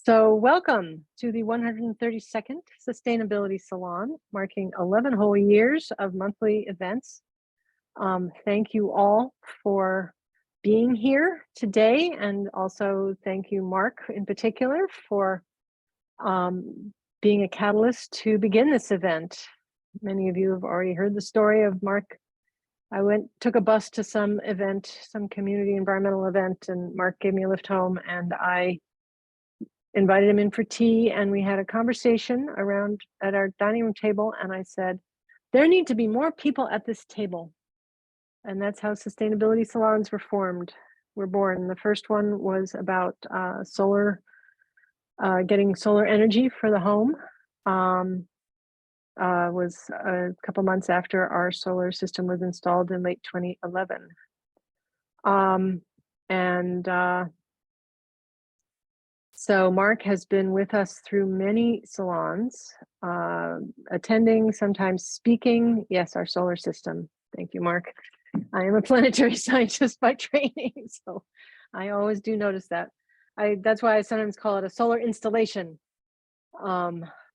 So welcome to the 132nd Sustainability Salon, marking 11 whole years of monthly events. Thank you all for being here today, and also thank you, Mark, in particular, for being a catalyst to begin this event. Many of you have already heard the story of Mark. I took a bus to some event, some community environmental event, and Mark gave me a lift home, and I invited him in for tea, and we had a conversation around at our dining room table, and I said, there need to be more people at this table. And that's how sustainability salons were born. The first one was about getting solar energy for the home. Was a couple months after our solar system was installed in late 2011. So Mark has been with us through many salons, attending, sometimes speaking. Yes, our solar system. Thank you, Mark. I am a planetary scientist by training, so I always do notice that. That's why I sometimes call it a solar installation,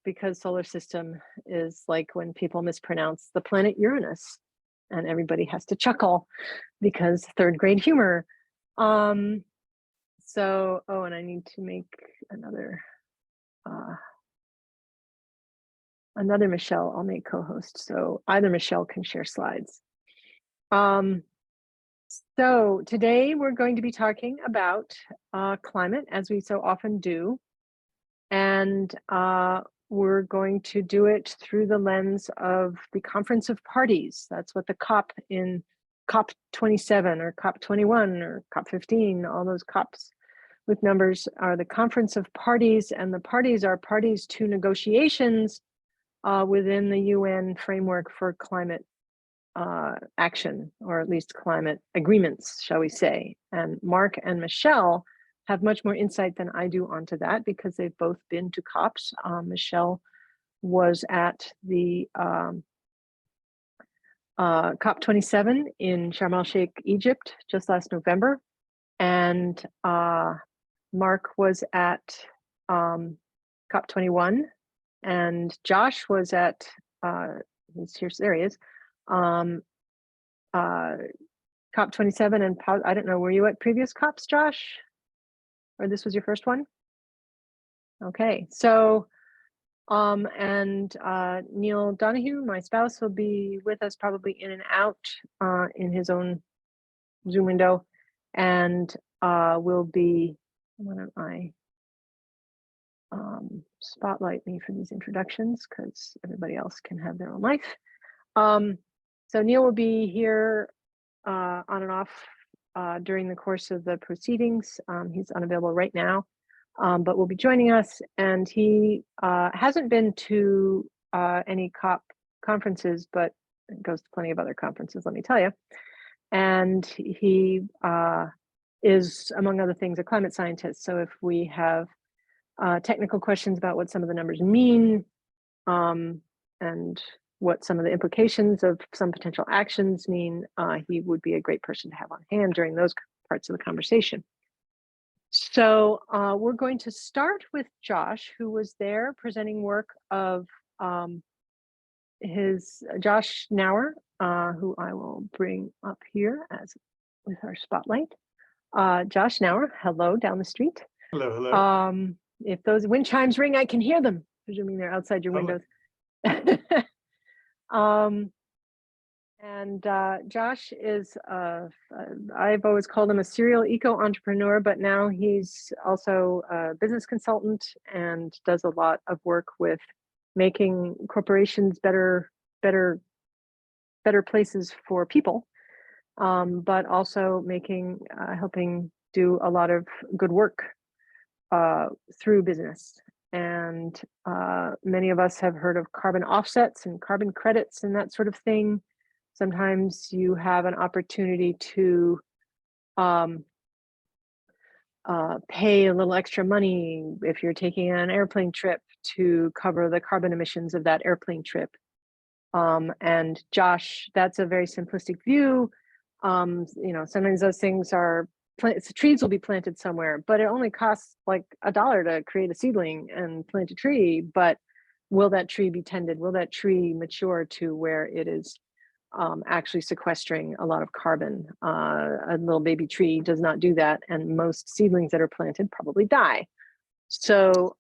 because solar system is like when people mispronounce the planet Uranus, and everybody has to chuckle because third grade humor. So, and I need to make another Michele. I'll make co-host, so either Michele can share slides. So today we're going to be talking about climate, as we so often do, and we're going to do it through the lens of the Conference of Parties. That's what the COP in COP27 or COP21 or COP15, all those COPs with numbers are the Conference of Parties, and the parties are parties to negotiations within the UN framework for climate action, or at least climate agreements, shall we say. And Mark and Michele have much more insight than I do onto that because they've both been to COPs. Michele was at the COP27 in Sharm el-Sheikh, Egypt, just last November. And Mark was at COP21, and Josh was at, there he is, COP27, and I don't know, were you at previous COPs, Josh? Or this was your first one? Okay, so, and Neil Donahue, my spouse, will be with us probably in and out in his own Zoom window, and will be, why don't I spotlight me for these introductions because everybody else can have their own life. So Neil will be here on and off during the course of the proceedings. He's unavailable right now, but will be joining us, and he hasn't been to any COP conferences, but goes to plenty of other conferences, let me tell you. And he is, among other things, a climate scientist. So if we have technical questions about what some of the numbers mean and what some of the implications of some potential actions mean, he would be a great person to have on hand during those parts of the conversation. So we're going to start with Josh, who was there presenting work of Josh Nauer, who I will bring up here as with our spotlight. Josh Nauer, hello down the street. Hello, hello. If those wind chimes ring, I can hear them, presuming they're outside your windows. And Josh is, I've always called him a serial eco-entrepreneur, but now he's also a business consultant and does a lot of work with making corporations better places for people, but also helping do a lot of good work through business. And many of us have heard of carbon offsets and carbon credits and that sort of thing. Sometimes you have an opportunity to pay a little extra money if you're taking an airplane trip to cover the carbon emissions of that airplane trip. And Josh, that's a very simplistic view. Sometimes those things are trees will be planted somewhere, but it only costs like $1 to create a seedling and plant a tree. But will that tree be tended? Will that tree mature to where it is actually sequestering a lot of carbon? A little baby tree does not do that, and most seedlings that are planted probably die. So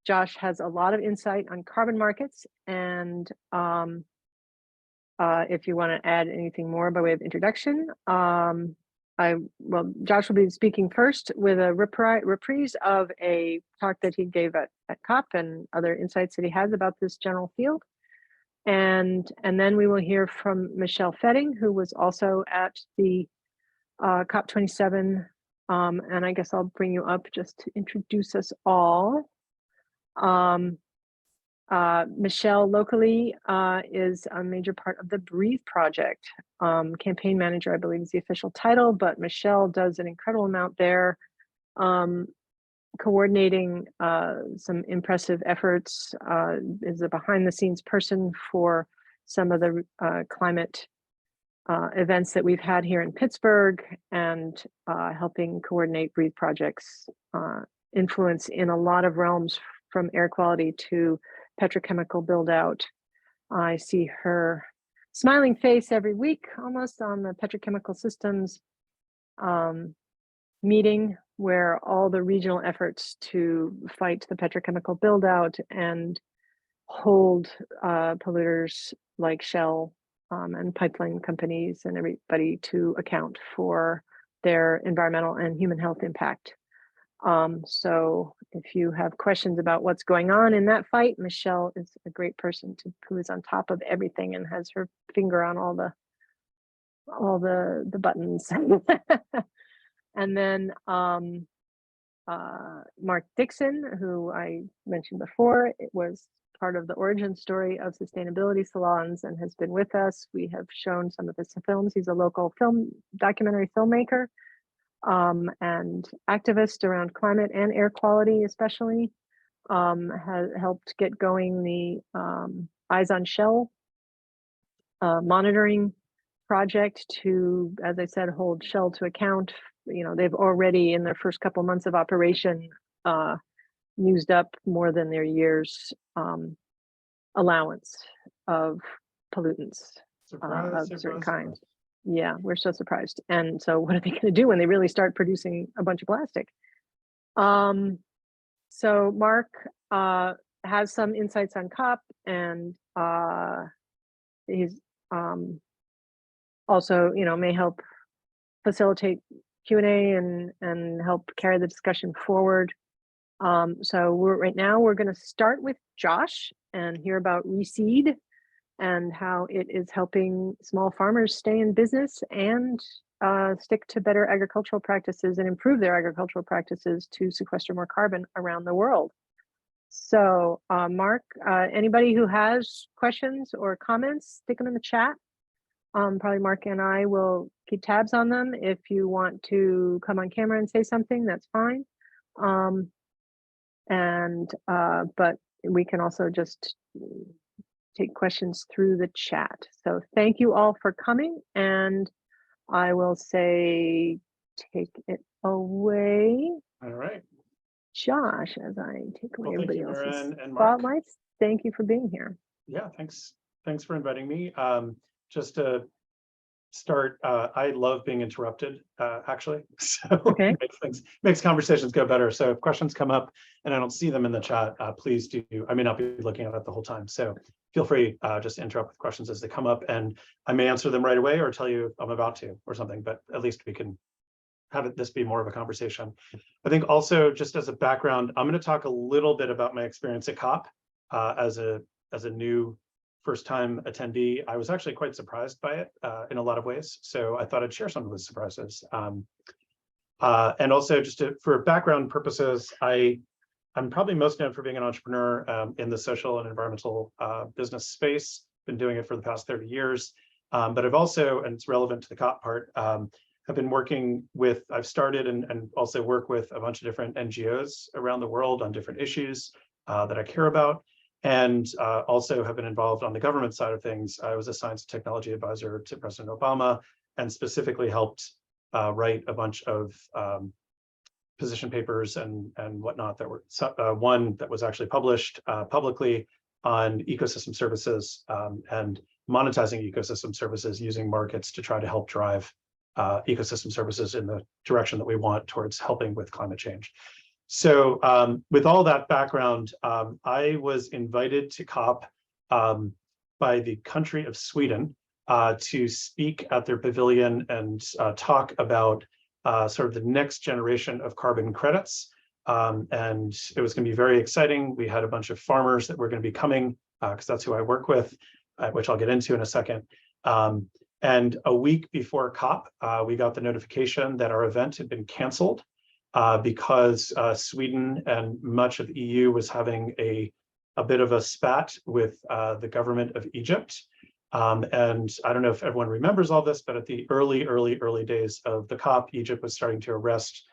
Josh has a lot of insight on carbon markets, and if you want to add anything more by way of introduction, Josh will be speaking first with a reprise of a talk that he gave at COP and other insights that he has about this general field. And then we will hear from Michele Fetting, who was also at the COP27. And I guess I'll bring you up just to introduce us all. Michele locally is a major part of the Breathe Project. Campaign manager, I believe, is the official title, but Michele does an incredible amount there, coordinating some impressive efforts, is a behind the scenes person for some of the climate events that we've had here in Pittsburgh, and helping coordinate Breathe Project's influence in a lot of realms, from air quality to petrochemical build out. I see her smiling face every week almost on the petrochemical systems meeting, where all the regional efforts to fight the petrochemical build out and hold polluters like Shell and pipeline companies and everybody to account for their environmental and human health impact. So if you have questions about what's going on in that fight, Michele is a great person who is on top of everything and has her finger on all the buttons. And then Mark Dixon, who I mentioned before, it was part of the origin story of Sustainability Salons and has been with us. We have shown some of his films. He's a local documentary filmmaker and activist around climate and air quality, especially. Has helped get going the Eyes on Shell monitoring project to, as I said, hold Shell to account. You know, they've already, in their first couple months of operation, used up more than their year's allowance of pollutants of certain kinds. Yeah, we're so surprised. And so what are they going to do when they really start producing a bunch of plastic? So Mark has some insights on COP, and he's also, you know, may help facilitate Q&A and help carry the discussion forward. So right now we're going to start with Josh and hear about Reseed and how it is helping small farmers stay in business and stick to better agricultural practices and improve their agricultural practices to sequester more carbon around the world. So Mark, anybody who has questions or comments, stick them in the chat. Probably Mark and I will keep tabs on them. If you want to come on camera and say something, that's fine. But we can also just take questions through the chat. So thank you all for coming, and I will say, take it away. All right. Josh, as I take away everybody else's and Mark. spotlights. Thank you for being here. Yeah, thanks. Thanks for inviting me. Just to start, I love being interrupted, actually. So Okay. makes conversations go better. So if questions come up and I don't see them in the chat, please do. I may not be looking at it the whole time. So feel free just to interrupt with questions as they come up, and I may answer them right away or tell you I'm about to or something, but at least we can have this be more of a conversation. I think also, just as a background, I'm going to talk a little bit about my experience at COP as a new first-time attendee. I was actually quite surprised by it in a lot of ways, so I thought I'd share some of those surprises. And also, just for background purposes, I'm probably most known for being an entrepreneur in the social and environmental business space. Been doing it for the past 30 years, but I've also, and it's relevant to the COP part, have been working with, I've started and also work with a bunch of different NGOs around the world on different issues that I care about, and also have been involved on the government side of things. I was a science and technology advisor to President Obama, and specifically helped write a bunch of position papers and whatnot that were one that was actually published publicly on ecosystem services and monetizing ecosystem services using markets to try to help drive ecosystem services in the direction that we want towards helping with climate change. So with all that background, I was invited to COP by the country of Sweden to speak at their pavilion and talk about sort of the next generation of carbon credits. And it was going to be very exciting. We had a bunch of farmers that were going to be coming because that's who I work with, which I'll get into in a second. And a week before COP, we got the notification that our event had been canceled because Sweden and much of the EU was having a bit of a spat with the government of Egypt. And I don't know if everyone remembers all this, but at the early days of the COP, Egypt was starting to arrest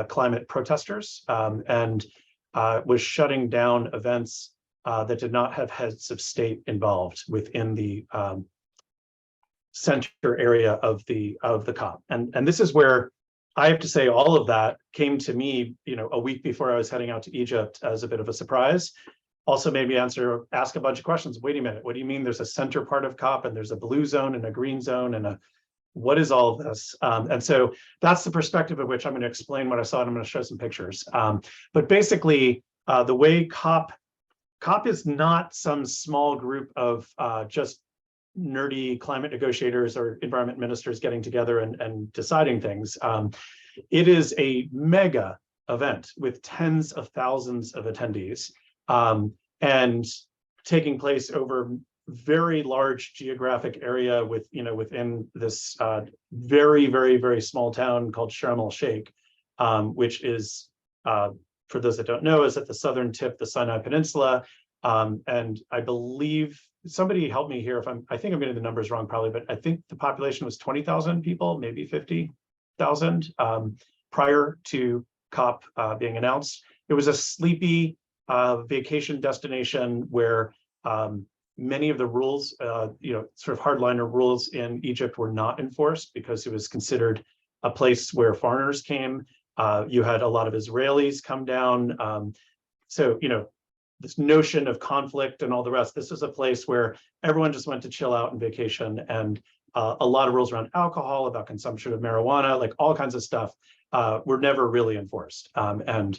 climate protesters and was shutting down events that did not have heads of state involved within the center area of the COP. And this is where I have to say all of that came to me, a week before I was heading out to Egypt as a bit of a surprise. Also made me ask a bunch of questions. Wait a minute, what do you mean there's a center part of COP and there's a blue zone and a green zone and what is all of this? And so that's the perspective of which I'm going to explain what I saw, and I'm going to show some pictures. But basically, the way COP is not some small group of just nerdy climate negotiators or environment ministers getting together and deciding things. It is a mega event with tens of thousands of attendees and taking place over very large geographic area with, within this very small town called Sharm el-Sheikh, which is, for those that don't know, is at the southern tip, the Sinai Peninsula. And I believe, somebody help me here if I think I'm getting the numbers wrong probably, but I think the population was 20,000 people, maybe 50,000 prior to COP being announced. It was a sleepy vacation destination where many of the rules, sort of hardliner rules in Egypt were not enforced because it was considered a place where foreigners came. You had a lot of Israelis come down. So, this notion of conflict and all the rest, this is a place where everyone just went to chill out and vacation, and a lot of rules around alcohol, about consumption of marijuana, like all kinds of stuff were never really enforced. And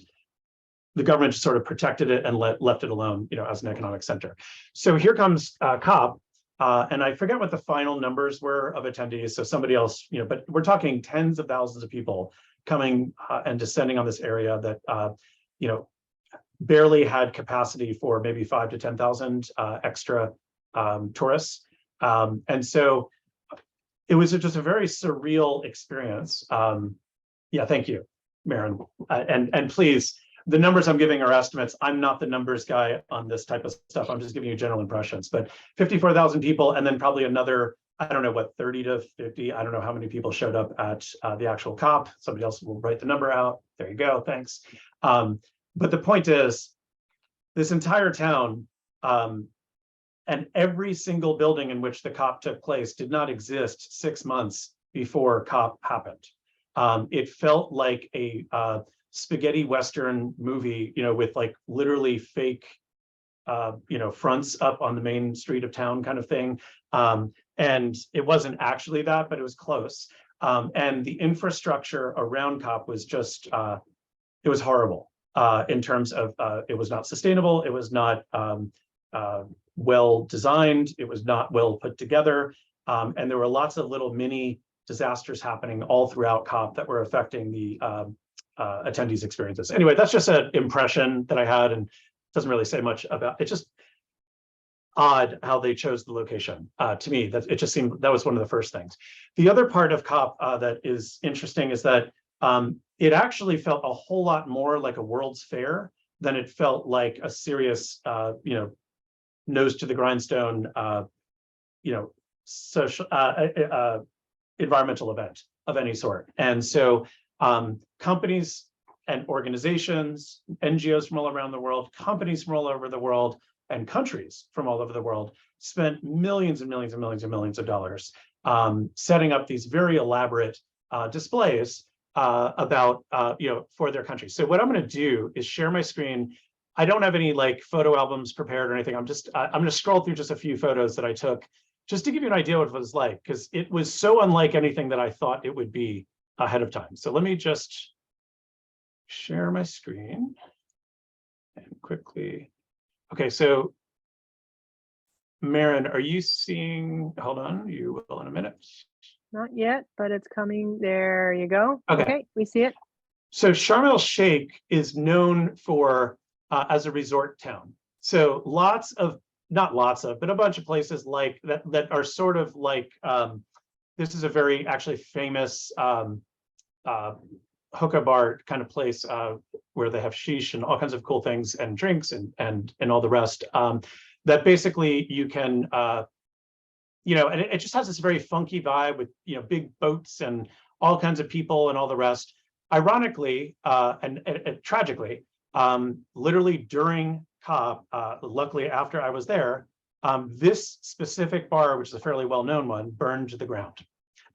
the government just sort of protected it and left it alone, as an economic center. So here comes COP, and I forget what the final numbers were of attendees. So somebody else, but we're talking tens of thousands of people coming and descending on this area that, barely had capacity for maybe 5,000 to 10,000 extra tourists. And so it was just a very surreal experience. Yeah, thank you, Maren. And please, the numbers I'm giving are estimates. I'm not the numbers guy on this type of stuff. I'm just giving you general impressions, but 54,000 people, and then probably another, I don't know what, 30 to 50, I don't know how many people showed up at the actual COP. Somebody else will write the number out. There you go, thanks. But the point is, this entire town and every single building in which the COP took place did not exist 6 months before COP happened. It felt like a spaghetti Western movie, with like literally fake, fronts up on the main street of town kind of thing. And it wasn't actually that, but it was close. And the infrastructure around COP was just, it was horrible. In terms of it was not sustainable, it was not well designed, it was not well put together, and there were lots of little mini disasters happening all throughout COP that were affecting the attendees' experiences. Anyway, that's just an impression that I had, and doesn't really say much about it. Just odd how they chose the location. To me, that it just seemed that was one of the first things. The other part of COP that is interesting is that it actually felt a whole lot more like a World's Fair than it felt like a serious, nose to the grindstone, social, environmental event of any sort. And so companies and organizations, NGOs from all around the world, companies from all over the world, and countries from all over the world spent millions and millions and millions and millions of dollars setting up these very elaborate displays about for their country. So what I'm going to do is share my screen. I don't have any like photo albums prepared or anything. I'm going to scroll through just a few photos that I took just to give you an idea what it was like, because it was so unlike anything that I thought it would be ahead of time. So let me just share my screen and quickly. Okay, so Maren, are you seeing, hold on, you will in a minute. Not yet, but it's coming. There you go. Okay, we see it. So Sharm el-Sheikh is known for as a resort town. So not lots of, but a bunch of places like that are sort of like, this is a very actually famous hookah bar kind of place where they have sheesh and all kinds of cool things and drinks and all the rest. That basically you can, and it just has this very funky vibe with big boats and all kinds of people and all the rest. Ironically, and tragically, literally during COP, luckily after I was there, this specific bar, which is a fairly well-known one, burned to the ground.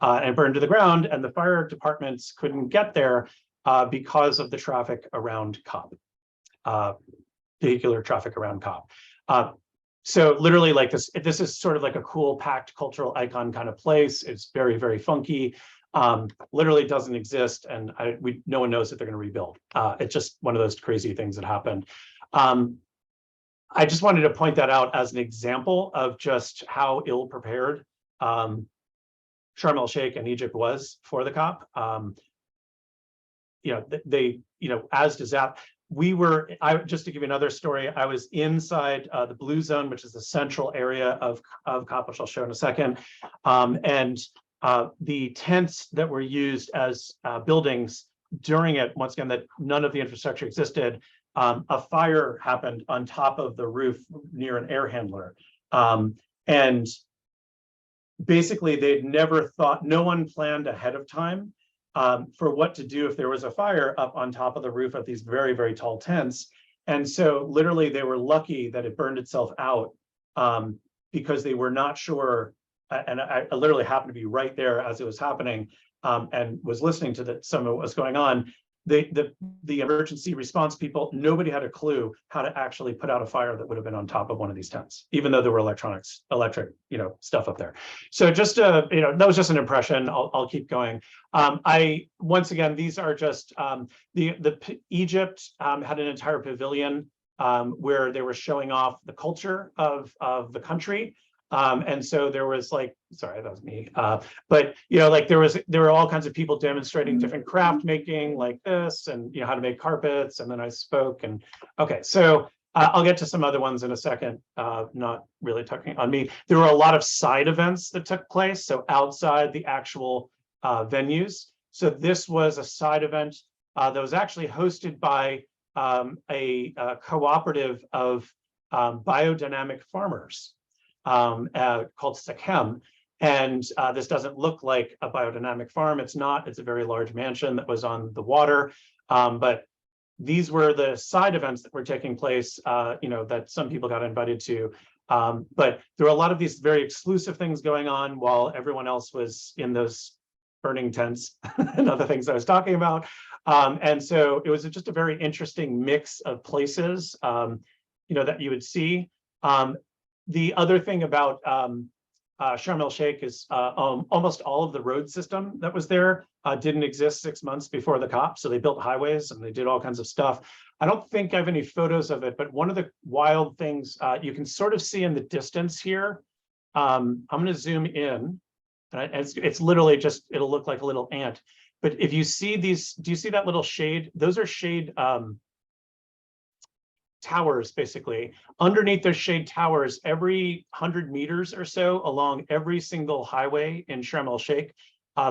And burned to the ground, and the fire departments couldn't get there because of the traffic around COP, vehicular traffic around COP. So literally like this is sort of like a cool packed cultural icon kind of place. It's very, very funky. Literally doesn't exist, and no one knows that they're going to rebuild. It's just one of those crazy things that happened. I just wanted to point that out as an example of just how ill prepared Sharm el-Sheikh and Egypt was for the COP. As disaster. Just to give you another story, I was inside the blue zone, which is the central area of COP, which I'll show in a second. And the tents that were used as buildings during it, once again, that none of the infrastructure existed, a fire happened on top of the roof near an air handler. And basically they'd never thought, no one planned ahead of time for what to do if there was a fire up on top of the roof of these very, very tall tents. And so literally they were lucky that it burned itself out because they were not sure. And I literally happened to be right there as it was happening and was listening to some of what was going on. The emergency response people, nobody had a clue how to actually put out a fire that would have been on top of one of these tents, even though there were electric, stuff up there. So just, that was just an impression. I'll keep going. Once again, these are just, Egypt had an entire pavilion where they were showing off the culture of the country. And so there was sorry, that was me. But there were all kinds of people demonstrating different craft making like this, and how to make carpets. And then I spoke. And okay, so I'll get to some other ones in a second. Not really talking on me. There were a lot of side events that took place, so outside the actual venues. So this was a side event that was actually hosted by a cooperative of biodynamic farmers. Called Sechem. And this doesn't look like a biodynamic farm. It's not. It's a very large mansion that was on the water. But these were the side events that were taking place, that some people got invited to. But there were a lot of these very exclusive things going on while everyone else was in those burning tents and other things I was talking about. And so it was just a very interesting mix of places, that you would see. The other thing about Sharm el-Sheikh is almost all of the road system that was there didn't exist 6 months before the COP. So they built highways and they did all kinds of stuff. I don't think I have any photos of it, but one of the wild things you can sort of see in the distance here. I'm going to zoom in. And it's literally just, it'll look like a little ant. But if you see these, do you see that little shade? Those are shade towers, basically. Underneath those shade towers, every 100 meters or so along every single highway in Sharm el-Sheikh,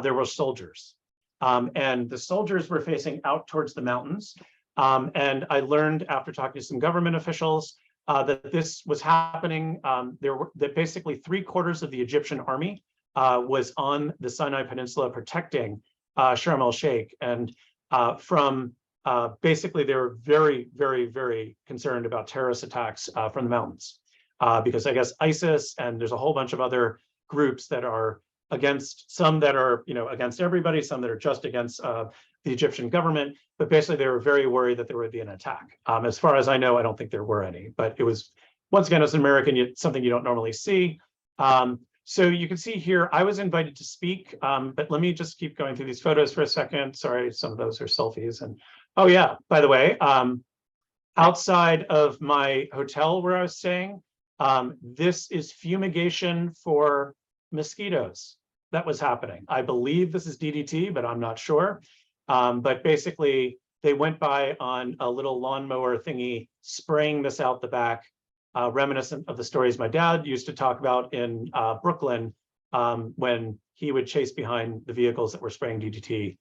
there were soldiers. And the soldiers were facing out towards the mountains. And I learned after talking to some government officials that this was happening. That basically 3/4 of the Egyptian army was on the Sinai Peninsula protecting Sharm el-Sheikh. And basically, they were very, very, very concerned about terrorist attacks from the mountains, because I guess ISIS and there's a whole bunch of other groups that are against some that are, against everybody, some that are just against the Egyptian government. But basically, they were very worried that there would be an attack. As far as I know, I don't think there were any. But it was, once again, as an American, something you don't normally see. So you can see here, I was invited to speak, but let me just keep going through these photos for a second. Sorry, some of those are selfies. And oh yeah, by the way, outside of my hotel where I was staying, this is fumigation for mosquitoes that was happening. I believe this is DDT, but I'm not sure. But basically, they went by on a little lawnmower thingy, spraying this out the back, reminiscent of the stories my dad used to talk about in Brooklyn, when he would chase behind the vehicles that were spraying DDT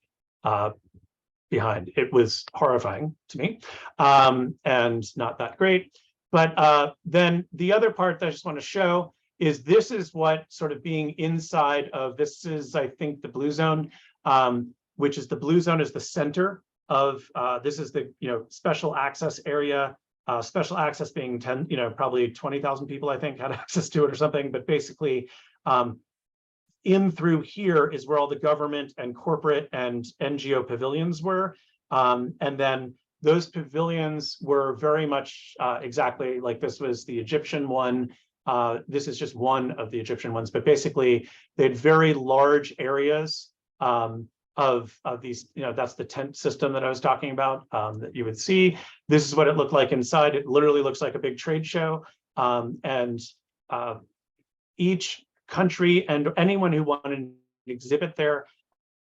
behind. It was horrifying to me, and not that great. But then the other part that I just want to show is this is what sort of being inside of, this is, I think, the blue zone, which is the blue zone is the center of, this is the, special access area. Special access being 10, probably 20,000 people, I think, had access to it or something. But basically, in through here is where all the government and corporate and NGO pavilions were. And then those pavilions were very much exactly like this was the Egyptian one. This is just one of the Egyptian ones, but basically they had very large areas of these, that's the tent system that I was talking about, that you would see. This is what it looked like inside. It literally looks like a big trade show. And each country and anyone who wanted an exhibit there,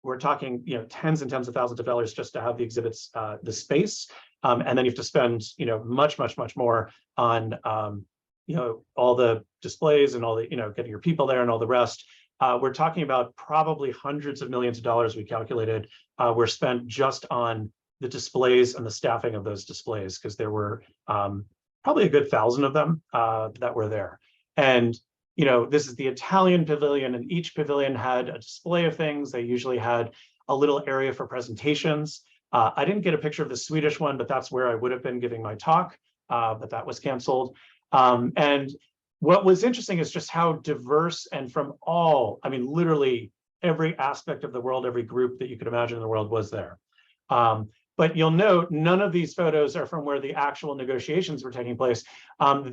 we're talking, tens and tens of thousands of dollars just to have the exhibits, the space. And then you have to spend, much, much, much more on, all the displays and all the, getting your people there and all the rest. We're talking about probably hundreds of millions of dollars we calculated were spent just on the displays and the staffing of those displays, because there were probably a good 1,000 of them that were there. And this is the Italian pavilion, and each pavilion had a display of things. They usually had a little area for presentations. I didn't get a picture of the Swedish one, but that's where I would have been giving my talk, but that was canceled. And what was interesting is just how diverse and from all, I mean, literally every aspect of the world, every group that you could imagine in the world was there. But you'll note none of these photos are from where the actual negotiations were taking place.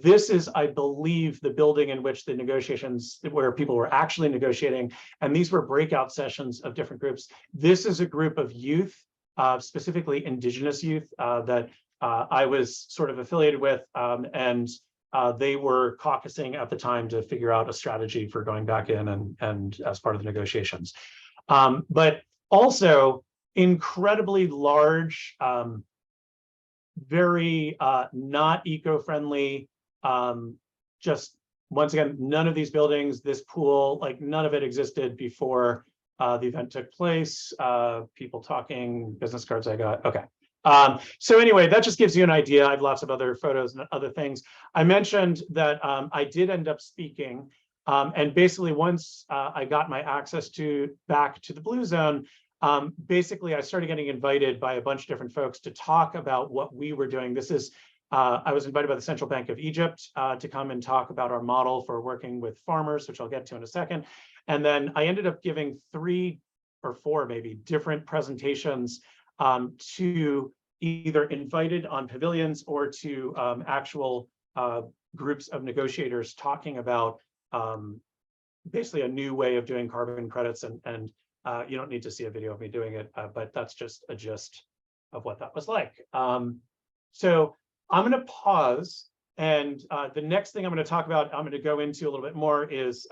This is, I believe, the building in which the negotiations, where people were actually negotiating, and these were breakout sessions of different groups. This is a group of youth, specifically indigenous youth, that I was sort of affiliated with, and they were caucusing at the time to figure out a strategy for going back in and as part of the negotiations. But also incredibly large, very not eco-friendly, just once again, none of these buildings, this pool, like none of it existed before the event took place. People talking, business cards I got, okay. So anyway, that just gives you an idea. I have lots of other photos and other things. I mentioned that I did end up speaking, and basically once I got my access back to the Blue Zone, basically I started getting invited by a bunch of different folks to talk about what we were doing. This is, I was invited by the Central Bank of Egypt to come and talk about our model for working with farmers, which I'll get to in a second. And then I ended up giving 3 or 4 maybe different presentations to either invited on pavilions or to actual groups of negotiators talking about basically a new way of doing carbon credits. And you don't need to see a video of me doing it, but that's just a gist of what that was like. So I'm going to pause, and the next thing I'm going to talk about, I'm going to go into a little bit more is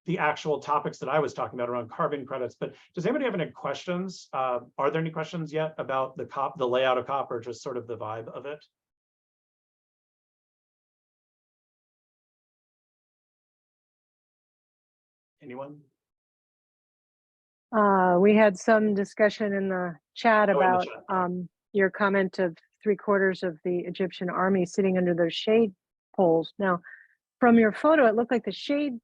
the actual topics that I was talking about around carbon credits. But does anybody have any questions? Are there any questions yet about the COP, the layout of COP, or just sort of the vibe of it? Anyone? We had some discussion in the chat about your comment of 3/4 of the Egyptian army sitting under those shade poles. Now, from your photo, it looked like the shade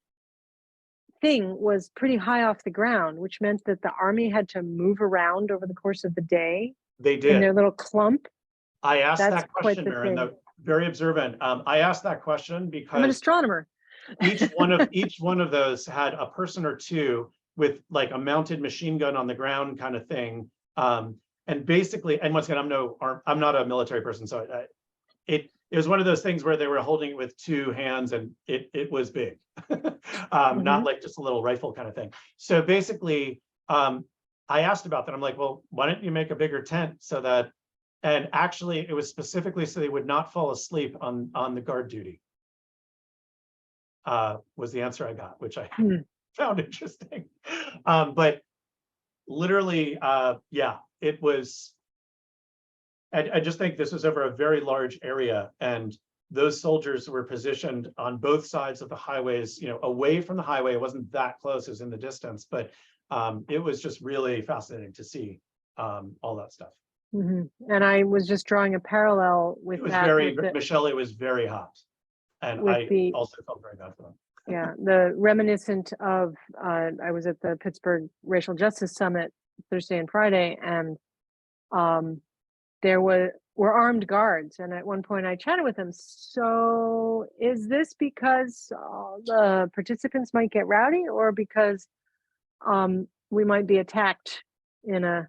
thing was pretty high off the ground, which meant that the army had to move around over the course of the day. They did. In their little clump. I asked that question, Maren, very observant. I asked that question because I'm an astronomer. each one of those had a person or two with like a mounted machine gun on the ground kind of thing. And basically, and once again, I'm not a military person, so it was one of those things where they were holding it with two hands, and it was big, not like just a little rifle kind of thing. So basically, I asked about that. I'm like, well, why don't you make a bigger tent so that, and actually it was specifically so they would not fall asleep on the guard duty, was the answer I got, which I found interesting. But literally, yeah, it was, I just think this was over a very large area, and those soldiers were positioned on both sides of the highways, away from the highway. It wasn't that close, it was in the distance, but it was just really fascinating to see all that stuff. And I was just drawing a parallel with It was that. Michele, it was very hot. And I also felt very bad for them. Yeah, the reminiscent of, I was at the Pittsburgh Racial Justice Summit Thursday and Friday, and there were armed guards. And at one point I chatted with them. So is this because the participants might get rowdy, or because we might be attacked in a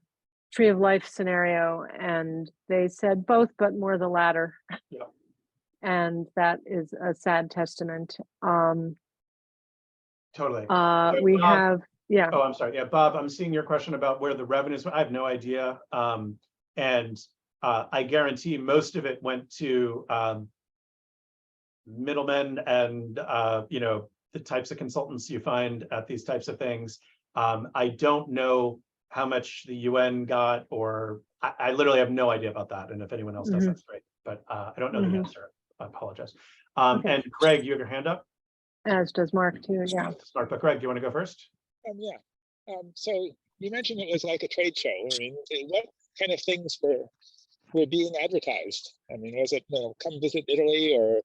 tree of life scenario? And they said both, but more the latter. Yeah. And that is a sad testament. Totally. We Bob, have, yeah. Oh, I'm sorry. Yeah, Bob, I'm seeing your question about where the revenues. I have no idea. And I guarantee most of it went to middlemen and the types of consultants you find at these types of things. I don't know how much the UN got, or I literally have no idea about that. And if anyone else does, that's great. But I don't know the answer. I apologize. Okay. And Greg, you have your hand up? As does Mark too, yeah. Mark, but Greg, do you want to go first? Yeah. So you mentioned it was like a trade show. I mean, what kind of things were being advertised? I mean, was it, come visit Italy, or,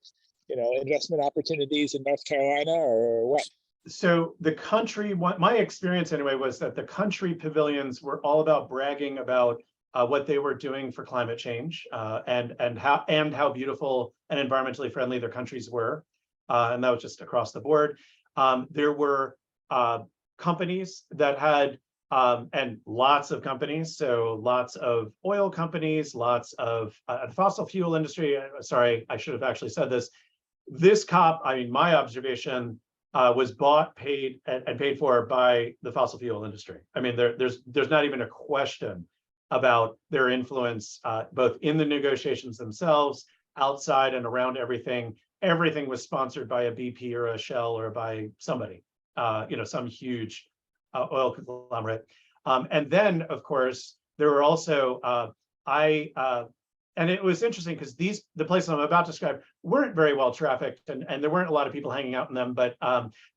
investment opportunities in North Carolina, or what? So the country, my experience anyway, was that the country pavilions were all about bragging about what they were doing for climate change, and how beautiful and environmentally friendly their countries were. And that was just across the board. There were companies that had, and lots of companies, so lots of oil companies, lots of fossil fuel industry. Sorry, I should have actually said this. This COP, I mean, my observation was bought, paid, and paid for by the fossil fuel industry. I mean, there's not even a question about their influence, both in the negotiations themselves, outside and around everything. Everything was sponsored by a BP or a Shell or by somebody, some huge oil conglomerate. And then, of course, there were also, and it was interesting because the places I'm about to describe weren't very well trafficked, and there weren't a lot of people hanging out in them, but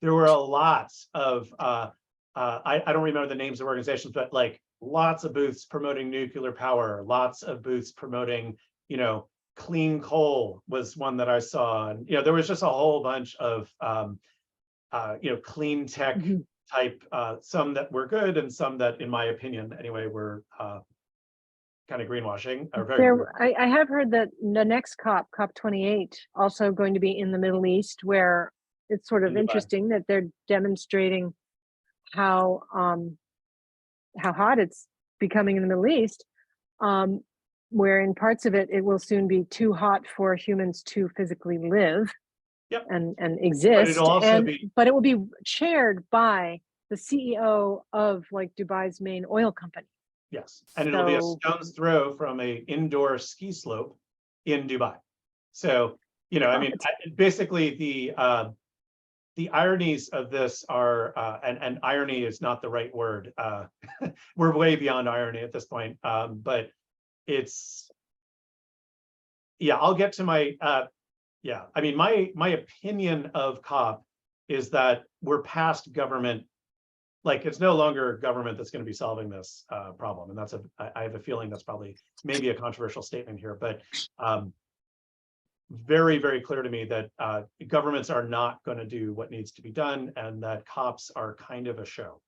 there were a lot of, I don't remember the names of organizations, but like lots of booths promoting nuclear power, lots of booths promoting, clean coal was one that I saw. And, there was just a whole bunch of, clean tech type, some that were good and some that, in my opinion, anyway, were kind of greenwashing. Or I have heard that the next COP, COP28, also going to be in the Middle East, where it's sort of interesting that they're demonstrating how hot it's becoming in the Middle East. Where in parts of it, it will soon be too hot for humans to physically live and exist. But it will be chaired by the CEO of like Dubai's main oil company. Yes, and it'll be a stone's throw from an indoor ski slope in Dubai. So, I mean, basically the ironies of this are, and irony is not the right word. We're way beyond irony at this point, but it's, I'll get to my, I mean, my opinion of COP is that we're past government. Like, it's no longer government that's going to be solving this problem. And I have a feeling that's probably maybe a controversial statement here, but very, very clear to me that governments are not going to do what needs to be done, and that COPs are kind of a show.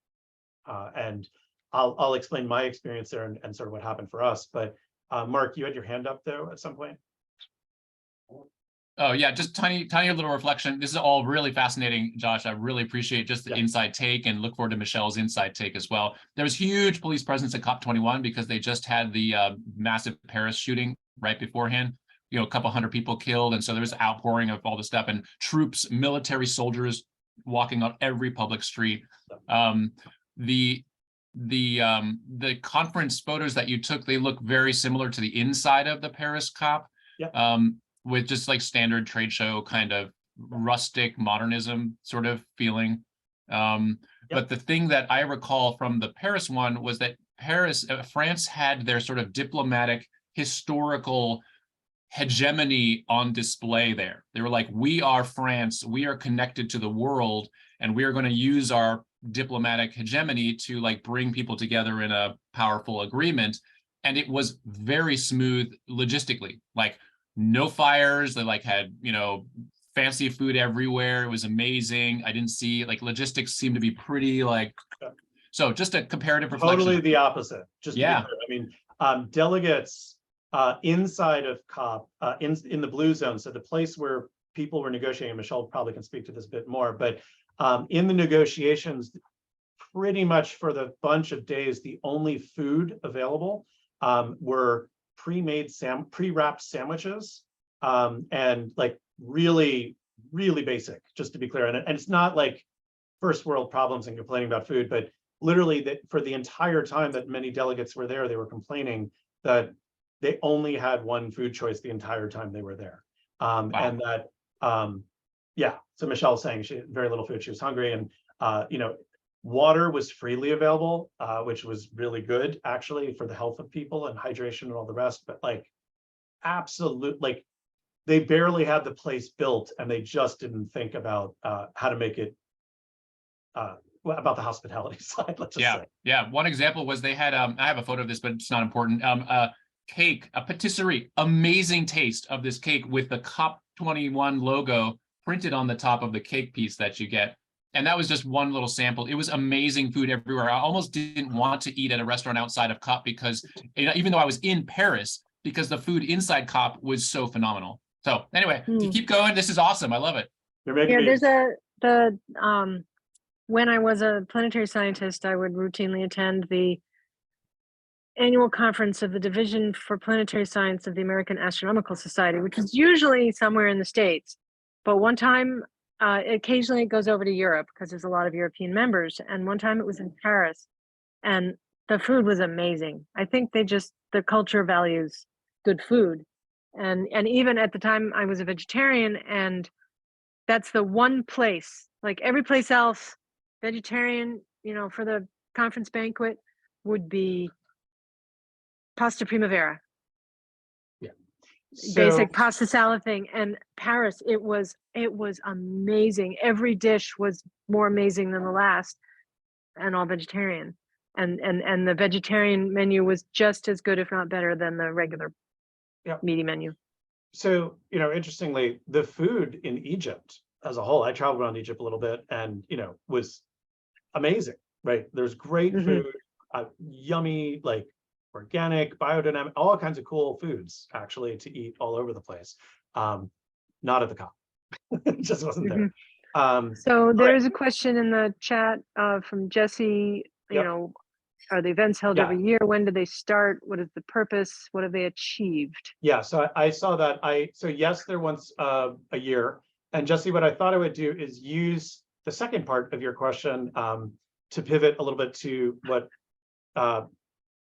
And I'll explain my experience there and sort of what happened for us. But Mark, you had your hand up though at some point. Oh yeah, just tiny little reflection. This is all really fascinating, Josh. I really appreciate just the inside take and look forward to Michelle's inside take as well. There was huge police presence at COP21 because they just had the massive Paris shooting right beforehand. You know, a couple hundred people killed, and so there was outpouring of all this stuff and troops, military soldiers walking on every public street. The conference photos that you took, they look very similar to the inside of the Paris COP. Yeah. With just like standard trade show kind of rustic modernism sort of feeling. But the thing that I recall from the Paris one was that France had their sort of diplomatic historical hegemony on display there. They were like, we are France, we are connected to the world, and we are going to use our diplomatic hegemony to like bring people together in a powerful agreement. And it was very smooth logistically, like no fires. They like had, you know, fancy food everywhere. It was amazing. I didn't see like logistics seemed to be pretty like, so just a comparative reflection. Totally the opposite. Just to be yeah. clear. I mean, delegates inside of COP, in the blue zone, so the place where people were negotiating, Michelle probably can speak to this a bit more, but in the negotiations, pretty much for the bunch of days, the only food available were pre-wrapped sandwiches, and like really basic, just to be clear. And it's not like first world problems and complaining about food, but literally that for the entire time that many delegates were there, they were complaining that they only had one food choice the entire time they were there. Wow. And that, yeah, so Michelle's saying she had very little food, she was hungry, and you know, water was freely available, which was really good actually for the health of people and hydration and all the rest. But like, absolute, like they barely had the place built, and they just didn't think about how to make it about the hospitality side. Let's just say. Yeah. One example was they had I have a photo of this, but it's not important. Cake, a patisserie, amazing taste of this cake with the COP21 logo printed on the top of the cake piece that you get. And that was just one little sample. It was amazing food everywhere. I almost didn't want to eat at a restaurant outside of COP because, even though I was in Paris, because the food inside COP was so phenomenal. So anyway, keep going. This is awesome. I love it. There's when I was a planetary scientist, I would routinely attend the annual conference of the Division for Planetary Science of the American Astronomical Society, which is usually somewhere in the States. But one time, occasionally it goes over to Europe because there's a lot of European members. And one time it was in Paris, and the food was amazing. I think the culture values good food. And even at the time I was a vegetarian, and that's the one place, like every place else, vegetarian, you know, for the conference banquet would be pasta primavera. Yeah. Basic pasta salad thing. And Paris, it was amazing. Every dish was more amazing than the last, and all vegetarian. And the vegetarian menu was just as good, if not better, than the regular meaty menu. So, you know, interestingly, the food in Egypt as a whole, I traveled around Egypt a little bit, and, you know, was amazing, right? There's great food, yummy, like organic, biodynamic, all kinds of cool foods actually to eat all over the place. Not at the COP. It just wasn't there. So there's a question in the chat from Jesse, you know, are the events held every year? When do they start? What is the purpose? What have they achieved? Yeah, so I saw that. So yes, they're once a year. And Jesse, what I thought I would do is use the second part of your question to pivot a little bit to what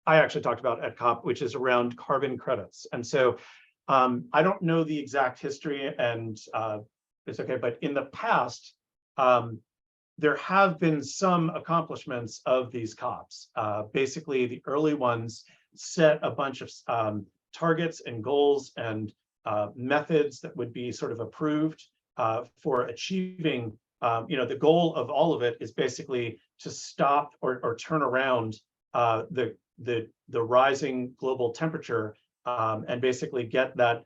I actually talked about at COP, which is around carbon credits. And so I don't know the exact history, and it's okay, but in the past, there have been some accomplishments of these COPs. Basically, the early ones set a bunch of targets and goals and methods that would be sort of approved for achieving, you know, the goal of all of it is basically to stop or turn around the rising global temperature, and basically get that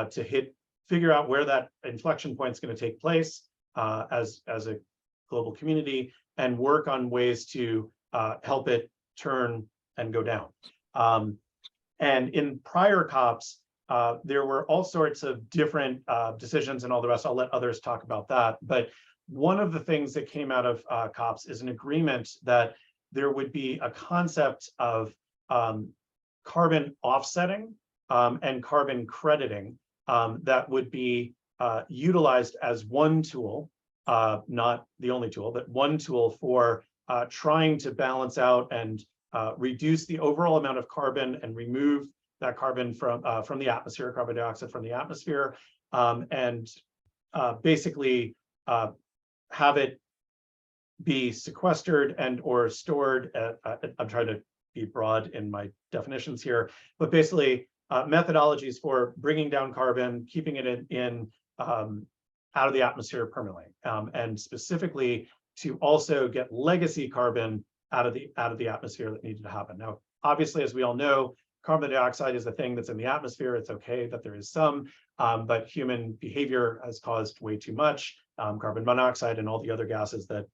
to figure out where that inflection point is going to take place as a global community, and work on ways to help it turn and go down. And in prior COPs, there were all sorts of different decisions and all the rest. I'll let others talk about that. But one of the things that came out of COPs is an agreement that there would be a concept of carbon offsetting and carbon crediting that would be utilized as one tool, not the only tool, but one tool for trying to balance out and reduce the overall amount of carbon and remove that carbon from the atmosphere, carbon dioxide from the atmosphere, and basically have it be sequestered and or stored I'm trying to be broad in my definitions here, but basically methodologies for bringing down carbon, keeping it in out of the atmosphere permanently, and specifically to also get legacy carbon out of the atmosphere that needed to happen. Now, obviously, as we all know, carbon dioxide is a thing that's in the atmosphere. It's okay that there is some, but human behavior has caused way too much. Carbon monoxide and all the other gases that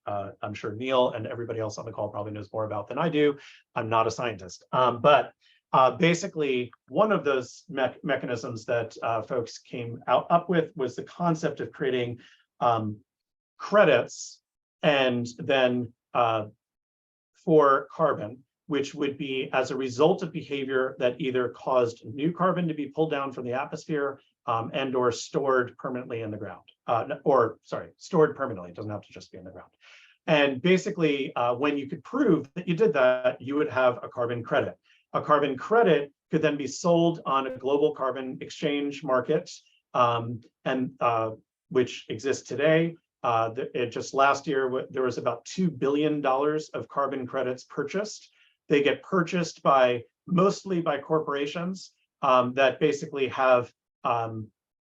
I'm sure Neil and everybody else on the call probably knows more about than I do. I'm not a scientist, but basically one of those mechanisms that folks came up with was the concept of creating credits and then for carbon, which would be as a result of behavior that either caused new carbon to be pulled down from the atmosphere and or stored permanently in the ground, stored permanently. It doesn't have to just be in the ground. And basically, when you could prove that you did that, you would have a carbon credit. A carbon credit could then be sold on a global carbon exchange market, which exists today. Just last year, there was about $2 billion of carbon credits purchased. They get purchased mostly by corporations that basically have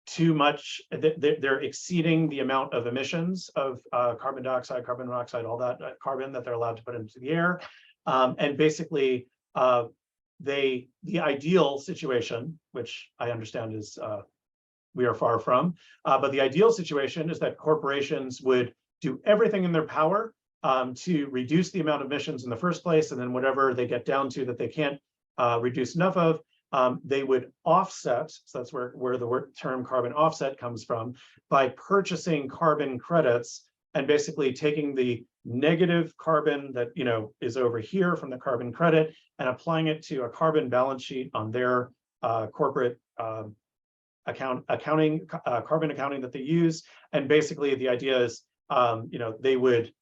too much, they're exceeding the amount of emissions of carbon dioxide, carbon monoxide, all that carbon that they're allowed to put into the air. And basically, the ideal situation, which I understand is we are far from, but the ideal situation is that corporations would do everything in their power to reduce the amount of emissions in the first place, and then whatever they get down to that they can't reduce enough of, they would offset. So that's where the term carbon offset comes from, by purchasing carbon credits and basically taking the negative carbon that is over here from the carbon credit and applying it to a carbon balance sheet on their corporate carbon accounting that they use. And basically the idea is they would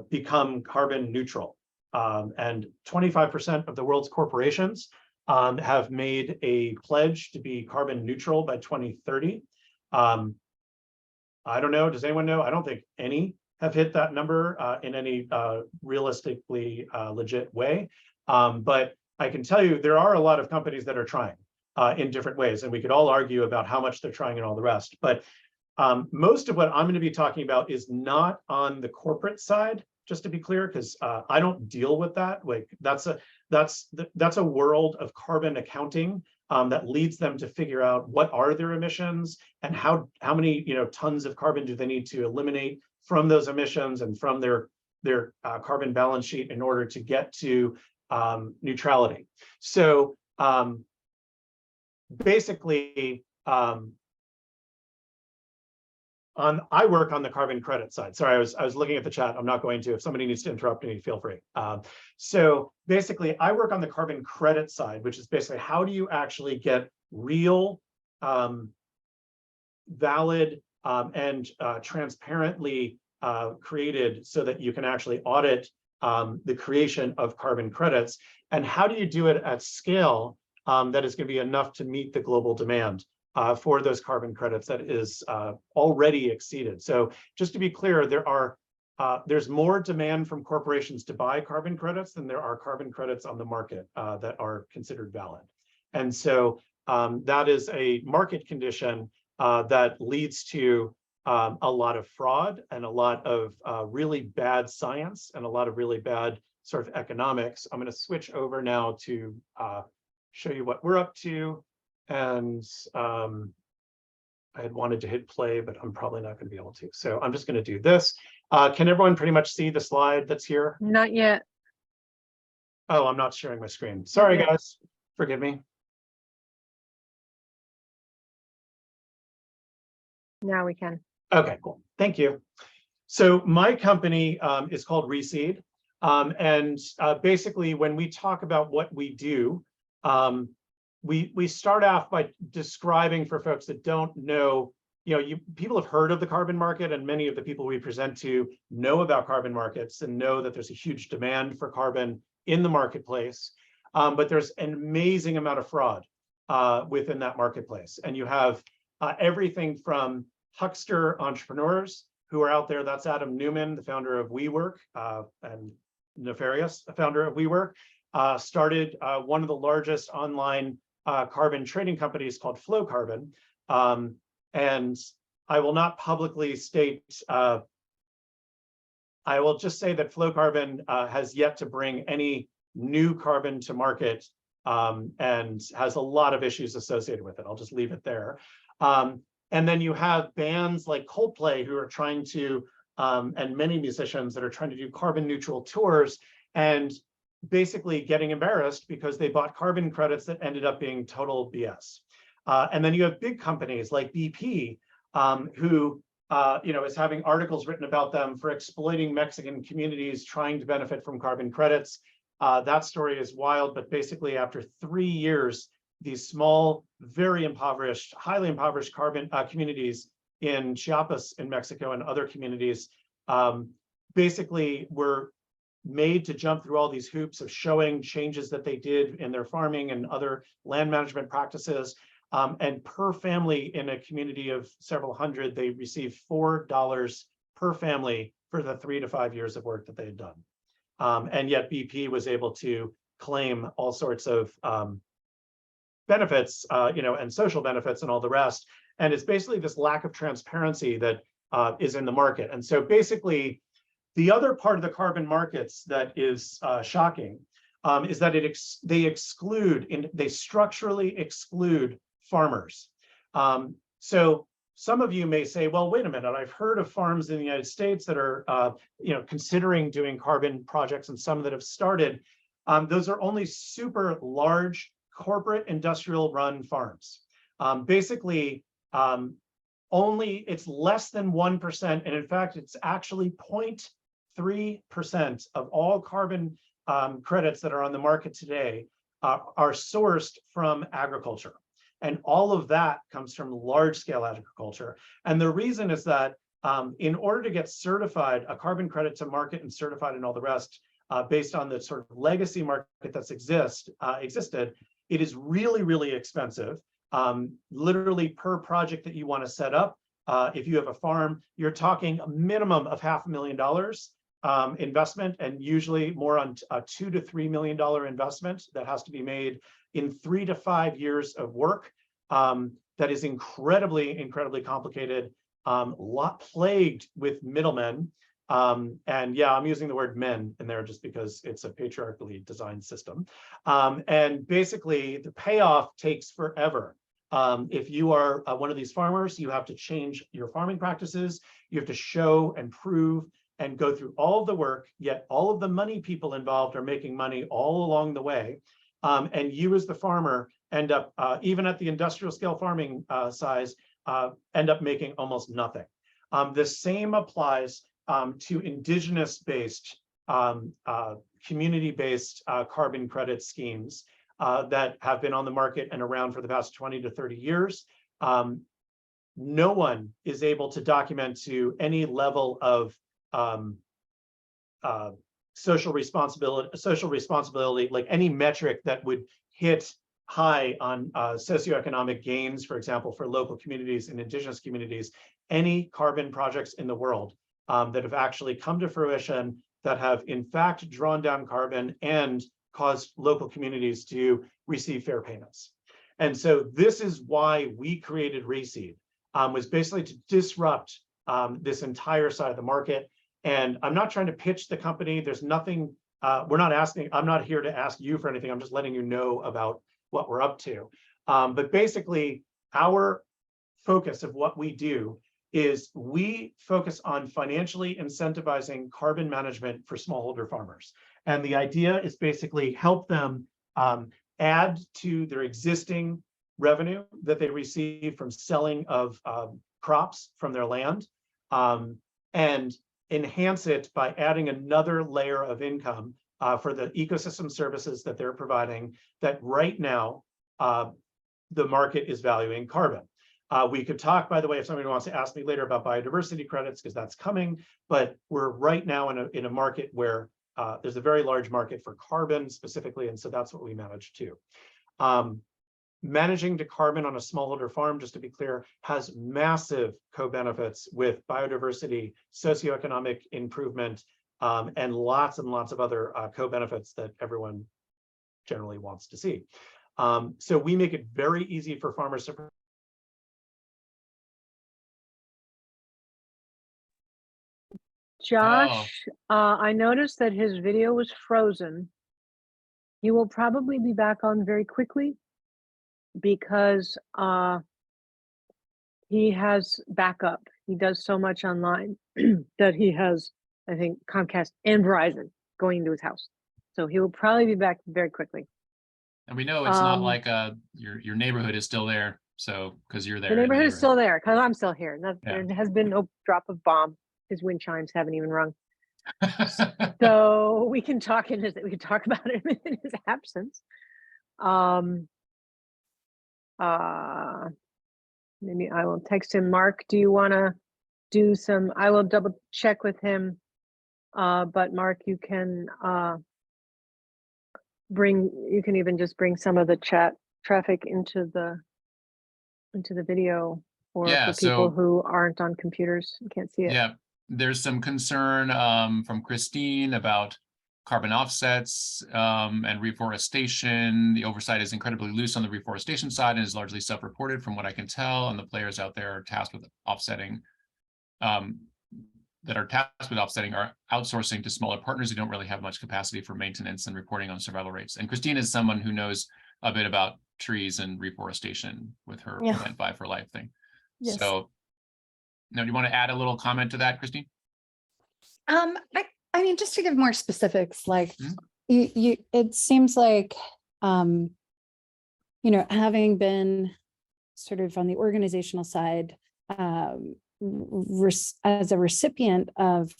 become carbon neutral. And 25% of the world's corporations have made a pledge to be carbon neutral by 2030. I don't know, does anyone know? I don't think any have hit that number in any realistically legit way. But I can tell you there are a lot of companies that are trying in different ways, and we could all argue about how much they're trying and all the rest. But most of what I'm going to be talking about is not on the corporate side, just to be clear, because I don't deal with that. Like that's a world of carbon accounting that leads them to figure out what are their emissions and how many tons of carbon do they need to eliminate from those emissions and from their carbon balance sheet in order to get to neutrality. So basically, I work on the carbon credit side. Sorry, I was looking at the chat. I'm not going to. If somebody needs to interrupt me, feel free. So basically, I work on the carbon credit side, which is basically how do you actually get real, valid, and transparently created so that you can actually audit the creation of carbon credits, and how do you do it at scale that is going to be enough to meet the global demand for those carbon credits that is already exceeded. So just to be clear, there's more demand from corporations to buy carbon credits than there are carbon credits on the market that are considered valid. And so that is a market condition that leads to a lot of fraud and a lot of really bad science and a lot of really bad sort of economics. I'm going to switch over now to show you what we're up to. And I had wanted to hit play, but I'm probably not going to be able to. So I'm just going to do this. Can everyone pretty much see the slide that's here? Not yet. Oh, I'm not sharing my screen. Sorry, guys. Forgive me. Now we can. Okay, cool. Thank you. So my company is called Reseed. And basically, when we talk about what we do, we start off by describing for folks that don't know, people have heard of the carbon market, and many of the people we present to know about carbon markets and know that there's a huge demand for carbon in the marketplace. But there's an amazing amount of fraud within that marketplace. And you have everything from huckster entrepreneurs who are out there. That's Adam Newman, the founder of WeWork, and nefarious founder of WeWork, started one of the largest online carbon trading companies called Flow Carbon. And I will not publicly state, I will just say that Flow Carbon has yet to bring any new carbon to market, and has a lot of issues associated with it. I'll just leave it there. And then you have bands like Coldplay who are trying to, and many musicians that are trying to do carbon neutral tours and basically getting embarrassed because they bought carbon credits that ended up being total BS. And then you have big companies like BP, who is having articles written about them for exploiting Mexican communities trying to benefit from carbon credits. That story is wild, but basically after 3 years, these small, very impoverished, highly impoverished carbon communities in Chiapas in Mexico and other communities basically were made to jump through all these hoops of showing changes that they did in their farming and other land management practices. And per family in a community of several hundred, they received $4 per family for the 3 to 5 years of work that they had done. And yet BP was able to claim all sorts of benefits, and social benefits and all the rest. And it's basically this lack of transparency that is in the market. And so basically, the other part of the carbon markets that is shocking is that they structurally exclude farmers. So some of you may say, well, wait a minute, I've heard of farms in the United States that are considering doing carbon projects, and some that have started. Those are only super large corporate industrial run farms. Basically, it's less than 1%, and in fact, it's actually 0.3% of all carbon credits that are on the market today are sourced from agriculture. And all of that comes from large-scale agriculture. And the reason is that in order to get certified, a carbon credit to market and certified and all the rest, based on the sort of legacy market that's existed, it is really, really expensive. Literally per project that you want to set up, if you have a farm, you're talking a minimum of $500,000 investment, and usually more on a $2 to $3 million investment that has to be made in 3 to 5 years of work. That is incredibly, incredibly complicated, plagued with middlemen. And yeah, I'm using the word men in there just because it's a patriarchally designed system. And basically, the payoff takes forever. If you are one of these farmers, you have to change your farming practices. You have to show and prove and go through all of the work, yet all of the money people involved are making money all along the way. And you as the farmer end up, even at the industrial scale farming size, end up making almost nothing. The same applies to indigenous-based, community-based carbon credit schemes that have been on the market and around for the past 20 to 30 years. No one is able to document to any level of social responsibility, like any metric that would hit high on socioeconomic gains, for example, for local communities and indigenous communities, any carbon projects in the world that have actually come to fruition, that have in fact drawn down carbon and caused local communities to receive fair payments. And so this is why we created Reseed, was basically to disrupt this entire side of the market. And I'm not trying to pitch the company. There's nothing, I'm not here to ask you for anything. I'm just letting you know about what we're up to. But basically, our focus of what we do is we focus on financially incentivizing carbon management for smallholder farmers. And the idea is basically help them add to their existing revenue that they receive from selling of crops from their land, and enhance it by adding another layer of income for the ecosystem services that they're providing that right now the market is valuing carbon. We could talk, by the way, if somebody wants to ask me later about biodiversity credits, because that's coming, but we're right now in a market where there's a very large market for carbon specifically, and so that's what we manage too. Managing to carbon on a smallholder farm, just to be clear, has massive co-benefits with biodiversity, socioeconomic improvement, and lots of other co-benefits that everyone generally wants to see. So we make it very easy for farmers to. Josh, I noticed that his video was frozen. He will probably be back on very quickly because he has backup. He does so much online that he has, I think, Comcast and Verizon going into his house. So he will probably be back very quickly. And we know it's not like your neighborhood is still there. So because you're there. The neighborhood is still there because I'm still here. Yeah. There has been no drop of bomb. His wind chimes haven't even rung. So we can talk we can talk about it in his absence. Maybe I will text him. Mark, do you want to do some? I will double check with him. But Mark, you can you can even just bring some of the chat traffic into the video, or Yeah, for people so, who aren't on computers and can't see it. yeah, there's some concern from Christine about carbon offsets and reforestation. The oversight is incredibly loose on the reforestation side and is largely self-reported from what I can tell. And the players out there are tasked with offsetting, are outsourcing to smaller partners who don't really have much capacity for maintenance and reporting on survival rates. And Christine is someone who knows a bit about trees and reforestation with her Plant 5 for Life thing. Yes. So now, do you want to add a little comment to that, Christine? I mean, just to give more specifics, like it seems like, having been sort of on the organizational side, as a recipient of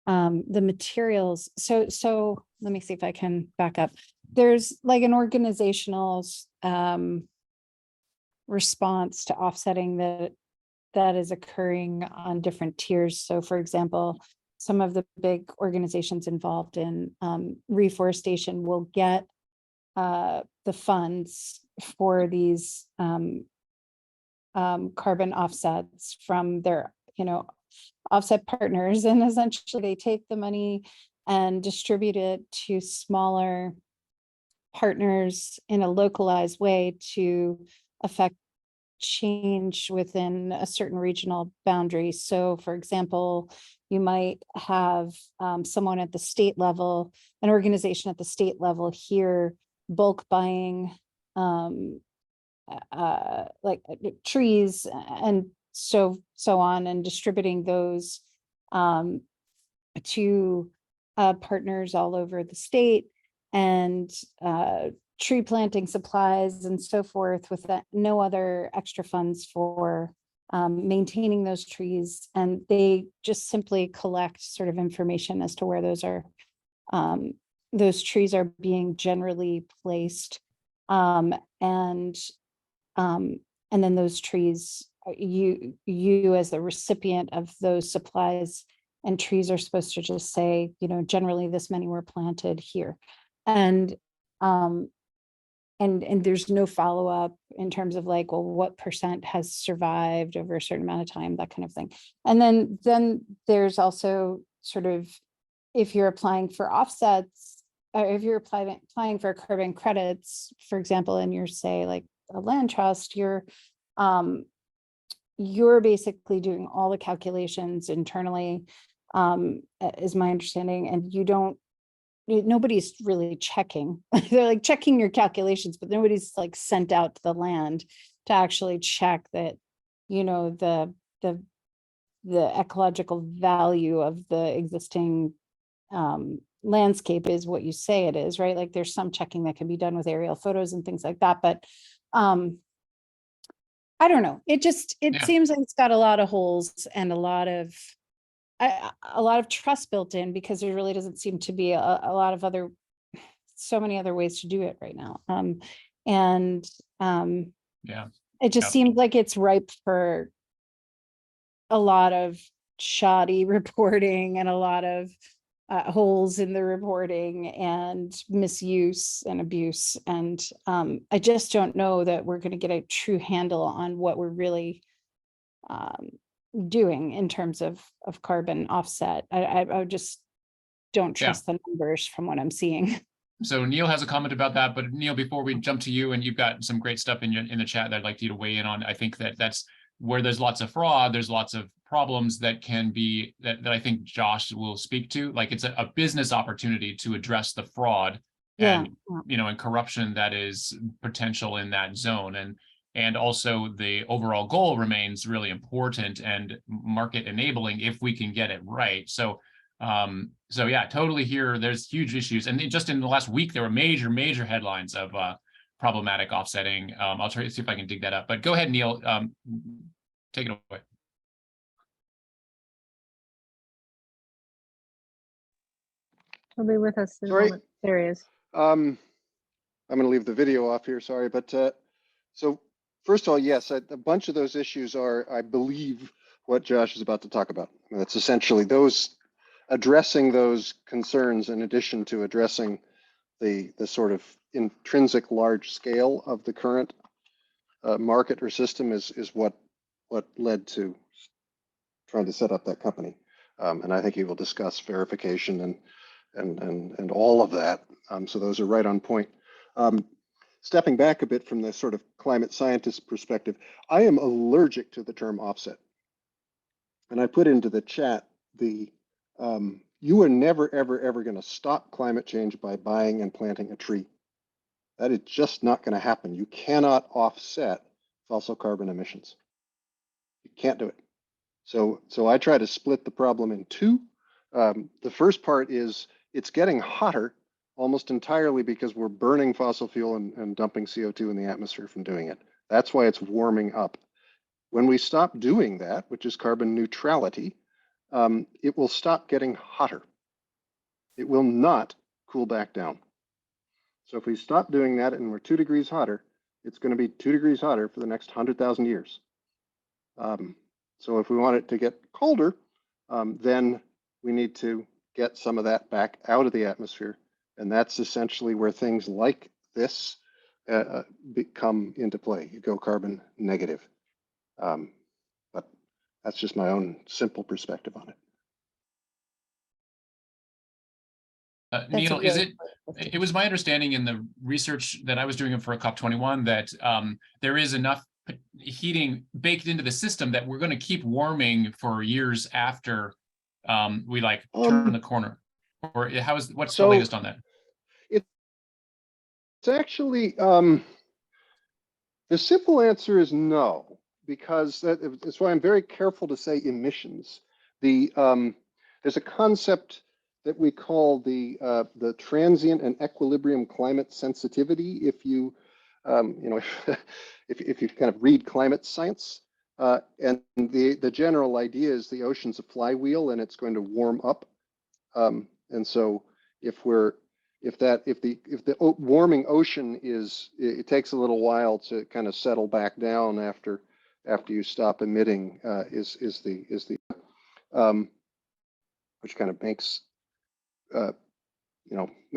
the materials. So let me see if I can back up. There's like an organizational response to offsetting that is occurring on different tiers. So for example, some of the big organizations involved in reforestation will get the funds for these carbon offsets from their, offset partners. And essentially they take the money and distribute it to smaller partners in a localized way to affect change within a certain regional boundary. So for example, you might have someone at the state level, an organization at the state level here, bulk buying like trees and so on, and distributing those to partners all over the state, and tree planting supplies and so forth, with that, no other extra funds for maintaining those trees. And they just simply collect sort of information as to where those trees are being generally placed. And then those trees, you as the recipient of those supplies and trees are supposed to just say, generally this many were planted here. And there's no follow-up in terms of like, well, what % has survived over a certain amount of time, that kind of thing. And then there's also sort of, if you're applying for offsets, or if you're applying for carbon credits, for example, and you're, say, like a land trust, you're basically doing all the calculations internally, is my understanding, and nobody's really checking. They're like checking your calculations, but nobody's like sent out to the land to actually check that, the ecological value of the existing landscape is what you say it is, right? Like there's some checking that can be done with aerial photos and things like that. But I don't know. It Yeah. seems like it's got a lot of holes and a lot of trust built in, because there really doesn't seem to be a lot of so many other ways to do it right now. Yeah. It just Yep. seems like it's ripe for a lot of shoddy reporting and a lot of holes in the reporting and misuse and abuse. And I just don't know that we're going to get a true handle on what we're really doing in terms of carbon offset. I just don't trust the numbers from what I'm seeing. So Neil has a comment about that, but Neil, before we jump to you, and you've got some great stuff in the chat that I'd like you to weigh in on. I think that's where there's lots of fraud, there's lots of problems that can be that I think Josh will speak to. Like, it's a business opportunity to address the fraud and and corruption that is potential in that zone, and also the overall goal remains really important and market enabling if we can get it right. So yeah, totally here. There's huge issues. And just in the last week, there were major headlines of problematic offsetting. I'll try to see if I can dig that up, but go ahead, Neil, take it away. He'll be with us in a Sorry. moment. There he is. I'm going to leave the video off here, sorry. But so first of all, yes, a bunch of those issues are, I believe, what Josh is about to talk about. And that's essentially addressing those concerns in addition to addressing the sort of intrinsic large scale of the current market or system is what led to trying to set up that company. And I think he will discuss verification and all of that. So those are right on point. Stepping back a bit from the sort of climate scientist perspective, I am allergic to the term offset. And I put into the chat you are never, ever going to stop climate change by buying and planting a tree. That is just not going to happen. You cannot offset fossil carbon emissions. You can't do it. So I try to split the problem in two. The first part is it's getting hotter almost entirely because we're burning fossil fuel and dumping CO2 in the atmosphere from doing it. That's why it's warming up. When we stop doing that, which is carbon neutrality, it will stop getting hotter. It will not cool back down. So if we stop doing that and we're 2 degrees hotter, it's going to be 2 degrees hotter for the next 100,000 years. So if we want it to get colder, then we need to get some of that back out of the atmosphere. And that's essentially where things like this come into play. You go carbon negative. But that's just my own simple perspective on it. Neil, it was my understanding in the research that I was doing for a COP21 that there is enough heating baked into the system that we're going to keep warming for years after we turn the corner. Or what's the latest on that? It's actually, the simple answer is no, because that's why I'm very careful to say emissions. There's a concept that we call the transient and equilibrium climate sensitivity. If you if you kind of read climate science, and the general idea is the ocean's a flywheel and it's going to warm up, and so if the warming ocean it takes a little while to kind of settle back down after you stop emitting, which kind of makes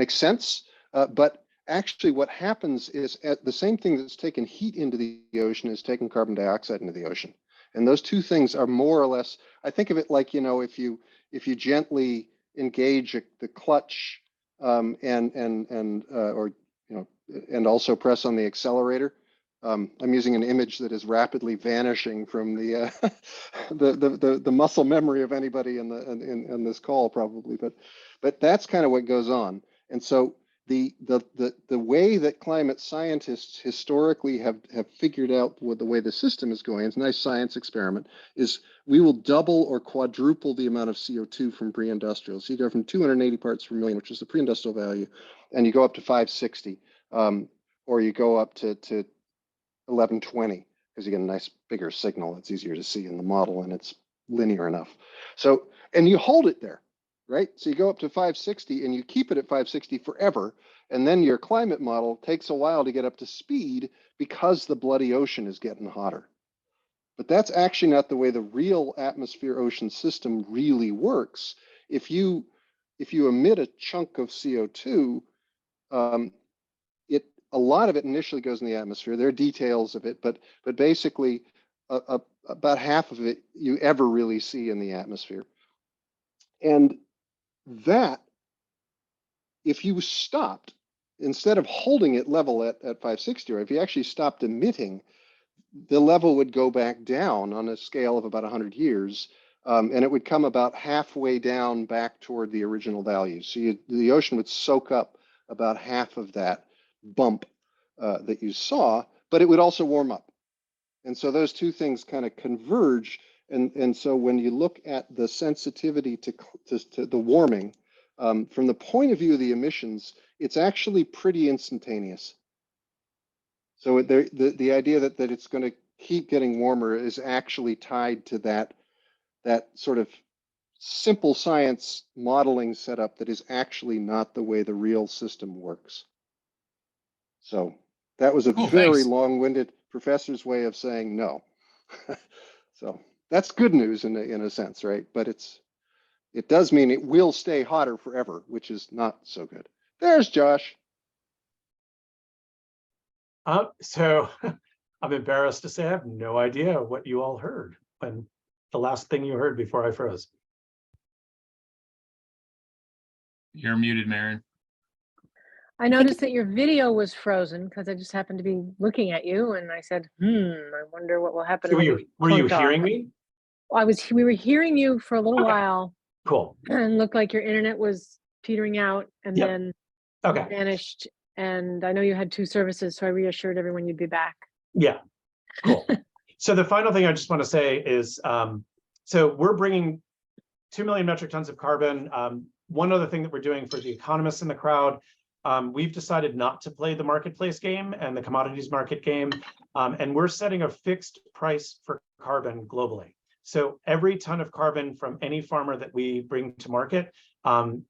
sense. But actually what happens is the same thing that's taken heat into the ocean is taking carbon dioxide into the ocean. And those two things are more or less, I think of it like, if you gently engage the clutch and also press on the accelerator. I'm using an image that is rapidly vanishing from the the muscle memory of anybody in this call probably, but that's kind of what goes on. And so the way that climate scientists historically have figured out what the way the system is going, it's a nice science experiment, is we will double or quadruple the amount of CO2 from pre-industrial. So you go from 280 parts per million, which is the pre-industrial value, and you go up to 560, or you go up to 1120. because you get a nice bigger signal. It's easier to see in the model and it's linear enough. So, and you hold it there, right? So you go up to 560 and you keep it at 560 forever. And then your climate model takes a while to get up to speed because the bloody ocean is getting hotter. But that's actually not the way the real atmosphere ocean system really works. If you emit a chunk of CO2, a lot of it initially goes in the atmosphere. There are details of it, but basically about half of it you ever really see in the atmosphere. And that, if you stopped, instead of holding it level at 560, or if you actually stopped emitting, the level would go back down on a scale of about 100 years, and it would come about halfway down back toward the original value. So the ocean would soak up about half of that bump that you saw, but it would also warm up. And so those two things kind of converge. And so when you look at the sensitivity to the warming, from the point of view of the emissions, it's actually pretty instantaneous. So the idea that it's going to keep getting warmer is actually tied to that sort of simple science modeling setup that is actually not the way the real system works. So that was a Cool, very thanks. long-winded professor's way of saying no. So that's good news in a sense, right? But it does mean it will stay hotter forever, which is not so good. There's Josh. So I'm embarrassed to say I have no idea what you all heard when the last thing you heard before I froze. You're muted, Maren. I noticed that your video was frozen because I just happened to be looking at you, and I said, I wonder what will happen. So when you were you clunked off." hearing me? We were hearing you for a little Okay. while, Cool. and looked like your internet was petering out, and Yep. then Okay. vanished. And I know you had 2 services, so I reassured everyone you'd be back. Yeah. Cool. So the final thing I just want to say is, so we're bringing 2 million metric tons of carbon. One other thing that we're doing for the economists in the crowd, we've decided not to play the marketplace game and the commodities market game, and we're setting a fixed price for carbon globally. So every ton of carbon from any farmer that we bring to market,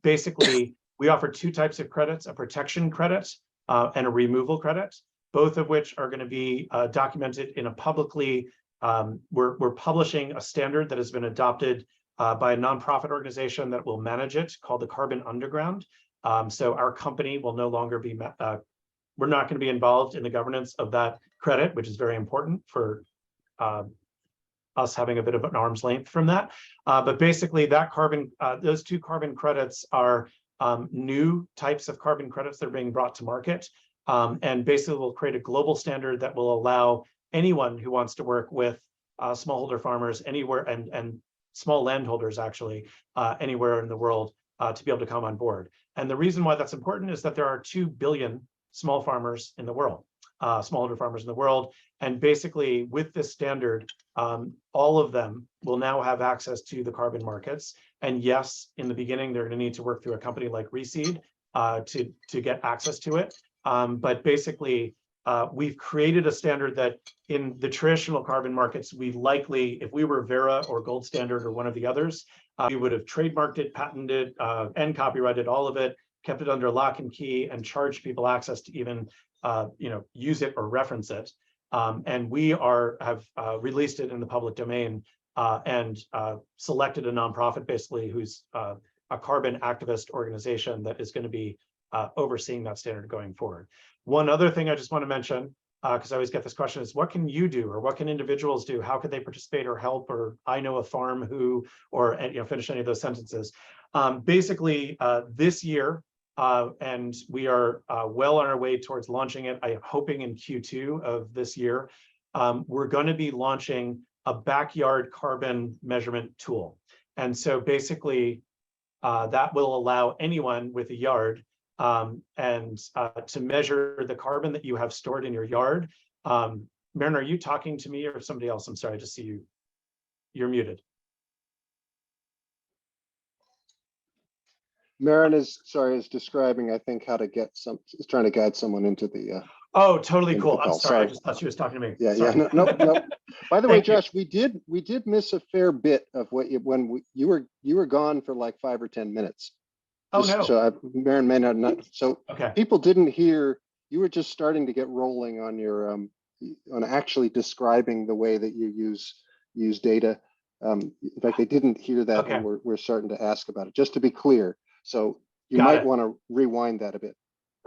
basically we offer 2 types of credits, a protection credit and a removal credit, both of which are going to be documented in a publicly, we're publishing a standard that has been adopted by a nonprofit organization that will manage it called the Carbon Underground. So our company will no longer be, we're not going to be involved in the governance of that credit, which is very important for us having a bit of an arm's length from that. But basically that carbon, those 2 carbon credits are new types of carbon credits that are being brought to market. And basically we'll create a global standard that will allow anyone who wants to work with smallholder farmers anywhere and small landholders actually anywhere in the world to be able to come on board. And the reason why that's important is that there are 2 billion small farmers in the world, smallholder farmers in the world. And basically with this standard, all of them will now have access to the carbon markets. And yes, in the beginning, they're going to need to work through a company like Reseed to get access to it. But basically, we've created a standard that in the traditional carbon markets, we likely, if we were Vera or Gold Standard or one of the others, we would have trademarked it, patented, and copyrighted all of it, kept it under lock and key, and charged people access to even use it or reference it. And we have released it in the public domain and selected a nonprofit basically who's a carbon activist organization that is going to be overseeing that standard going forward. One other thing I just want to mention, because I always get this question, is what can you do or what can individuals do? How could they participate or help? Or I know a farm who, or finish any of those sentences. Basically, this year, and we are well on our way towards launching it, I'm hoping in Q2 of this year, we're going to be launching a backyard carbon measurement tool. And so basically, that will allow anyone with a yard to measure the carbon that you have stored in your yard. Maren, are you talking to me or somebody else? I'm sorry, I just see you. You're muted. Maren is describing, I think, how to get is trying to guide someone into the Oh, totally Into cool. the I'm call, sorry. I sorry. just thought she was talking to me. Yeah, Sorry. yeah, no. By the way, Thank you. Josh, we did miss a fair bit of what you were gone for like 5 or 10 minutes. Oh, Just no. so Maren may not, so Okay. people didn't hear, you were just starting to get rolling on your on actually describing the way that you use data. In fact, they didn't hear that Okay. when we're starting to ask about it, just to be clear. So you Got might it. want to rewind that a bit.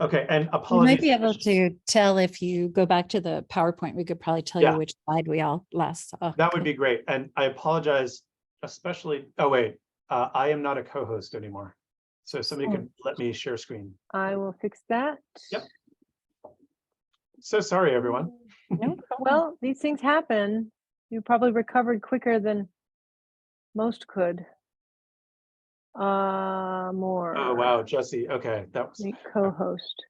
Okay. And You apologies. might be able to tell if you go back to the PowerPoint, we could probably tell Yeah. you which slide we all last saw. That would be great. And I apologize, especially, oh, wait, I am not a co-host anymore. So if somebody Oh. could let me share screen. I will fix that. Yep. So sorry, everyone. No, Well, these things happen. You probably recovered quicker than most could. More. Oh, wow, Jesse. Okay, that was, Make co-host.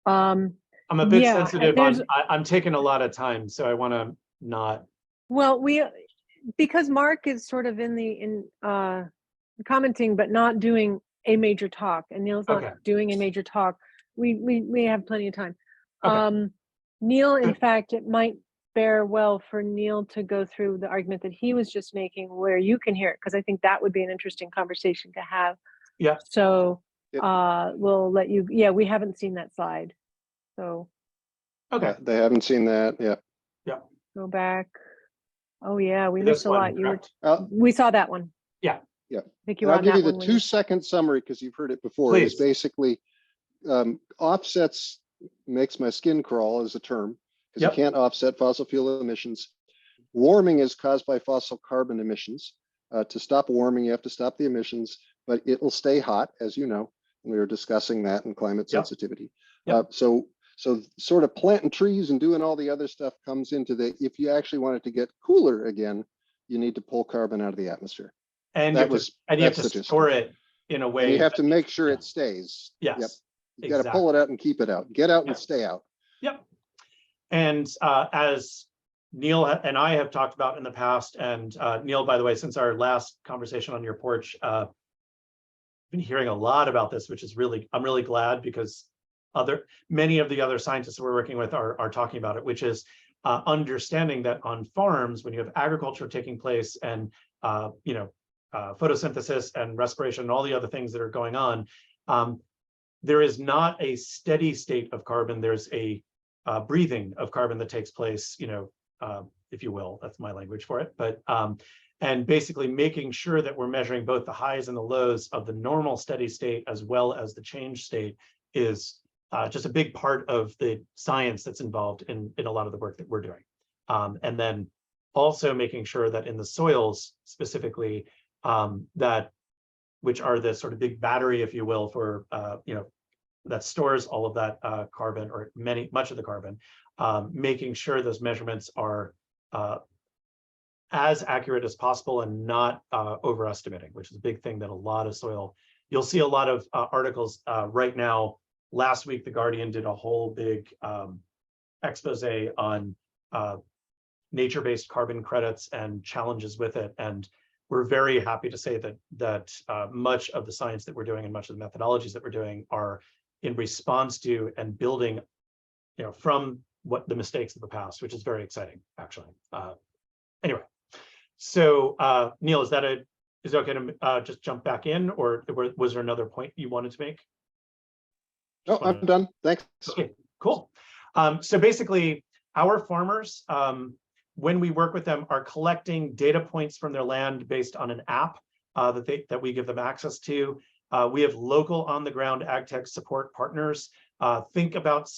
I'm a bit Yeah, sensitive there's, on, I'm taking a lot of time, so I want to not. well, because Mark is sort of in commenting, but not doing a major talk, and Neil's not Okay. doing a major talk. We have plenty of time. Okay. Neil, in Good. fact, it might bear well for Neil to go through the argument that he was just making where you can hear it, because I think that would be an interesting conversation to have. Yeah. So Yep. we'll let you, yeah, we haven't seen that slide. So Okay. They haven't seen that. Yeah. Yeah. go back. Oh yeah, we This missed a one, lot. correct? We saw that one. Yeah. Yeah. I think you And were I'll on give that you the one when 2-second summary because you've heard it before. It's Please. basically offsets makes my skin crawl as a term because Yep. you can't offset fossil fuel emissions. Warming is caused by fossil carbon emissions. To stop warming, you have to stop the emissions, but it will stay hot, as you know. And we were discussing that in climate Yep. sensitivity. Yep. So sort of planting trees and doing all the other stuff comes into the, if you actually want it to get cooler again, you need to pull carbon out of the atmosphere. And That you have that's to the gist. store it in a way. And you have that- to make sure yeah. it stays. Yes. Yep. You got to pull it out and keep it out. Get out and Yep. stay out. Yep. And as Neil and I have talked about in the past, and Neil, by the way, since our last conversation on your porch, been hearing a lot about this, which is really, I'm really glad because many of the other scientists we're working with are talking about it, which is understanding that on farms, when you have agriculture taking place and photosynthesis and respiration and all the other things that are going on, there is not a steady state of carbon. There's a breathing of carbon that takes place, if you will, that's my language for it. But and basically making sure that we're measuring both the highs and the lows of the normal steady state as well as the change state is just a big part of the science that's involved in a lot of the work that we're doing. And then also making sure that in the soils specifically, which are the sort of big battery, if you will, for that stores all of that carbon or much of the carbon, making sure those measurements are as accurate as possible and not overestimating, which is a big thing that a lot of soil, you'll see a lot of articles right now. Last week, The Guardian did a whole big expose on nature-based carbon credits and challenges with it. And we're very happy to say that much of the science that we're doing and much of the methodologies that we're doing are in response to and building, from what the mistakes of the past, which is very exciting, actually. Anyway, so Neil, is it okay to just jump back in, or was there another point you wanted to make? No, I'm done. Thanks. Okay, cool. So basically, our farmers, when we work with them, are collecting data points from their land based on an app that we give them access to. We have local on-the-ground ag tech support partners. Think about,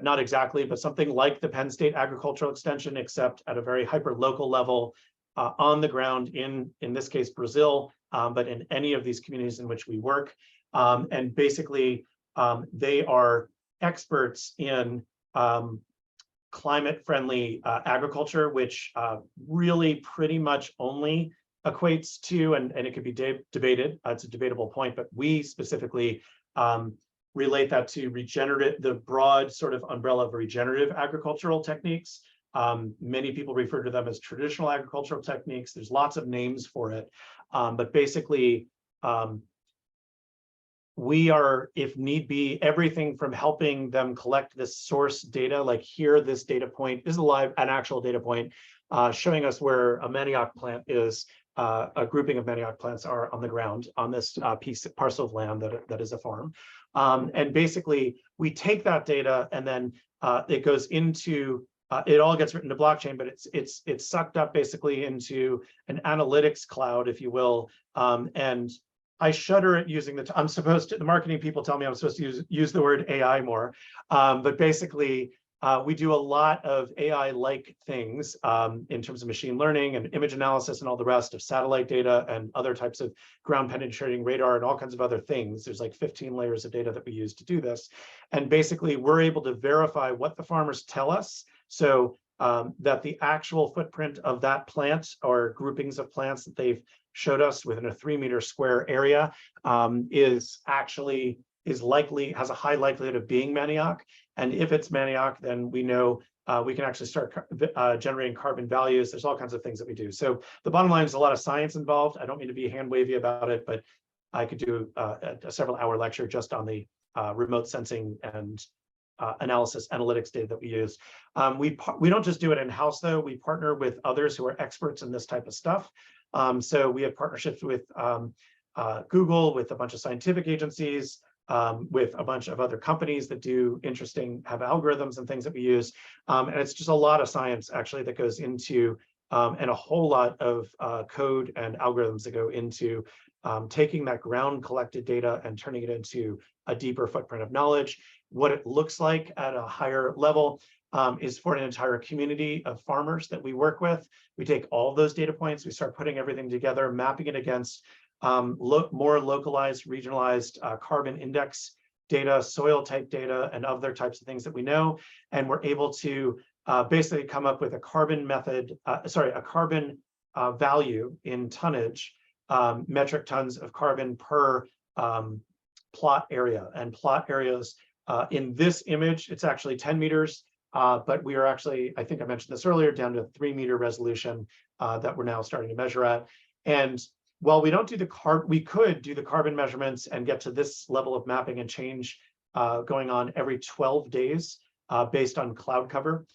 not exactly, but something like the Penn State Agricultural Extension, except at a very hyper-local level, on the ground in this case, Brazil, but in any of these communities in which we work. And basically, they are experts in climate-friendly agriculture, which really pretty much only equates to, and it could be debated, it's a debatable point, but we specifically relate that to the broad sort of umbrella of regenerative agricultural techniques. Many people refer to them as traditional agricultural techniques. There's lots of names for it, but basically we are, if need be, everything from helping them collect this source data, like here, this data point is an actual data point, showing us where a manioc plant is, a grouping of manioc plants are on the ground on this parcel of land that is a farm. And basically, we take that data and then it goes into, it all gets written to blockchain, but it's sucked up basically into an analytics cloud, if you will, and I shudder at using the marketing people tell me I'm supposed to use the word AI more, but basically we do a lot of AI-like things in terms of machine learning and image analysis and all the rest of satellite data and other types of ground penetrating radar and all kinds of other things. There's like 15 layers of data that we use to do this. And basically we're able to verify what the farmers tell us. So that the actual footprint of that plant or groupings of plants that they've showed us within a 3-meter square area has a high likelihood of being manioc. And if it's manioc, then we know we can actually start generating carbon values. There's all kinds of things that we do. So the bottom line is a lot of science involved. I don't mean to be hand wavy about it, but I could do a several-hour lecture just on the remote sensing and analysis analytics data that we use. We don't just do it in-house though. We partner with others who are experts in this type of stuff. So we have partnerships with Google, with a bunch of scientific agencies, with a bunch of other companies that have algorithms and things that we use. And it's just a lot of science actually that goes into, and a whole lot of code and algorithms that go into taking that ground collected data and turning it into a deeper footprint of knowledge. What it looks like at a higher level is for an entire community of farmers that we work with. We take all those data points, we start putting everything together, mapping it against more localized, regionalized carbon index data, soil type data, and other types of things that we know. And we're able to basically come up with a carbon value in tonnage, metric tons of carbon per plot area. And plot areas in this image, it's actually 10 meters. But we are actually, I think I mentioned this earlier, down to 3-meter resolution that we're now starting to measure at. And while we don't do we could do the carbon measurements and get to this level of mapping and change going on every 12 days based on cloud cover,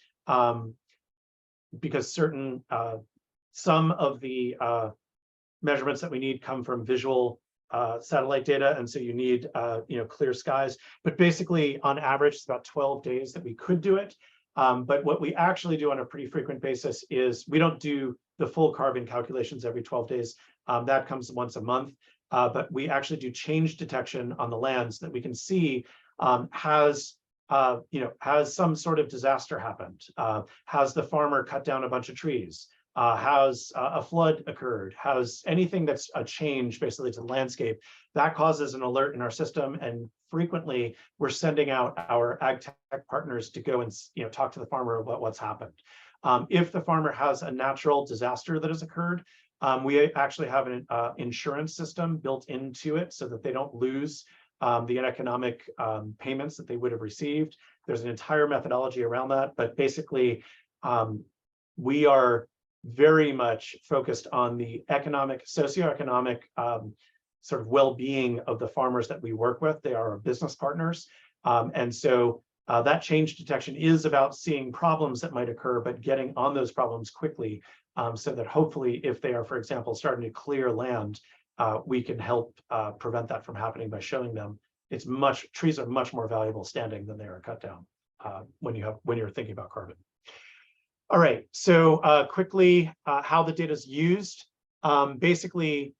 because some of the measurements that we need come from visual satellite data, and so you need clear skies. But basically, on average, it's about 12 days that we could do it. But what we actually do on a pretty frequent basis is we don't do the full carbon calculations every 12 days. That comes once a month. But we actually do change detection on the land so that we can see has some sort of disaster happened? Has the farmer cut down a bunch of trees? Has a flood occurred? Has anything that's a change basically to the landscape that causes an alert in our system? And frequently we're sending out our ag tech partners to go and talk to the farmer about what's happened. If the farmer has a natural disaster that has occurred, we actually have an insurance system built into it so that they don't lose the economic payments that they would have received. There's an entire methodology around that, but basically we are very much focused on the socioeconomic sort of well-being of the farmers that we work with. They are our business partners. And so that change detection is about seeing problems that might occur, but getting on those problems quickly so that hopefully if they are, for example, starting to clear land, we can help prevent that from happening by showing them trees are much more valuable standing than they are cut down when you're thinking about carbon. All right, so quickly, how the data is used. Basically,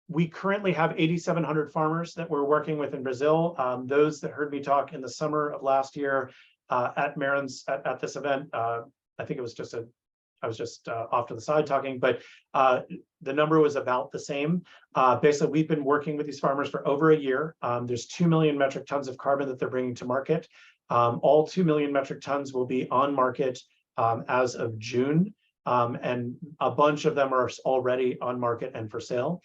we currently have 8,700 farmers that we're working with in Brazil. Those that heard me talk in the summer of last year at Marin's at this event, I think it was I was just off to the side talking, but the number was about the same. Basically, we've been working with these farmers for over a year. There's 2 million metric tons of carbon that they're bringing to market. All 2 million metric tons will be on market as of June, and a bunch of them are already on market and for sale.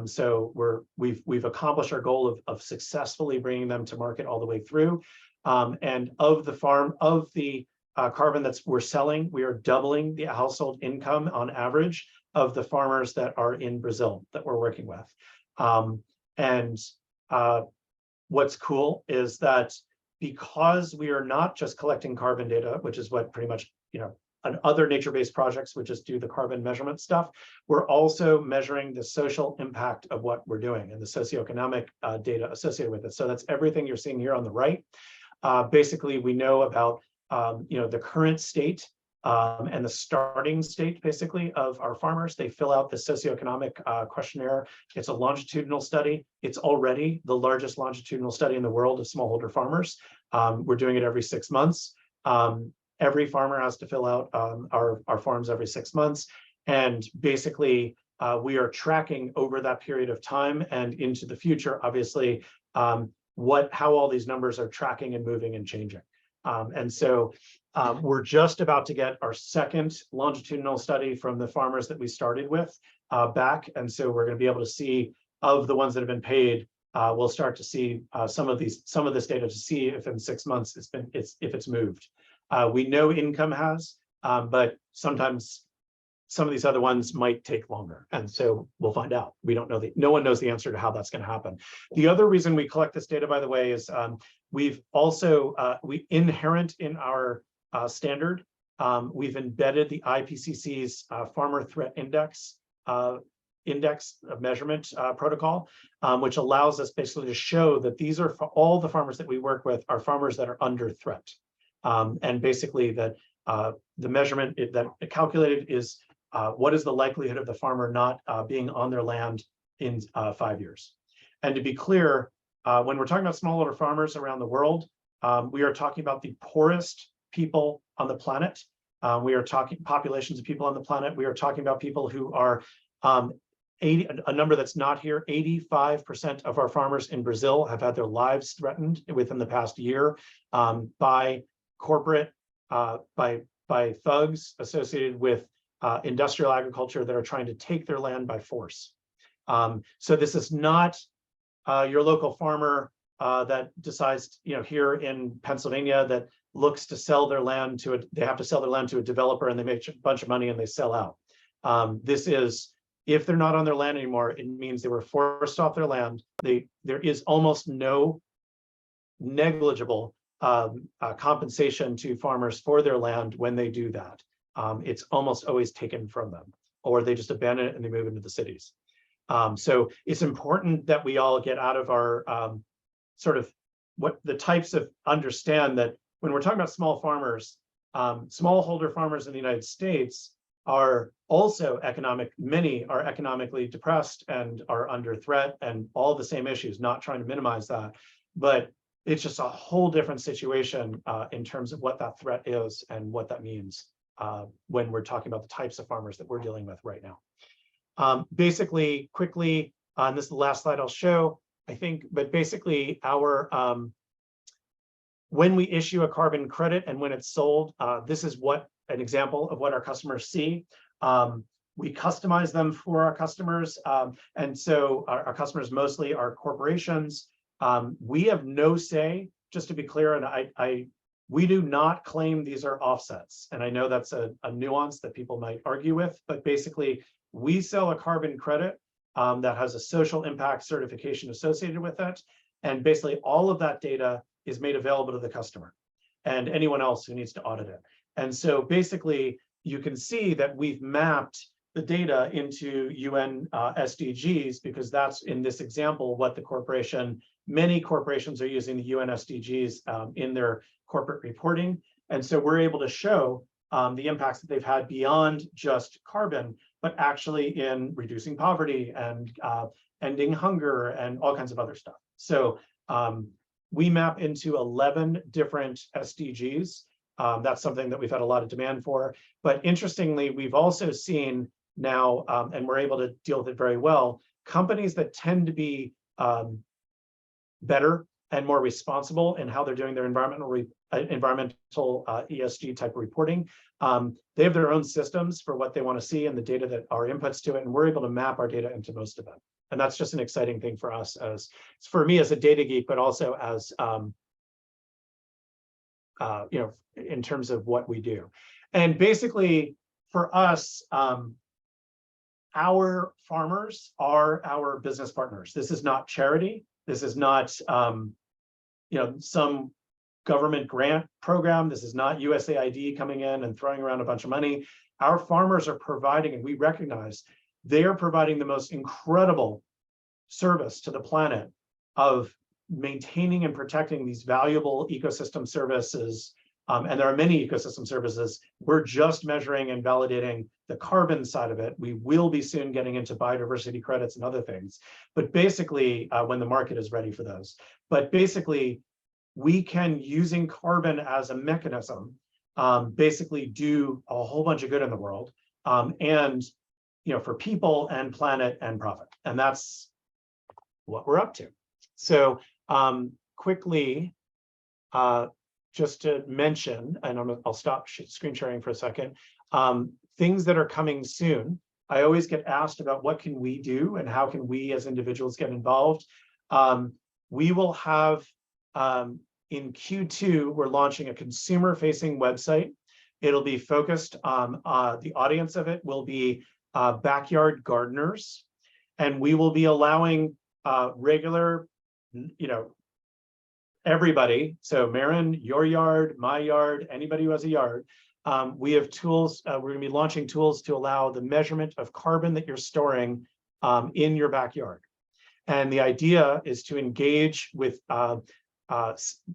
So we've accomplished our goal of successfully bringing them to market all the way through. And of the carbon that we're selling, we are doubling the household income on average of the farmers that are in Brazil that we're working with. And what's cool is that because we are not just collecting carbon data, which is what pretty much, on other nature-based projects would just do the carbon measurement stuff, we're also measuring the social impact of what we're doing and the socioeconomic data associated with it. So that's everything you're seeing here on the right. Basically, we know about the current state and the starting state, basically, of our farmers. They fill out the socioeconomic questionnaire. It's a longitudinal study. It's already the largest longitudinal study in the world of smallholder farmers. We're doing it every 6 months. Every farmer has to fill out our forms every 6 months. And basically, we are tracking over that period of time and into the future, obviously, how all these numbers are tracking and moving and changing. And so we're just about to get our second longitudinal study from the farmers that we started with back. And so we're going to be able to see, of the ones that have been paid, we'll start to see some of this data to see if in 6 months if it's moved. We know income has, but sometimes some of these other ones might take longer. And so we'll find out. We don't know no one knows the answer to how that's going to happen. The other reason we collect this data, by the way, is we've also, inherent in our standard, we've embedded the IPCC's Farmer Threat Index measurement protocol, which allows us basically to show that these are all the farmers that we work with are farmers that are under threat. And basically that the measurement that calculated is what is the likelihood of the farmer not being on their land in 5 years. And to be clear, when we're talking about smallholder farmers around the world, we are talking about the poorest people on the planet. We are talking populations of people on the planet. We are talking about people who are a number that's not here. 85% of our farmers in Brazil have had their lives threatened within the past year by corporate, by thugs associated with industrial agriculture that are trying to take their land by force. So this is not your local farmer that decides, here in Pennsylvania, that looks to sell their land to they have to sell their land to a developer and they make a bunch of money and they sell out. This is, if they're not on their land anymore, it means they were forced off their land. There is almost no negligible compensation to farmers for their land when they do that. It's almost always taken from them, or they just abandon it and they move into the cities. So it's important that we all get out of our sort of what the types of understand that when we're talking about small farmers, smallholder farmers in the United States are also many are economically depressed and are under threat and all the same issues, not trying to minimize that. But it's just a whole different situation in terms of what that threat is and what that means when we're talking about the types of farmers that we're dealing with right now. Basically, quickly, this is the last slide I'll show, I think, but basically when we issue a carbon credit and when it's sold, this is an example of what our customers see. We customize them for our customers. And so our customers mostly are corporations. We have no say, just to be clear, and we do not claim these are offsets. And I know that's a nuance that people might argue with, but basically we sell a carbon credit that has a social impact certification associated with it. And basically all of that data is made available to the customer and anyone else who needs to audit it. And so basically you can see that we've mapped the data into UN SDGs, because that's, in this example, what many corporations are using the UN SDGs in their corporate reporting. And so we're able to show the impacts that they've had beyond just carbon, but actually in reducing poverty and ending hunger and all kinds of other stuff. So we map into 11 different SDGs. That's something that we've had a lot of demand for. But interestingly, we've also seen now, and we're able to deal with it very well, companies that tend to be better and more responsible in how they're doing their environmental ESG type of reporting. They have their own systems for what they want to see and the data that are inputs to it, and we're able to map our data into most of them. And that's just an exciting thing for us, for me as a data geek, but also as in terms of what we do. And basically for us, our farmers are our business partners. This is not charity. This is not, some government grant program. This is not USAID coming in and throwing around a bunch of money. Our farmers are providing, and we recognize they are providing the most incredible service to the planet of maintaining and protecting these valuable ecosystem services. And there are many ecosystem services. We're just measuring and validating the carbon side of it. We will be soon getting into biodiversity credits and other things. But basically, when the market is ready for those. But basically, we can, using carbon as a mechanism, basically do a whole bunch of good in the world, and for people and planet and profit. And that's what we're up to. So quickly, just to mention, and I'll stop screen sharing for a second, things that are coming soon. I always get asked about what can we do and how can we as individuals get involved. We will have, in Q2, we're launching a consumer-facing website. It'll be focused on, the audience of it will be backyard gardeners, and we will be allowing regular, everybody, so Marin, your yard, my yard, anybody who has a yard, we have tools, we're going to be launching tools to allow the measurement of carbon that you're storing in your backyard. And the idea is to engage with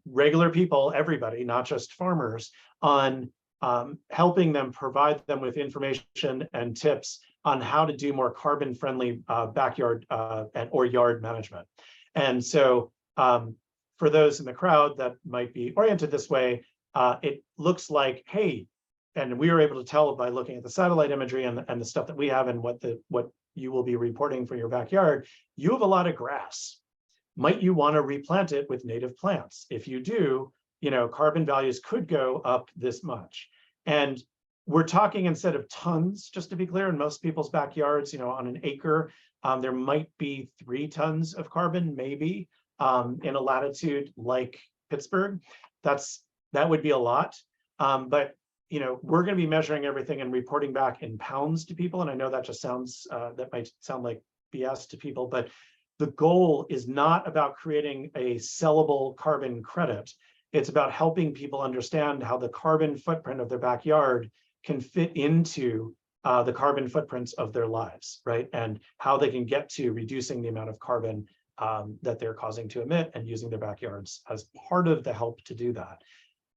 regular people, everybody, not just farmers, on helping them, provide them with information and tips on how to do more carbon-friendly backyard or yard management. And so for those in the crowd that might be oriented this way, it looks like, hey, and we were able to tell by looking at the satellite imagery and the stuff that we have and what you will be reporting for your backyard, you have a lot of grass. Might you want to replant it with native plants? If you do, carbon values could go up this much. And we're talking, instead of tons, just to be clear, in most people's backyards, on an acre, there might be 3 tons of carbon, maybe, in a latitude like Pittsburgh. That would be a lot. But we're going to be measuring everything and reporting back in pounds to people. And I know that just sounds, that might sound like BS to people, but the goal is not about creating a sellable carbon credit. It's about helping people understand how the carbon footprint of their backyard can fit into the carbon footprints of their lives, right? And how they can get to reducing the amount of carbon that they're causing to emit and using their backyards as part of the help to do that.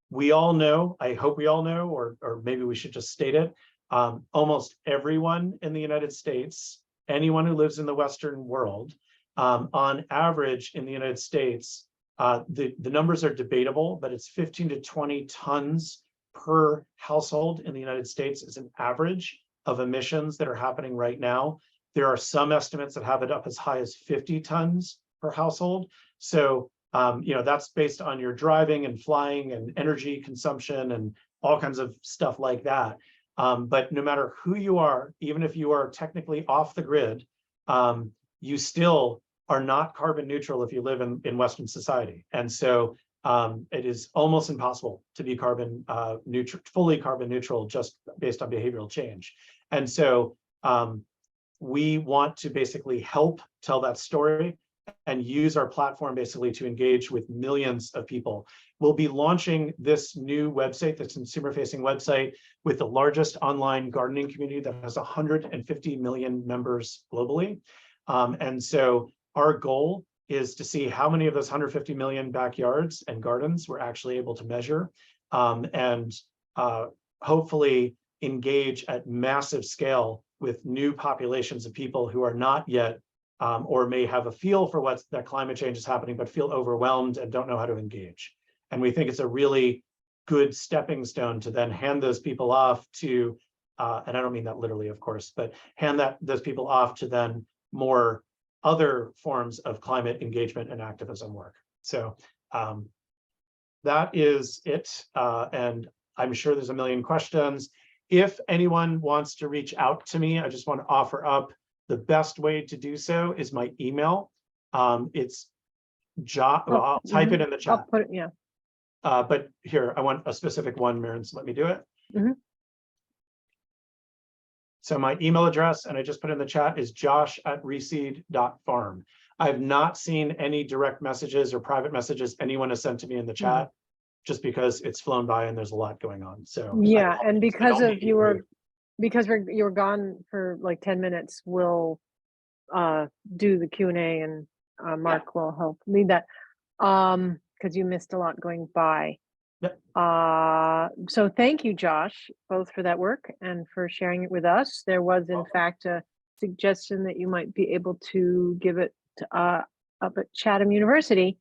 We all know, I hope we all know, or maybe we should just state it, almost everyone in the United States, anyone who lives in the Western world, on average in the United States, the numbers are debatable, but it's 15 to 20 tons per household in the United States is an average of emissions that are happening right now. There are some estimates that have it up as high as 50 tons per household. So, that's based on your driving and flying and energy consumption and all kinds of stuff like that. But no matter who you are, even if you are technically off the grid, you still are not carbon neutral if you live in Western society. And so it is almost impossible to be carbon neutral, fully carbon neutral, just based on behavioral change. And so we want to basically help tell that story and use our platform basically to engage with millions of people. We'll be launching this new website, this consumer-facing website, with the largest online gardening community that has 150 million members globally. And so our goal is to see how many of those 150 million backyards and gardens we're actually able to measure, and hopefully engage at massive scale with new populations of people who are not yet or may have a feel for what that climate change is happening, but feel overwhelmed and don't know how to engage. And we think it's a really good stepping stone to then hand those people off to, and I don't mean that literally, of course, but hand those people off to then more other forms of climate engagement and activism work. So that is it. And I'm sure there's a million questions. If anyone wants to reach out to me, I just want to offer up the best way to do so is my email. It's I'll type it in the chat. I'll put it, yeah. But here, I want a specific one, Marin, so let me do it. So my email address, and I just put in the chat, is josh@reseed.farm. I've not seen any direct messages or private messages anyone has sent to me in the chat, just because it's flown by and there's a lot going on. So Yeah, and because of you were gone for like 10 minutes, we'll do the Q&A, and Mark will help lead that because you missed a lot going by. Yep. So thank you, Josh, both for that work and for sharing it with us. There was in fact a suggestion that you might be able to give it up at Chatham University.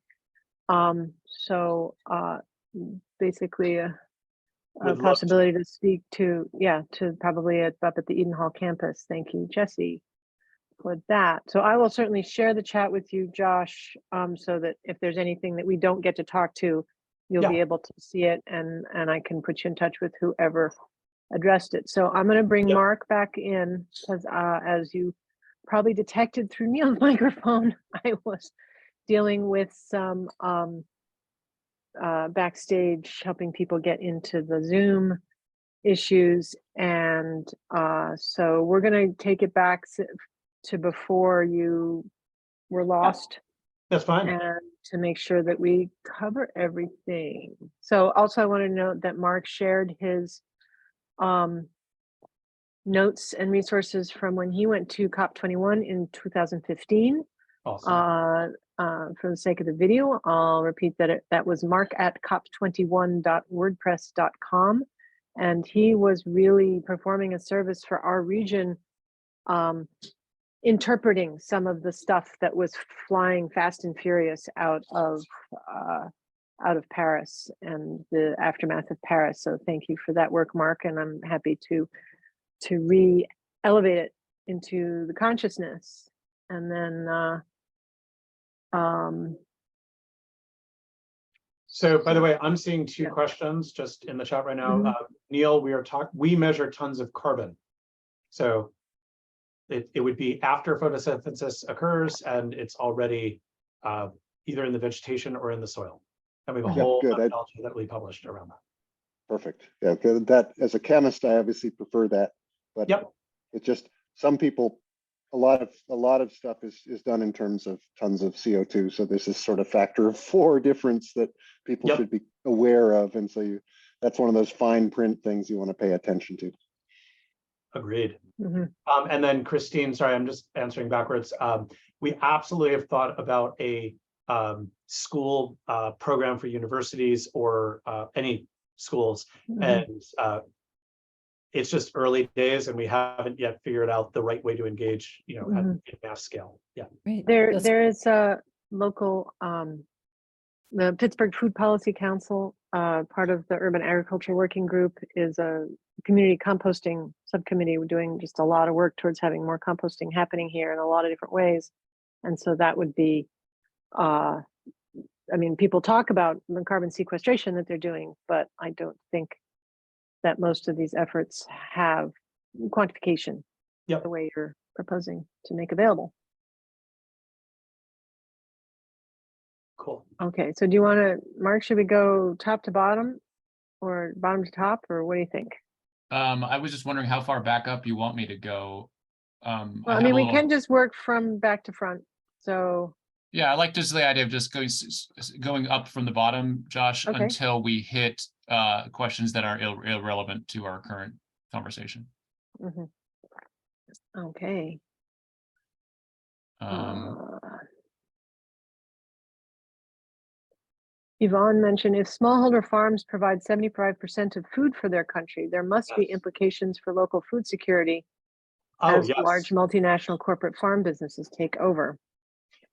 Basically a possibility to speak to probably up at the Eden Hall campus. Thank you, Jesse, for that. So I will certainly share the chat with you, Josh, so that if there's anything that we don't get to talk to, you'll be able to see it, and I can put you in touch with whoever addressed it. So I'm going to bring Mark back in because as you probably detected through Neil's microphone, I was dealing with some backstage helping people get into the Zoom issues, and so we're going to take it back to before you were lost. That's fine. And to make sure that we cover everything. So also I want to note that Mark shared his notes and resources from when he went to COP21 in 2015. Awesome. For the sake of the video, I'll repeat that that was mark@cop21.wordpress.com, and he was really performing a service for our region, interpreting some of the stuff that was flying fast and furious out of Paris and the aftermath of Paris. So thank you for that work, Mark, and I'm happy to re-elevate it into the consciousness. And then so by the way, I'm seeing two questions just in the chat right now. Neil, we measure tons of carbon. So it would be after photosynthesis occurs, and it's already either in the vegetation or in the soil. And we have a whole methodology that we published around that. Perfect. Yeah, good. That as a chemist, I obviously prefer that, but it's just some people. A lot of stuff is done in terms of tons of CO2. So this is sort of factor of 4 difference that people should be aware of, and so that's one of those fine print things you want to pay attention to. Agreed. And then Christine, sorry, I'm just answering backwards. We absolutely have thought about a school program for universities or any schools, and it's just early days, and we haven't yet figured out the right way to engage, at mass scale. Right. There is a local, the Pittsburgh Food Policy Council, part of the Urban Agriculture Working Group, is a community composting subcommittee. We're doing just a lot of work towards having more composting happening here in a lot of different ways. And so that would be, people talk about the carbon sequestration that they're doing, but I don't think that most of these efforts have quantification the way you're proposing to make available. Cool. Okay, so do you want to, Mark, should we go top to bottom or bottom to top, or what do you think? I was just wondering how far back up you want me to go. We can just work from back to front. So yeah, I like just the idea of just going up from the bottom, Josh, until we hit questions that are irrelevant to our current conversation. Okay. Yvonne mentioned, if smallholder farms provide 75% of food for their country, there must be implications for local food security as large multinational corporate farm businesses take over.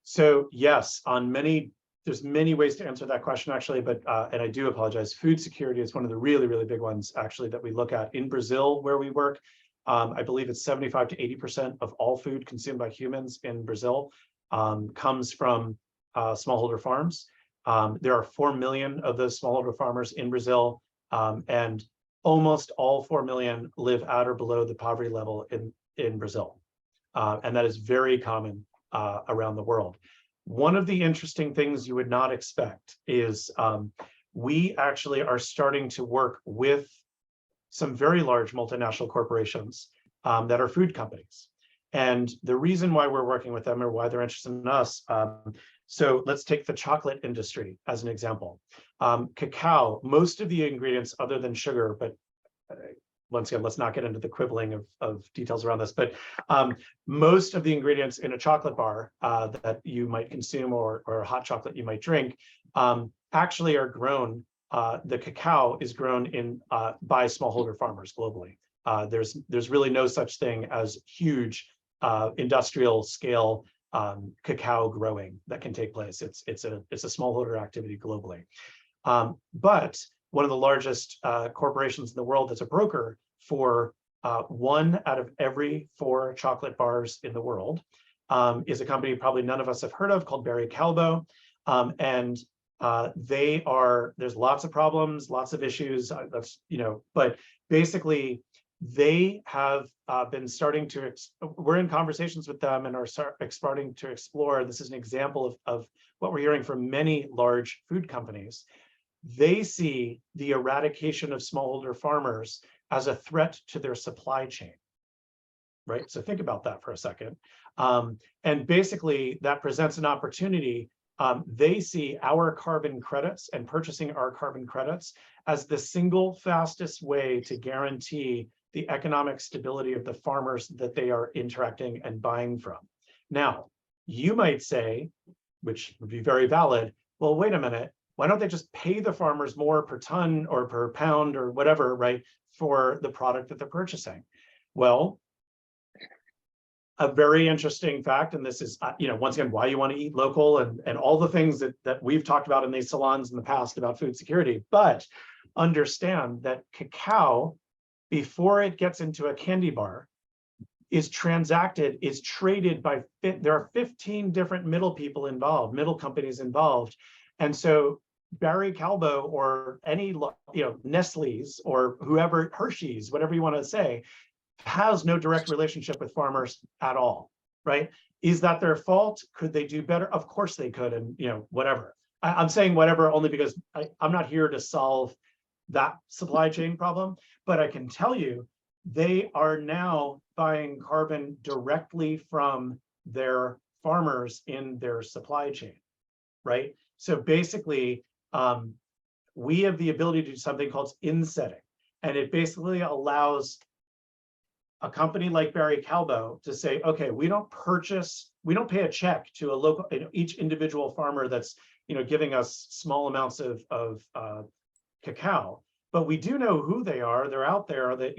So yes, there's many ways to answer that question, actually, but and I do apologize. Food security is one of the really, really big ones, actually, that we look at in Brazil, where we work. I believe it's 75 to 80% of all food consumed by humans in Brazil comes from smallholder farms. There are 4 million of those smallholder farmers in Brazil, and almost all 4 million live at or below the poverty level in Brazil. And that is very common around the world. One of the interesting things you would not expect is we actually are starting to work with some very large multinational corporations that are food companies. And the reason why we're working with them or why they're interested in us, so let's take the chocolate industry as an example. Cacao, most of the ingredients other than sugar, but once again, let's not get into the quibbling of details around this, but most of the ingredients in a chocolate bar that you might consume or hot chocolate you might drink actually are grown. The cacao is grown by smallholder farmers globally. There's really no such thing as huge industrial scale cacao growing that can take place. It's a smallholder activity globally. But one of the largest corporations in the world that's a broker for 1 out of every 4 chocolate bars in the world is a company probably none of us have heard of called Barry Callebaut. There's lots of problems, lots of issues, but basically they have been starting to, we're in conversations with them and are starting to explore, this is an example of what we're hearing from many large food companies. They see the eradication of smallholder farmers as a threat to their supply chain, right? So think about that for a second. And basically that presents an opportunity. They see our carbon credits and purchasing our carbon credits as the single fastest way to guarantee the economic stability of the farmers that they are interacting and buying from. Now, you might say, which would be very valid, well, wait a minute, why don't they just pay the farmers more per ton or per pound or whatever, right, for the product that they're purchasing? Well, a very interesting fact, and this is, once again, why you want to eat local and all the things that we've talked about in these salons in the past about food security, but understand that cacao, before it gets into a candy bar, is traded by, there are 15 different middle companies involved. And so Barry Callebaut or any, Nestle's or whoever, Hershey's, whatever you want to say, has no direct relationship with farmers at all, right? Is that their fault? Could they do better? Of course they could, and whatever. I'm saying whatever only because I'm not here to solve that supply chain problem, but I can tell you they are now buying carbon directly from their farmers in their supply chain, right? So basically, we have the ability to do something called insetting, and it basically allows a company like Barry Callebaut to say, okay, we don't pay a check to a local, each individual farmer that's giving us small amounts of cacao, but we do know who they are. They're out there. That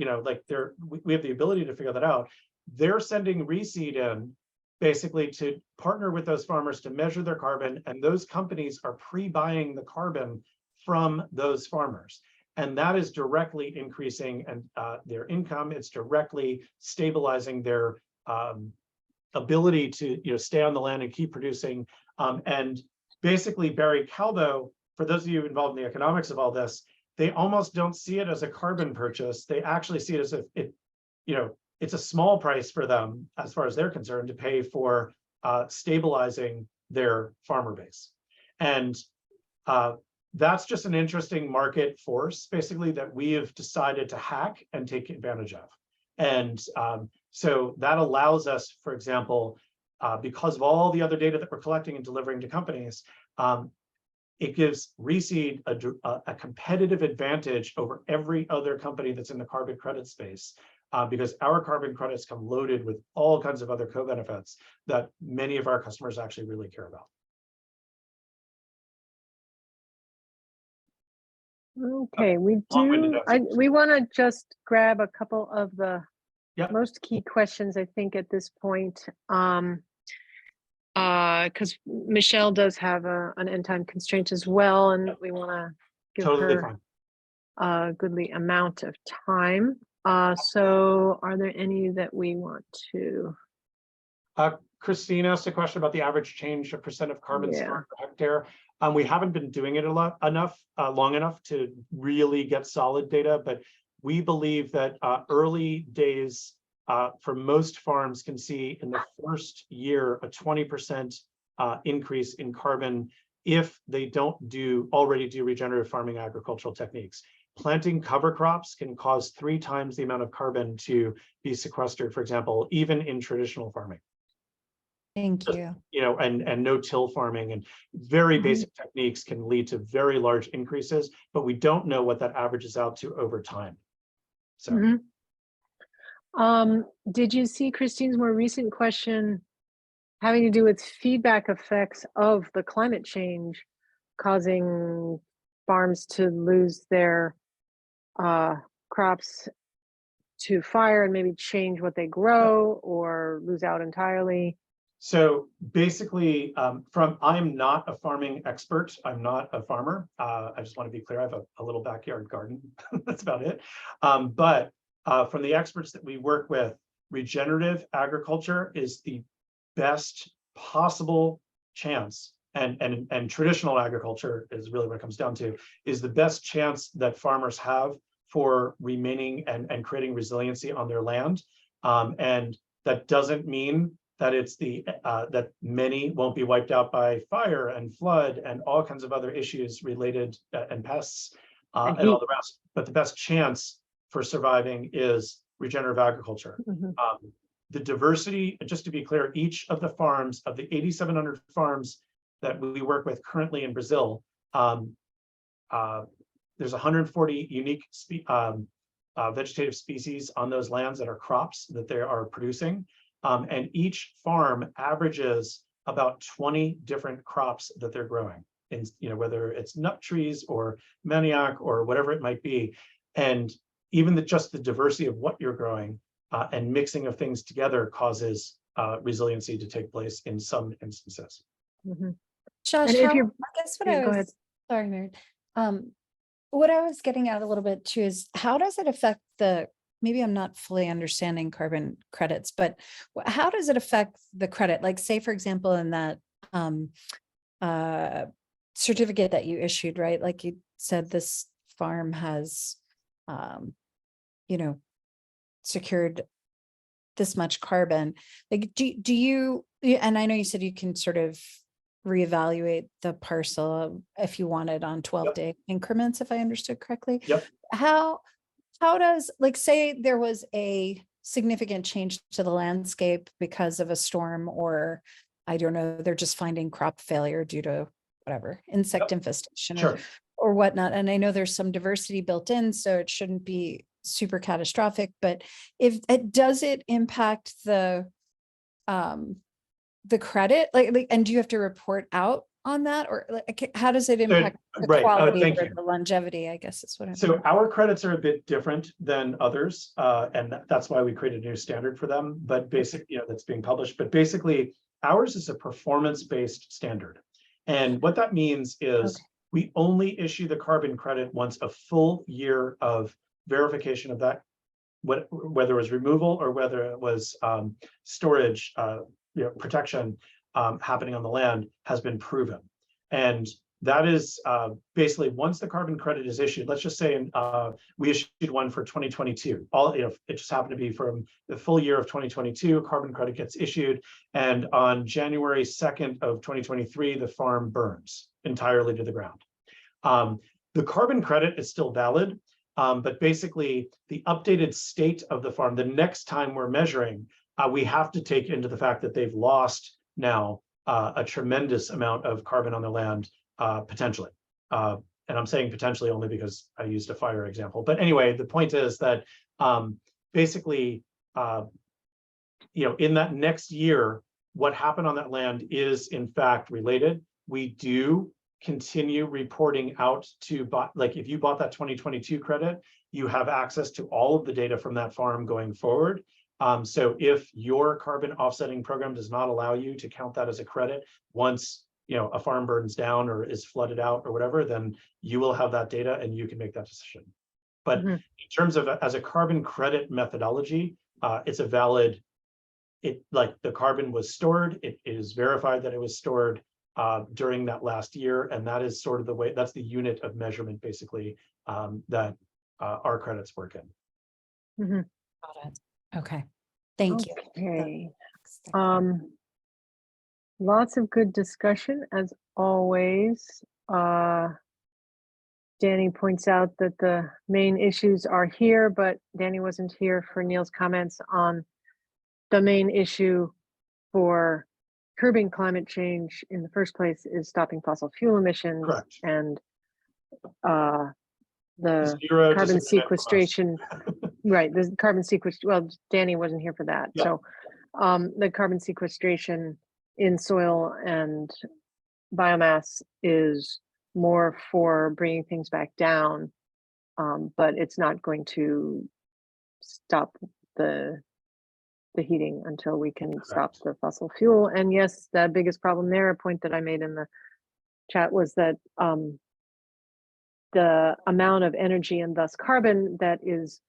we have the ability to figure that out. They're sending reseed in basically to partner with those farmers to measure their carbon, and those companies are pre-buying the carbon from those farmers. And that is directly increasing their income. It's directly stabilizing their ability to stay on the land and keep producing. And basically, Barry Callebaut, for those of you involved in the economics of all this, they almost don't see it as a carbon purchase. They actually see it as it's a small price for them as far as they're concerned to pay for stabilizing their farmer base. And that's just an interesting market force, basically, that we have decided to hack and take advantage of. And so that allows us, for example, because of all the other data that we're collecting and delivering to companies, it gives Reseed a competitive advantage over every other company that's in the carbon credit space, because our carbon credits come loaded with all kinds of other co-benefits that many of our customers actually really care about. Okay, we want to just grab a couple of the most key questions, I think, at this point, because Michele does have an end time constraint as well, and we want to give her a goodly amount of time. So are there any that we want to? Christine asked a question about the average change of % of carbon stored per hectare. We haven't been doing it long enough to really get solid data, but we believe that early days for most farms can see in the first year a 20% increase in carbon if they don't already do regenerative farming agricultural techniques. planting cover crops can cause 3 times the amount of carbon to be sequestered, for example, even in traditional farming. Thank you. You know, and no-till farming and very basic techniques can lead to very large increases, but we don't know what that averages out to over time. So did you see Christine's more recent question having to do with feedback effects of the climate change causing farms to lose their crops to fire and maybe change what they grow or lose out entirely? So basically, I'm not a farming expert. I'm not a farmer. I just want to be clear. I have a little backyard garden. That's about it. But from the experts that we work with, regenerative agriculture is the best possible chance, and traditional agriculture is really what it comes down to, is the best chance that farmers have for remaining and creating resiliency on their land. And that doesn't mean that it's that many won't be wiped out by fire and flood and all kinds of other issues related and pests and all the rest. But the best chance for surviving is regenerative agriculture. The diversity, just to be clear, each of the farms, of the 8,700 farms that we work with currently in Brazil, there's 140 unique vegetative species on those lands that are crops that they are producing. And each farm averages about 20 different crops that they're growing, in, you know, whether it's nut trees or manioc or whatever it might be. And even just the diversity of what you're growing and mixing of things together causes resiliency to take place in some instances. Josh, And if I you're, guess what yeah, I go was, ahead. sorry, Mary. What I was getting at a little bit too is how does it affect maybe I'm not fully understanding carbon credits, but how does it affect the credit? Like say, for example, in that certificate that you issued, right? Like you said, this farm has, you know, secured this much carbon. Like, do you, and I know you said you can sort of reevaluate the parcel if you wanted on 12-day increments, if I understood correctly. Yep. How does, like, say there was a significant change to the landscape because of a storm, or I don't know, they're just finding crop failure due to whatever, insect infestation or whatnot. And I know there's some diversity built in, so it shouldn't be super catastrophic, but if it does it impact the credit, like, and do you have to report out on that, or like, how does it impact the quality or the longevity, I guess is what I'm So our credits are a bit different than others, and that's why we created a new standard for them, but basically, you know, that's being published, but basically ours is a performance-based standard. And what that means is we only issue the carbon credit once a full year of verification of that, whether it was removal or whether it was storage, you know, protection happening on the land has been proven. And that is basically once the carbon credit is issued, let's just say we issued one for 2022. It just happened to be from the full year of 2022, carbon credit gets issued. And on January 2nd of 2023, the farm burns entirely to the ground. The carbon credit is still valid, but basically the updated state of the farm, the next time we're measuring, we have to take into the fact that they've lost now a tremendous amount of carbon on the land, potentially. And I'm saying potentially only because I used a fire example. But anyway, the point is that basically, you know, in that next year, what happened on that land is in fact related. We do continue reporting out to, like if you bought that 2022 credit, you have access to all of the data from that farm going forward. So if your carbon offsetting program does not allow you to count that as a credit, once, you know, a farm burns down or is flooded out or whatever, then you will have that data and you can make that decision. But in terms of as a carbon credit methodology, it's a valid, like the carbon was stored, it is verified that it was stored during that last year. And that is sort of the way, that's the unit of measurement basically that our credits work in. Got it. Okay, thank you. Okay. Lots of good discussion as always. Danny points out that the main issues are here, but Danny wasn't here for Neil's comments on the main issue for curbing climate change in the first place is stopping fossil fuel emissions. Correct. And the Zero carbon disagreement from us. sequestration, right, the carbon sequestration, well, Danny wasn't here for that. Yeah. So the carbon sequestration in soil and biomass is more for bringing things back down, but it's not going to stop the heating until we can stop the fossil fuel. And yes, the biggest problem there, a point that I made in the chat, was that the amount of energy and thus carbon that is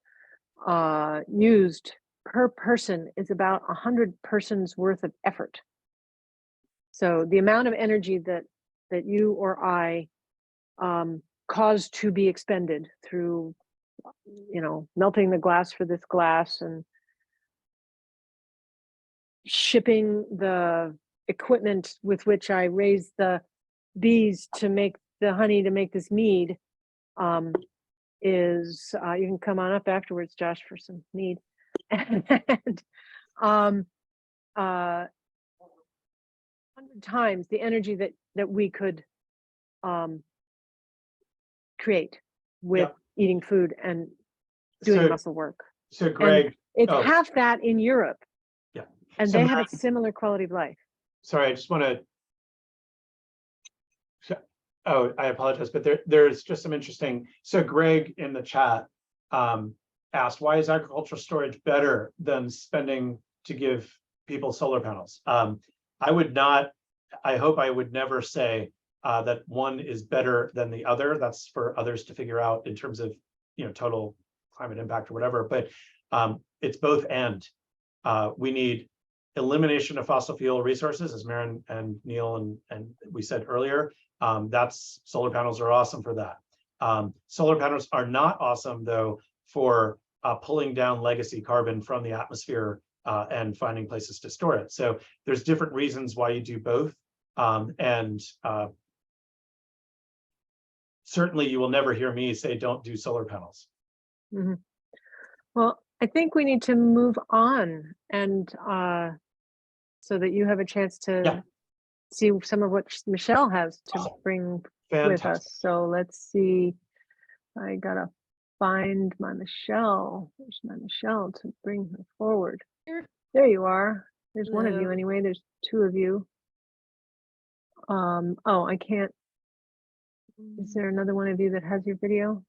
used per person is about 100 persons worth of effort. So the amount of energy that you or I cause to be expended through, melting the glass for this glass and shipping the equipment with which I raise the bees to make the honey to make this mead, is you can come on up afterwards, Josh, for some mead. And 100 times the energy that we could create with eating food and doing muscle work. So Greg, It's half that in Europe. Yeah. And So they have a similar quality of life. sorry, I just want to. Oh, I apologize, but there's just some interesting. So Greg in the chat asked, why is agricultural storage better than spending to give people solar panels? I hope I would never say that one is better than the other. That's for others to figure out in terms of, total climate impact or whatever, but it's both and. We need elimination of fossil fuel resources, as Maren and Neil and we said earlier. Solar panels are awesome for that. Solar panels are not awesome though for pulling down legacy carbon from the atmosphere and finding places to store it. So there's different reasons why you do both. Certainly you will never hear me say don't do solar panels. Mm-hmm. Well, I think we need to move on, and so that you have a chance to see some of what Michele has to bring with us. So let's see. I gotta find my Michele. There's my Michele to bring her forward. There you are. There's one of you anyway. There's two of you. Oh, I can't. Is there another one of you that has your video?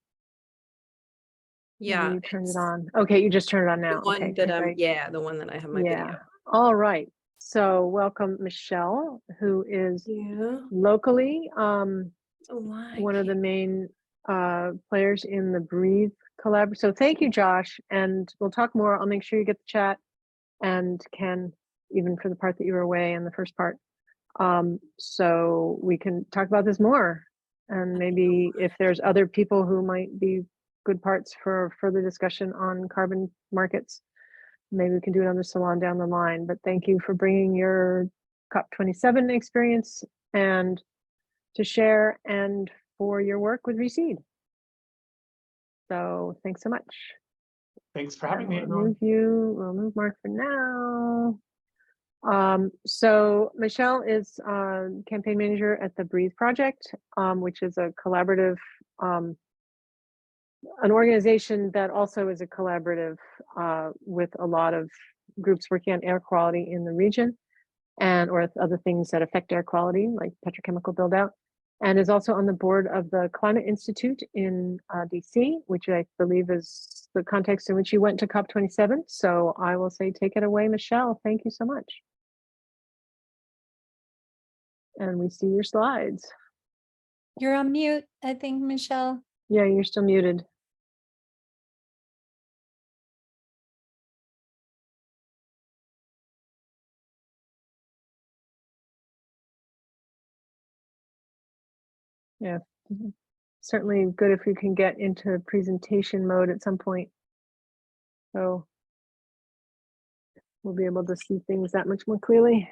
Yeah. Maybe you turned it on. Okay, you just turned it on now. The one okay, that great. the one that I have my video. All right. So welcome Michele, who is locally one of the main players in the Breathe collab. So thank you, Josh, and we'll talk more. I'll make sure you get the chat, and Ken, even for the part that you were away in the first part, so we can talk about this more. And maybe if there's other people who might be good parts for further discussion on carbon markets, maybe we can do another salon down the line. But thank you for bringing your COP27 experience and to share, and for your work with Reseed. So thanks so much. Thanks for having me. We'll move Mark for now. So Michele is campaign manager at the Breathe Project, which is a collaborative, an organization that also is a collaborative with a lot of groups working on air quality in the region, or other things that affect air quality, like petrochemical build out, and is also on the board of the Climate Institute in DC, which I believe is the context in which you went to COP27. So I will say, take it away, Michele. Thank you so much. And we see your slides. You're on mute, I think, Michele. Yeah, you're still muted. Yeah, certainly good if we can get into presentation mode at some point. So we'll be able to see things that much more clearly.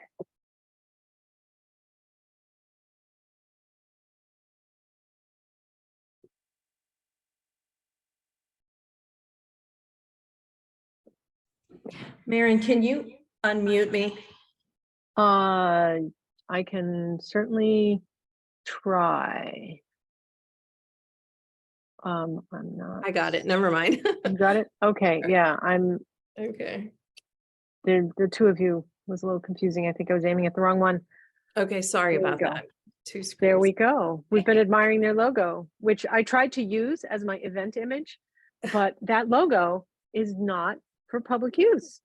Maren, can you unmute me? I can certainly try. I'm not. I got it. Never mind. You got it? Okay, yeah, Okay. the two of you was a little confusing. I think I was aiming at the wrong one. Okay. Sorry There we about go. that. Two screens. There we go. We've been admiring their logo, which I tried to use as my event image, but that logo is not for public use.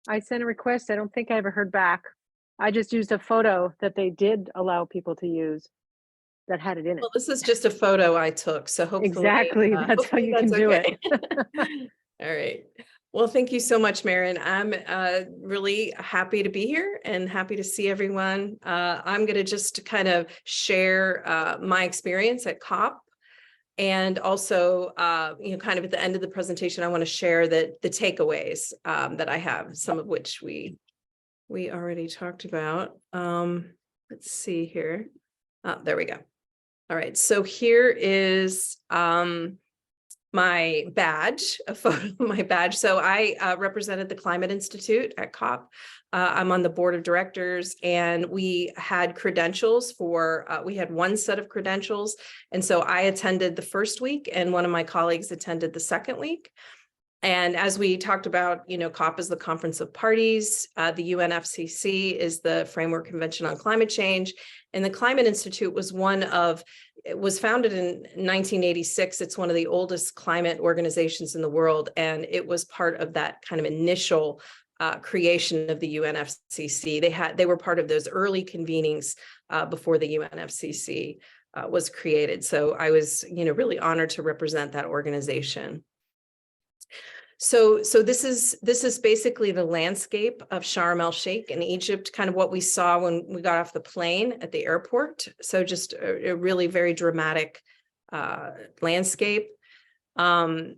I sent a request. I don't think I ever heard back. I just used a photo that they did allow people to use that had it in it. Well, this is just a photo I took, so hopefully Exactly. That's how hopefully you can that's do okay. it. All right. Well, thank you so much, Maren. I'm really happy to be here and happy to see everyone. I'm going to just kind of share my experience at COP. And also, kind of at the end of the presentation, I want to share the takeaways that I have, some of which we already talked about. Let's see here. There we go. All right. So here is my badge, a photo of my badge. So I represented the Climate Institute at COP. I'm on the board of directors, and we had credentials for, we had one set of credentials. And so I attended the first week and one of my colleagues attended the second week. And as we talked about, COP is the Conference of Parties. The UNFCCC is the Framework Convention on Climate Change. And the Climate Institute was it was founded in 1986. It's one of the oldest climate organizations in the world. And it was part of that kind of initial creation of the UNFCCC. They were part of those early convenings before the UNFCCC was created. So I was, really honored to represent that organization. So this is basically the landscape of Sharm el-Sheikh in Egypt, kind of what we saw when we got off the plane at the airport. So just a really very dramatic landscape. As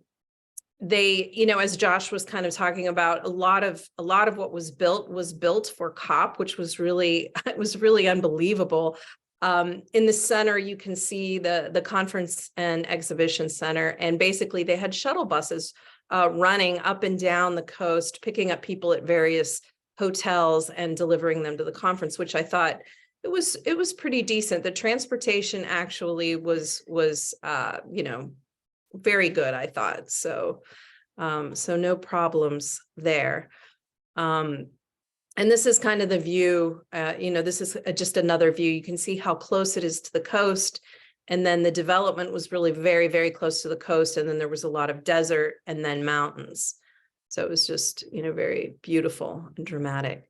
Josh was kind of talking about, a lot of what was built for COP, which was really, it was really unbelievable. In the center, you can see the conference and exhibition center, and basically they had shuttle buses running up and down the coast, picking up people at various hotels and delivering them to the conference, which I thought it was pretty decent. The transportation actually was very good, I thought. So no problems there. And this is kind of the view, this is just another view. You can see how close it is to the coast. And then the development was really very, very close to the coast. And then there was a lot of desert and then mountains. So it was just, very beautiful and dramatic.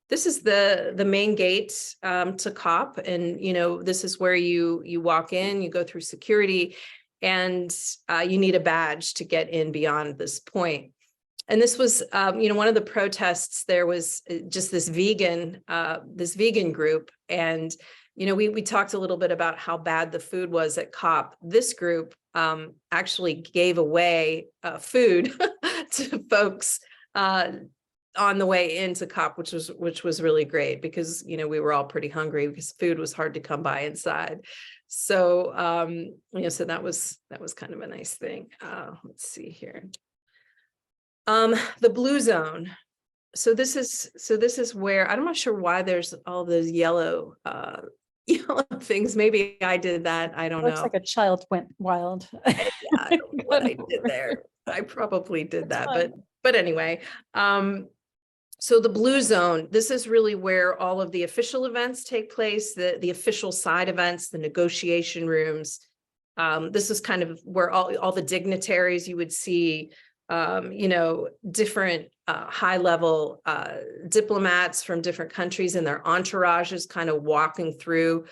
This is the main gate to COP. And, this is where you walk in, you go through security, and you need a badge to get in beyond this point. And this was, one of the protests, there was just this vegan group. And we talked a little bit about how bad the food was at COP. This group actually gave away food to folks on the way into COP, which was really great because, we were all pretty hungry because food was hard to come by inside. So, so that was kind of a nice thing. Let's see here. The blue zone. So this is where, I'm not sure why there's all those yellow things. Maybe I did that. I don't know. Looks like a child went wild. Yeah, I don't know what I did there. I probably did that, but anyway. So the blue zone, this is really where all of the official events take place, the official side events, the negotiation rooms. This is kind of where all the dignitaries you would see, different high-level diplomats from different countries and their entourages kind of walking through.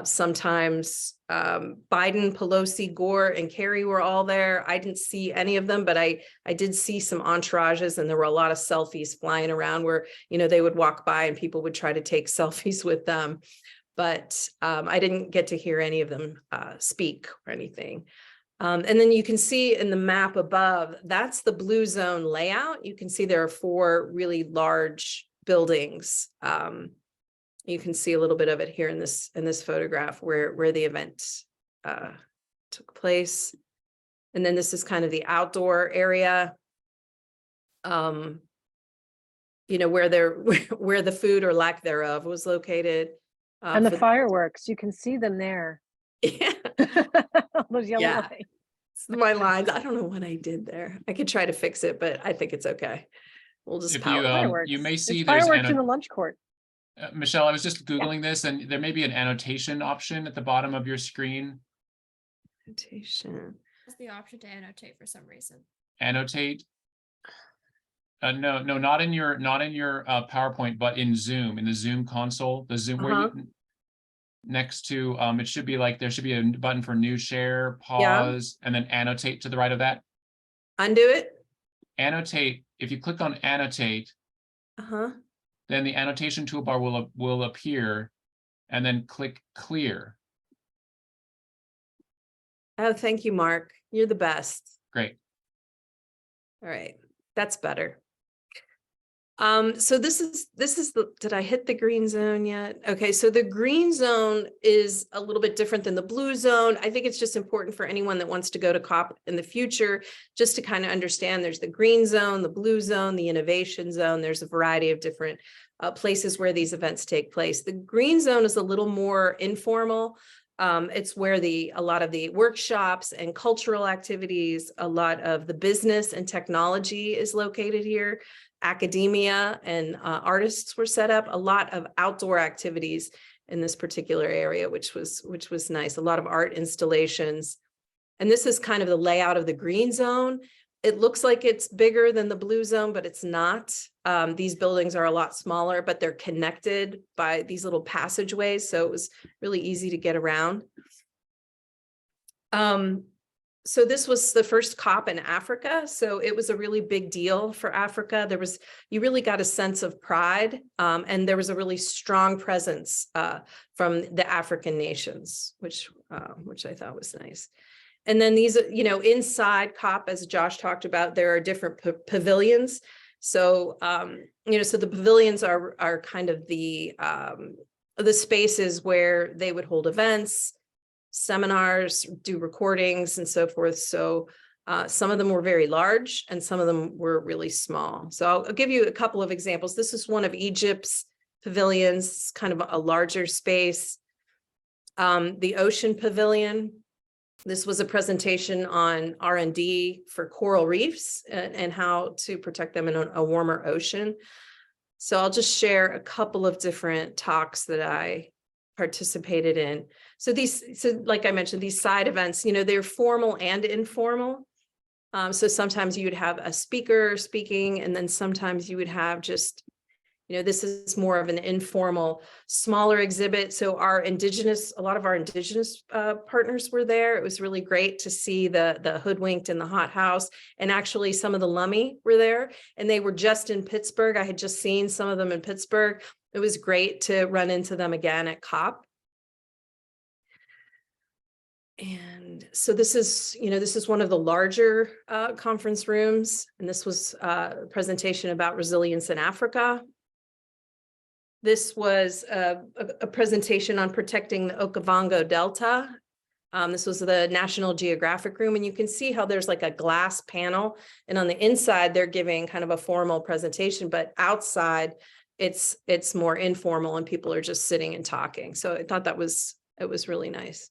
Sometimes Biden, Pelosi, Gore, and Kerry were all there. I didn't see any of them, but I did see some entourages, and there were a lot of selfies flying around where, they would walk by and people would try to take selfies with them. But I didn't get to hear any of them speak or anything. And then you can see in the map above, that's the blue zone layout. You can see there are 4 really large buildings. You can see a little bit of it here in this photograph where the event took place. And then this is kind of the outdoor area. you know, where they're where the food or lack thereof was located. And the for- fireworks, you can see them there. Yeah, All those yellow Yeah. lights. it's my lines. I don't know what I did there. I could try to fix it, but I think it's okay. We'll just If power. you Fireworks. you may see It's there's fireworks in the lunch court. Michelle, I was just Googling this, and there may be an annotation option at the bottom of your screen. Annotation. Has the option to annotate for some reason. Annotate. No, not in your PowerPoint, but in Zoom, in the Zoom console, the Zoom where you next to it should be like there should be a button for new share, pause, and then annotate to the right of that. Undo it. Annotate. If you click on annotate, then the annotation toolbar will appear, and then click clear. Oh, thank you, Mark. You're the best. Great. All right, that's better. So this is the, did I hit the green zone yet? Okay, so the green zone is a little bit different than the blue zone. I think it's just important for anyone that wants to go to COP in the future, just to kind of understand there's the green zone, the blue zone, the innovation zone. There's a variety of different places where these events take place. The green zone is a little more informal. It's where a lot of the workshops and cultural activities, a lot of the business and technology is located here. Academia and artists were set up, a lot of outdoor activities in this particular area, which was nice. A lot of art installations. And this is kind of the layout of the green zone. It looks like it's bigger than the blue zone, but it's not. These buildings are a lot smaller, but they're connected by these little passageways. So it was really easy to get around. So this was the first COP in Africa. So it was a really big deal for Africa. You really got a sense of pride, and there was a really strong presence from the African nations, which I thought was nice. And then these, inside COP, as Josh talked about, there are different pavilions. So, so the pavilions are kind of the spaces where they would hold events, seminars, do recordings and so forth. So some of them were very large and some of them were really small. So I'll give you a couple of examples. This is one of Egypt's pavilions, kind of a larger space. The Ocean Pavilion. This was a presentation on R&D for coral reefs and how to protect them in a warmer ocean. So I'll just share a couple of different talks that I participated in. So like I mentioned, these side events, they're formal and informal. So sometimes you would have a speaker speaking, and then sometimes you would have just, this is more of an informal, smaller exhibit. So a lot of our indigenous partners were there. It was really great to see the hoodwinked and the hot house, and actually some of the Lummi were there, and they were just in Pittsburgh. I had just seen some of them in Pittsburgh. It was great to run into them again at COP. And so this is one of the larger conference rooms, and this was a presentation about resilience in Africa. This was a presentation on protecting the Okavango Delta. This was the National Geographic room, and you can see how there's like a glass panel, and on the inside they're giving kind of a formal presentation, but outside it's more informal and people are just sitting and talking. So I thought it was really nice.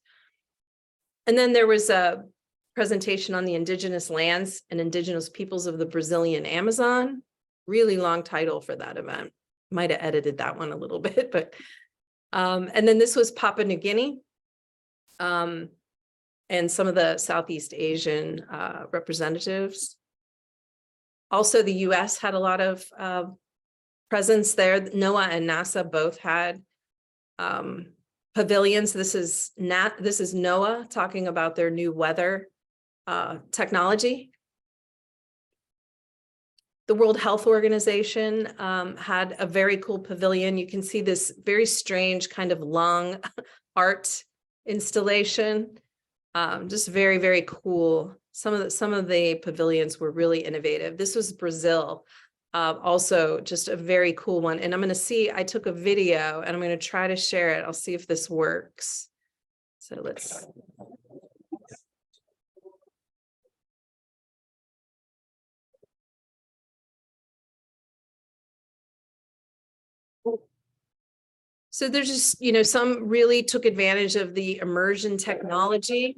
And then there was a presentation on the indigenous lands and indigenous peoples of the Brazilian Amazon. Really long title for that event. Might have edited that one a little bit, but and then this was Papua New Guinea, and some of the Southeast Asian representatives. Also, the US had a lot of presence there. NOAA and NASA both had pavilions. This is NOAA talking about their new weather technology. The World Health Organization had a very cool pavilion. You can see this very strange kind of lung art installation. Just very, very cool. Some of the pavilions were really innovative. This was Brazil. Also just a very cool one. And I took a video and I'm going to try to share it. I'll see if this works. So let's. So there's just, you know, some really took advantage of the immersion technology.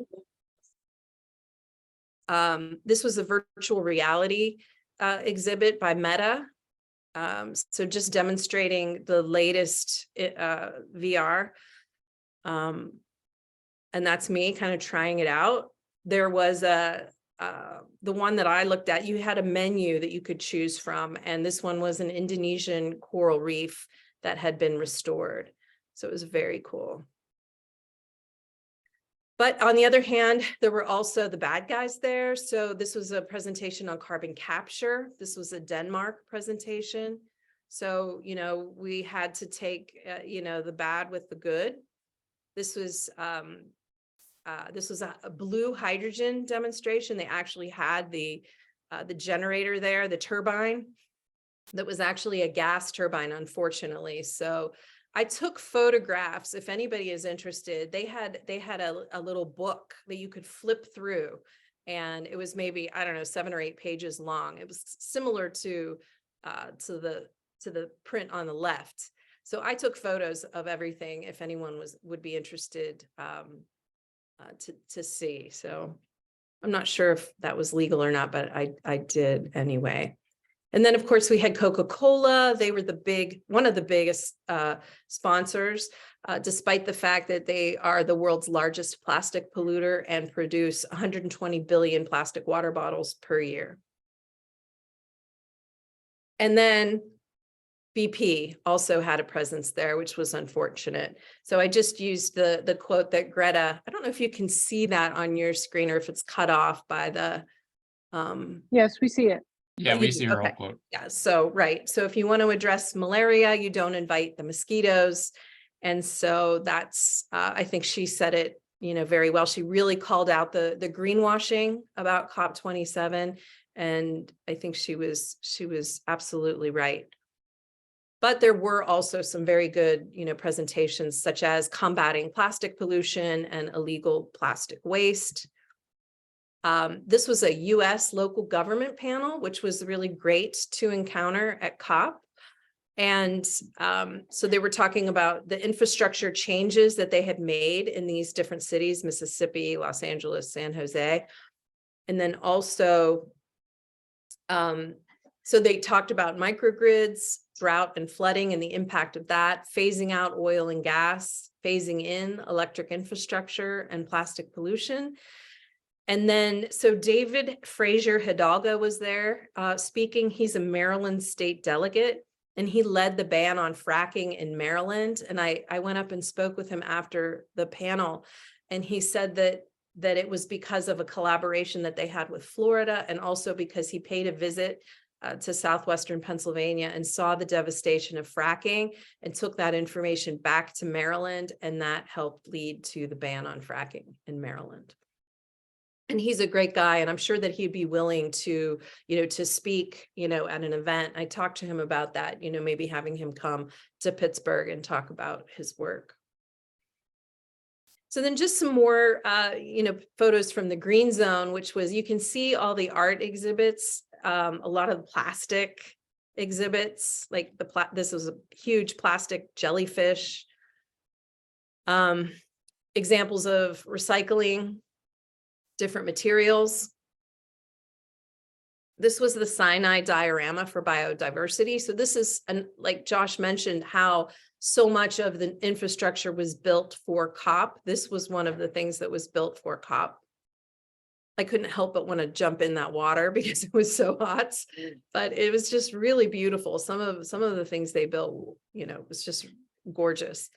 This was a virtual reality exhibit by Meta. So just demonstrating the latest VR. And that's me kind of trying it out. There was the one that I looked at, you had a menu that you could choose from. And this one was an Indonesian coral reef that had been restored. So it was very cool. But on the other hand, there were also the bad guys there. So this was a presentation on carbon capture. This was a Denmark presentation. So, you know, we had to take, you know, the bad with the good. This was a blue hydrogen demonstration. They actually had the generator there, the turbine, that was actually a gas turbine, unfortunately. So I took photographs. If anybody is interested, they had a little book that you could flip through, and it was maybe, I don't know, 7 or 8 pages long. It was similar to the print on the left. So I took photos of everything if anyone would be interested to see. So I'm not sure if that was legal or not, but I did anyway. And then, of course, we had Coca-Cola. They were one of the biggest sponsors, despite the fact that they are the world's largest plastic polluter and produce 120 billion plastic water bottles per year. And then BP also had a presence there, which was unfortunate. So I just used the quote that Greta, I don't know if you can see that on your screen or if it's cut off by the. Yes, we see it. Yeah, Oh, we you do? see her whole Okay. quote. Yeah, so, right. So if you want to address malaria, you don't invite the mosquitoes. And so that's, I think she said it, you know, very well. She really called out the greenwashing about COP27. And I think she was absolutely right. But there were also some very good, you know, presentations, such as combating plastic pollution and illegal plastic waste. This was a US local government panel, which was really great to encounter at COP. And so they were talking about the infrastructure changes that they had made in these different cities, Mississippi, Los Angeles, San Jose. And then also, so they talked about microgrids, drought and flooding and the impact of that, phasing out oil and gas, phasing in electric infrastructure and plastic pollution. And then, so David Frazier Hidalgo was there speaking. He's a Maryland state delegate, and he led the ban on fracking in Maryland. And I went up and spoke with him after the panel, and he said that it was because of a collaboration that they had with Florida, and also because he paid a visit to southwestern Pennsylvania and saw the devastation of fracking and took that information back to Maryland, and that helped lead to the ban on fracking in Maryland. And he's a great guy, and I'm sure that he'd be willing to, you know, to speak, you know, at an event. I talked to him about that, you know, maybe having him come to Pittsburgh and talk about his work. So then just some more, you know, photos from the green zone, which was, you can see all the art exhibits, a lot of plastic exhibits, like this was a huge plastic jellyfish. Examples of recycling, different materials. This was the Sinai diorama for biodiversity. So this is, like Josh mentioned, how so much of the infrastructure was built for COP. This was one of the things that was built for COP. I couldn't help but want to jump in that water because it was so hot, but it was just really beautiful. Some of the things they built, you know, was just gorgeous.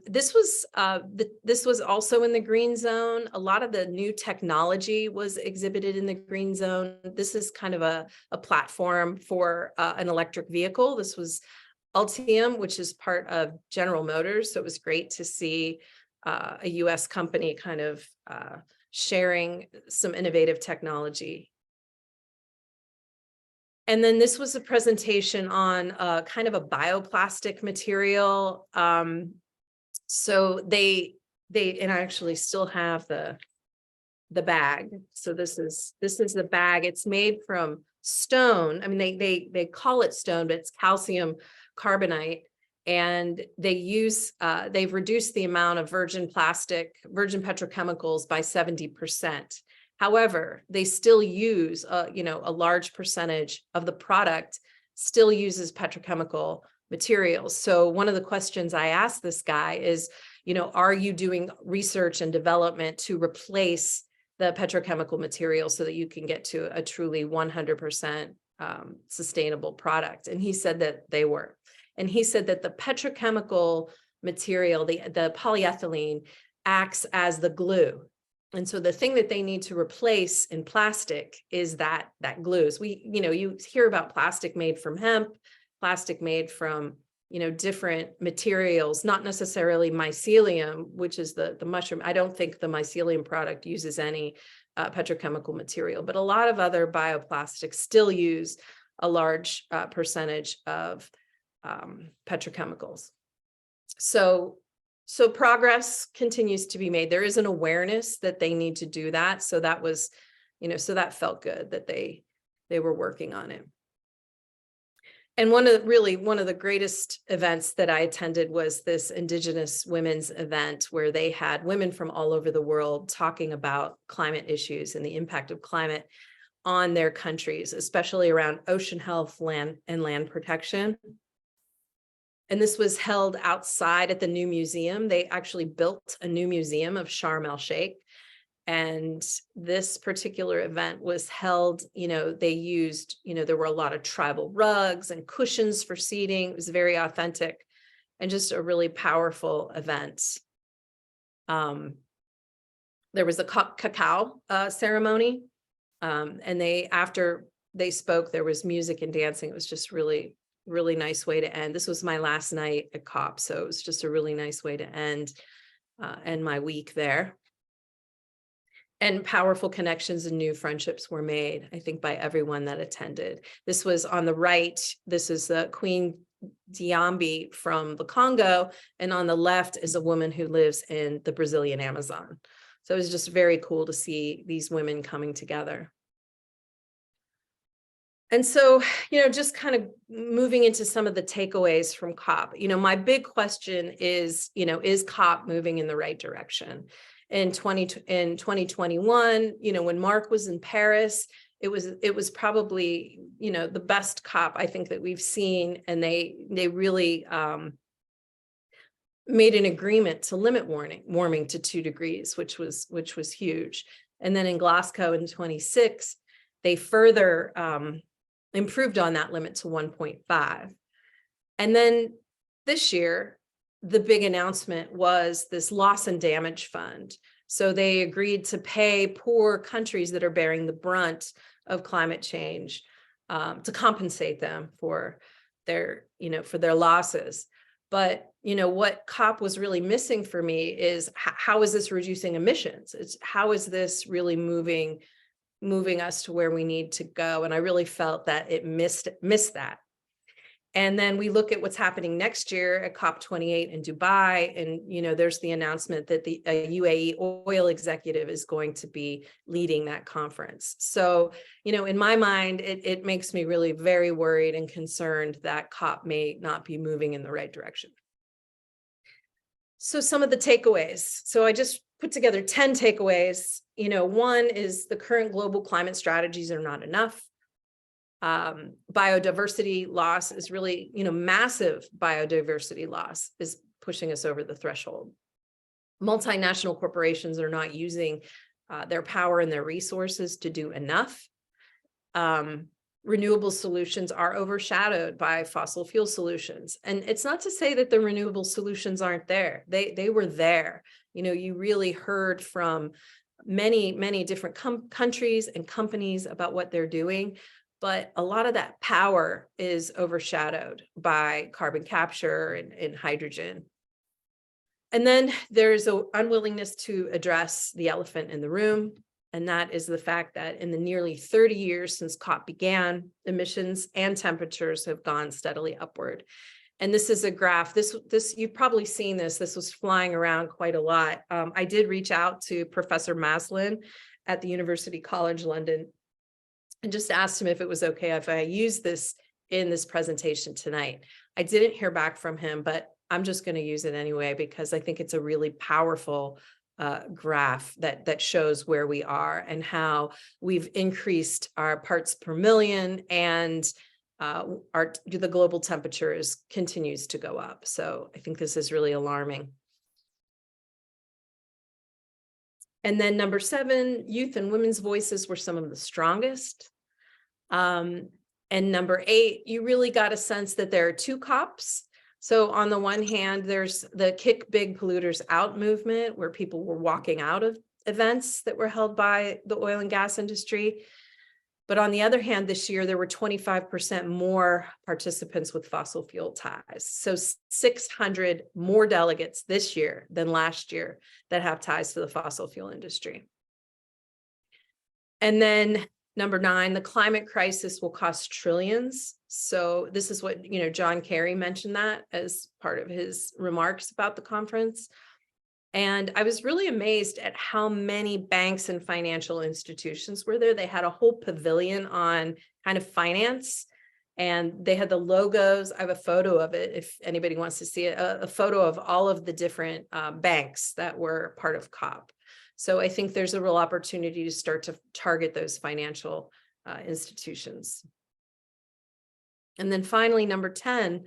This was also in the green zone. A lot of the new technology was exhibited in the green zone. This is kind of a platform for an electric vehicle. This was Ultium, which is part of General Motors. So it was great to see a US company kind of sharing some innovative technology. And then this was a presentation on kind of a bioplastic material. So they and I actually still have the bag. So this is the bag. It's made from stone. I mean, they call it stone, but it's calcium carbonate. And they've reduced the amount of virgin petrochemicals by 70%. However, they still use, a large percentage of the product still uses petrochemical materials. So one of the questions I asked this guy is, are you doing research and development to replace the petrochemical materials so that you can get to a truly 100% sustainable product? And he said that they were. And he said that the petrochemical material, the polyethylene, acts as the glue. And so the thing that they need to replace in plastic is that glue. You hear about plastic made from hemp, plastic made from, different materials, not necessarily mycelium, which is the mushroom. I don't think the mycelium product uses any petrochemical material, but a lot of other bioplastics still use a large percentage of petrochemicals. So progress continues to be made. There is an awareness that they need to do that. So that was, so that felt good that they were working on it. And one of the greatest events that I attended was this Indigenous women's event where they had women from all over the world talking about climate issues and the impact of climate on their countries, especially around ocean health, land protection. And this was held outside at the new museum. They actually built a new museum of Sharm el-Sheikh. And this particular event was held, they used, there were a lot of tribal rugs and cushions for seating. It was very authentic and just a really powerful event. There was a cacao ceremony. And after they spoke, there was music and dancing. It was just really nice way to end. This was my last night at COP, so it was just a really nice way to end my week there. And powerful connections and new friendships were made, I think, by everyone that attended. This was on the right. This is the Queen Diambi from the Congo, and on the left is a woman who lives in the Brazilian Amazon. So it was just very cool to see these women coming together. And so, just kind of moving into some of the takeaways from COP, my big question is, is COP moving in the right direction? In 2021, when Mark was in Paris, it was probably, the best COP I think that we've seen. And they really made an agreement to limit warming to 2 degrees, which was huge. And then in Glasgow in 26, they further improved on that limit to 1.5. And then this year, the big announcement was this loss and damage fund. So they agreed to pay poor countries that are bearing the brunt of climate change to compensate them for their losses. But, what COP was really missing for me is how is this reducing emissions? How is this really moving us to where we need to go? And I really felt that it missed that. And then we look at what's happening next year at COP28 in Dubai. And, there's the announcement that the UAE oil executive is going to be leading that conference. So, in my mind, it makes me really very worried and concerned that COP may not be moving in the right direction. So some of the takeaways. So I just put together 10 takeaways. One is the current global climate strategies are not enough. Biodiversity loss is really, massive biodiversity loss is pushing us over the threshold. Multinational corporations are not using their power and their resources to do enough. Renewable solutions are overshadowed by fossil fuel solutions. And it's not to say that the renewable solutions aren't there. They were there. You really heard from many, many different countries and companies about what they're doing. But a lot of that power is overshadowed by carbon capture and hydrogen. And then there's an unwillingness to address the elephant in the room. And that is the fact that in the nearly 30 years since COP began, emissions and temperatures have gone steadily upward. And this is a graph. This you've probably seen this. This was flying around quite a lot. I did reach out to Professor Maslin at the University College London and just asked him if it was okay if I use this in this presentation tonight. I didn't hear back from him, but I'm just going to use it anyway, because I think it's a really powerful graph that shows where we are and how we've increased our parts per million, and the global temperature continues to go up. So I think this is really alarming. And then number 7, youth and women's voices were some of the strongest. And number 8, you really got a sense that there are 2 COPs. So on the one hand, there's the Kick Big Polluters Out movement, where people were walking out of events that were held by the oil and gas industry. But on the other hand, this year, there were 25% more participants with fossil fuel ties. So 600 more delegates this year than last year that have ties to the fossil fuel industry. And then number 9, the climate crisis will cost trillions. So this is what, John Kerry mentioned that as part of his remarks about the conference. And I was really amazed at how many banks and financial institutions were there. They had a whole pavilion on kind of finance, and they had the logos. I have a photo of it if anybody wants to see it, a photo of all of the different banks that were part of COP. So I think there's a real opportunity to start to target those financial institutions. And then finally, number 10,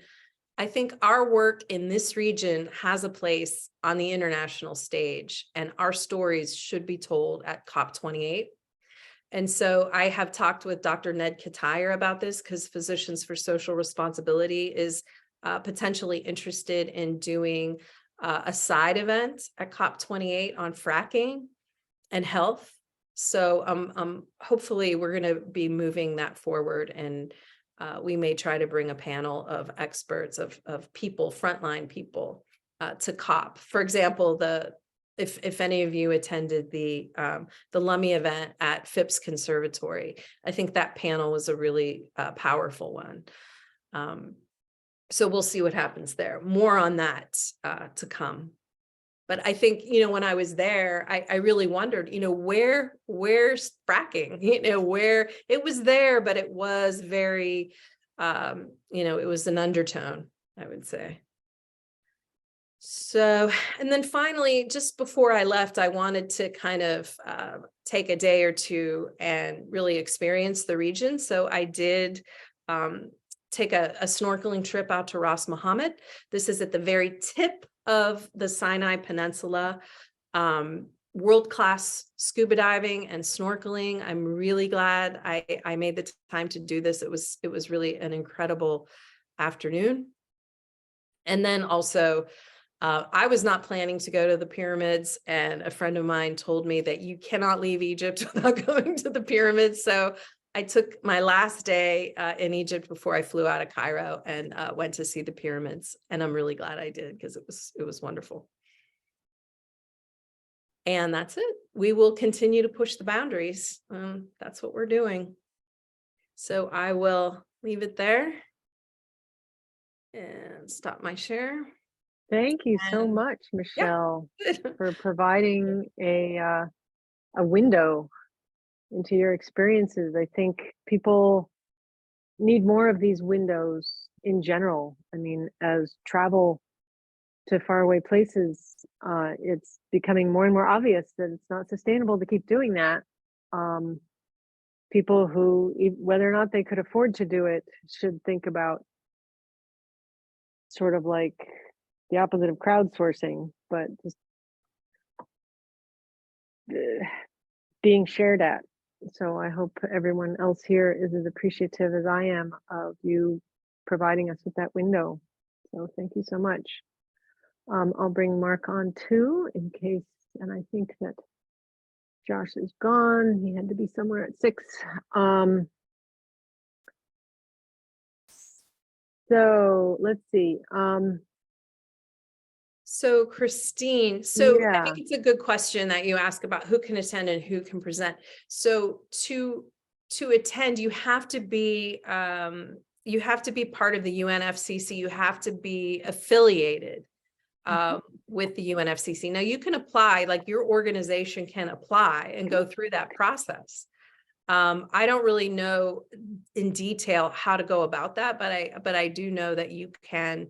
I think our work in this region has a place on the international stage, and our stories should be told at COP28. And so I have talked with Dr. Ned Katire about this, because Physicians for Social Responsibility is potentially interested in doing a side event at COP28 on fracking and health. So hopefully we're going to be moving that forward, and we may try to bring a panel of experts, of people, frontline people, to COP. For example, if any of you attended the Lummi event at Phipps Conservatory, I think that panel was a really powerful one. So we'll see what happens there. More on that to come. But I think, when I was there, I really wondered, where's fracking? Where it was there, but it was very, it was an undertone, I would say. So, and then finally, just before I left, I wanted to kind of take a day or two and really experience the region. So I did take a snorkeling trip out to Ras Mohammed. This is at the very tip of the Sinai Peninsula. World-class scuba diving and snorkeling. I'm really glad I made the time to do this. It was really an incredible afternoon. And then also, I was not planning to go to the pyramids, and a friend of mine told me that you cannot leave Egypt without going to the pyramids. So I took my last day in Egypt before I flew out of Cairo and went to see the pyramids. And I'm really glad I did, because it was wonderful. And that's it. We will continue to push the boundaries. That's what we're doing. So I will leave it there and stop my share. Thank you so And- much, Michele, for providing a window into your experiences. I think people need more of these windows in general. I mean, as travel to faraway places, it's becoming more and more obvious that it's not sustainable to keep doing that. People who, whether or not they could afford to do it, should think about sort of like the opposite of crowdsourcing, but just being shared at. So I hope everyone else here is as appreciative as I am of you providing us with that window. So thank you so much. I'll bring Mark on too, in case, and I think that Josh is gone. He had to be somewhere at 6. So let's see. So Christine, I Yeah. think it's a good question that you ask about who can attend and who can present. So to attend, you have to be part of the UNFCCC. You have to be affiliated with the UNFCCC. Now you can apply, like your organization can apply and go through that process. I don't really know in detail how to go about that, but I do know that you can,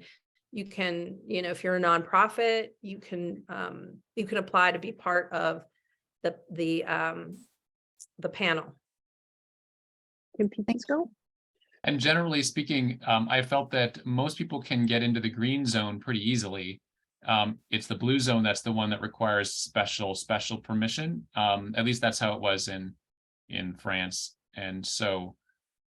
if you're a nonprofit, you can apply to be part of the panel. Can people go? And generally speaking, I felt that most people can get into the green zone pretty easily. It's the blue zone that's the one that requires special permission. At least that's how it was in France. And so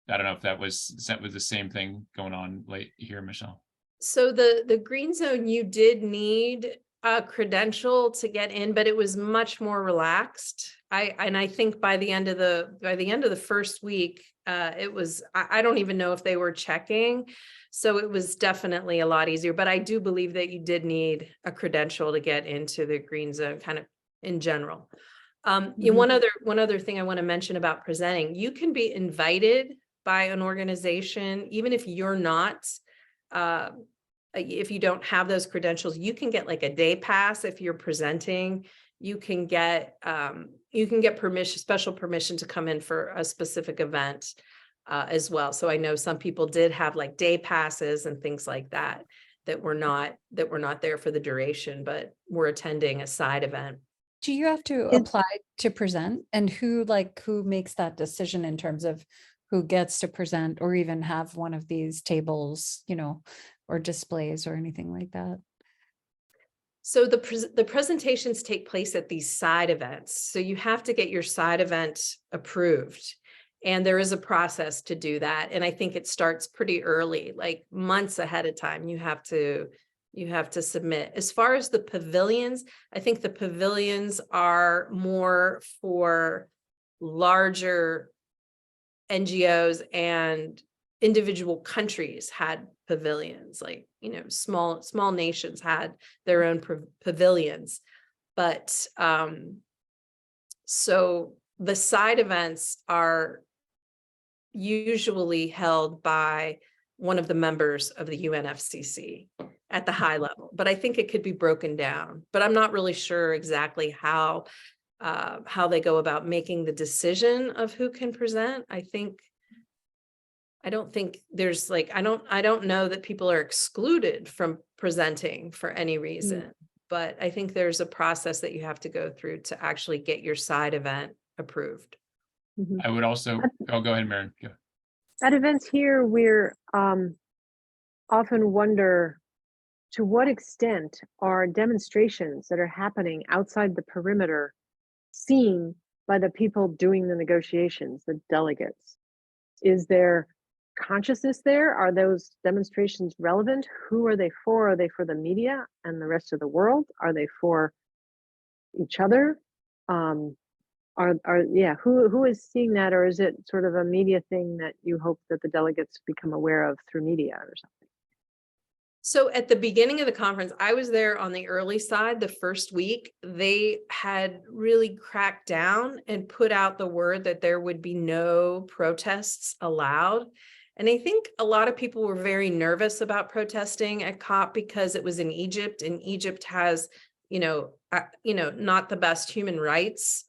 I don't know if that was the same thing going on late here, Michelle. So the green zone, you did need a credential to get in, but it was much more relaxed. I think by the end of the first week, it was, I don't even know if they were checking. So it was definitely a lot easier, but I do believe that you did need a credential to get into the green zone kind of in general. One other thing I want to mention about presenting, you can be invited by an organization, even if you're not, if you don't have those credentials, you can get like a day pass if you're presenting. You can get permission, special permission to come in for a specific event as well. So I know some people did have like day passes and things like that were not there for the duration, but were attending a side event. Do you have to apply to present, and who makes that decision in terms of who gets to present or even have one of these tables, or displays or anything like that? So the presentations take place at these side events. So you have to get your side event approved. And there is a process to do that. And I think it starts pretty early, like months ahead of time. You have to submit. As far as the pavilions, I think the pavilions are more for larger NGOs, and individual countries had pavilions, like, small nations had their own pavilions. But so the side events are usually held by one of the members of the UNFCCC at the high level, but I think it could be broken down, but I'm not really sure exactly how they go about making the decision of who can present. I don't think there's like, I don't know that people are excluded from presenting for any reason, but I think there's a process that you have to go through to actually get your side event approved. I would also, go ahead, Maren. Go. At events here, we're often wonder to what extent are demonstrations that are happening outside the perimeter seen by the people doing the negotiations, the delegates? Is there consciousness there? Are those demonstrations relevant? Who are they for? Are they for the media and the rest of the world? Are they for each other? Who is seeing that, or is it sort of a media thing that you hope that the delegates become aware of through media or something? So at the beginning of the conference, I was there on the early side. The first week, they had really cracked down and put out the word that there would be no protests allowed. And I think a lot of people were very nervous about protesting at COP because it was in Egypt, and Egypt has, not the best human rights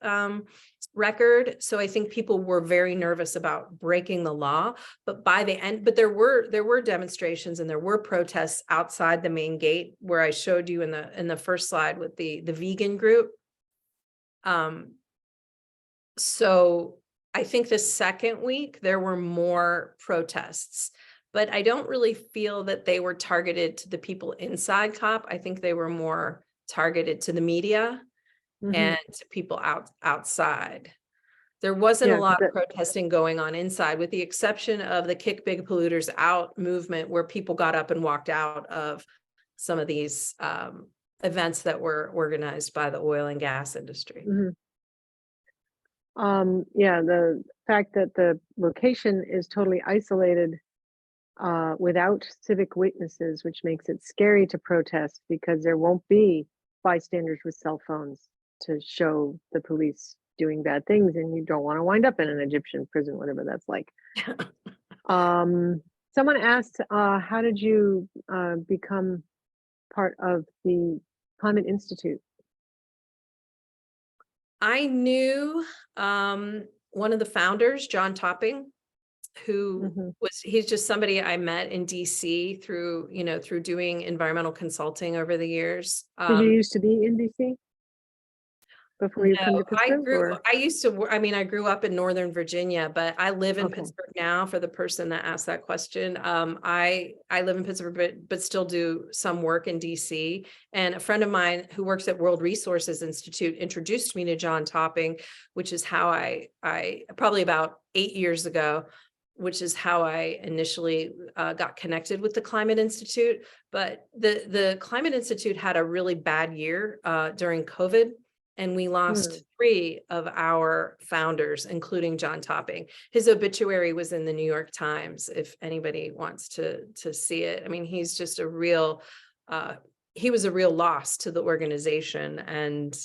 record. So I think people were very nervous about breaking the law, but by the end, but there were demonstrations and there were protests outside the main gate where I showed you in the first slide with the vegan group. So I think the second week there were more protests, but I don't really feel that they were targeted to the people inside COP. I think they were more targeted to the media and to people outside. There wasn't a lot of protesting going on inside, with the exception of the Kick Big Polluters Out movement, where people got up and walked out of some of these events that were organized by the oil and gas industry. The fact that the location is totally isolated without civic witnesses, which makes it scary to protest, because there won't be bystanders with cell phones to show the police doing bad things, and you don't want to wind up in an Egyptian prison, whatever that's like. Someone asked, how did you become part of the Climate Institute? I knew one of the founders, John Topping, who Mhm. he's just somebody I met in DC through, through doing environmental consulting over the years. Did you used to be in DC before you come No, to Pittsburgh, or? I used to, I grew up in Northern Virginia, but I live in Okay. Pittsburgh now, for the person that asked that question. I live in Pittsburgh, but still do some work in DC. And a friend of mine who works at World Resources Institute introduced me to John Topping, which is how I probably about 8 years ago, which is how I initially got connected with the Climate Institute. But the Climate Institute had a really bad year during COVID. And we lost 3 of our founders, including John Topping. His obituary was in the New York Times, if anybody wants to see it. I mean, he's just he was a real loss to the organization. And,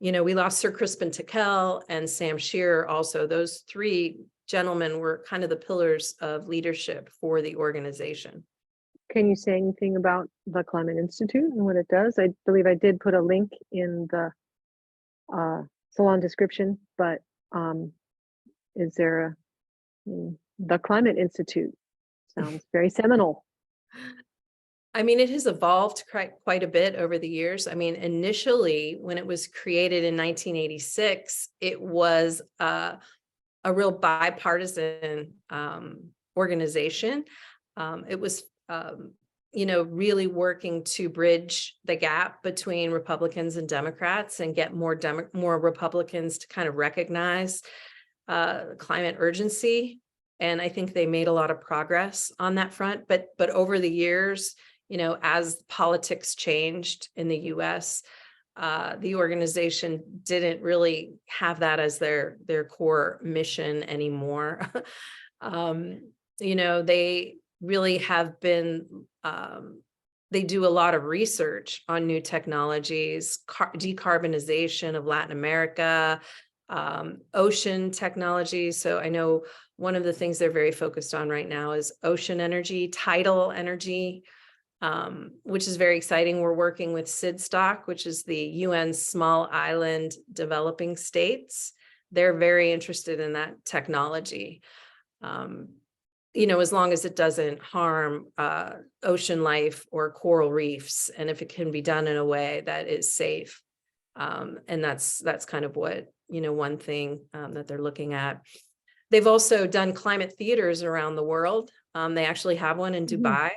we lost Sir Crispin Tickell and Sam Shearer also. Those 3 gentlemen were kind of the pillars of leadership for the organization. Can you say anything about the Climate Institute and what it does? I believe I did put a link in the salon description, but is there the Climate Institute sounds very seminal. I mean, it has evolved quite a bit over the years. I mean, initially, when it was created in 1986, it was a real bipartisan organization. It was really working to bridge the gap between Republicans and Democrats and get more Republicans to kind of recognize climate urgency. And I think they made a lot of progress on that front. But over the years, as politics changed in the US, the organization didn't really have that as their core mission anymore. They really have been, they do a lot of research on new technologies, decarbonization of Latin America, ocean technology. So I know one of the things they're very focused on right now is ocean energy, tidal energy, which is very exciting. We're working with SIDSTOC, which is the UN Small Island Developing States. They're very interested in that technology. As long as it doesn't harm ocean life or coral reefs, and if it can be done in a way that is safe. And that's kind of what, one thing that they're looking at. They've also done climate theaters around the world. They actually have one in Dubai.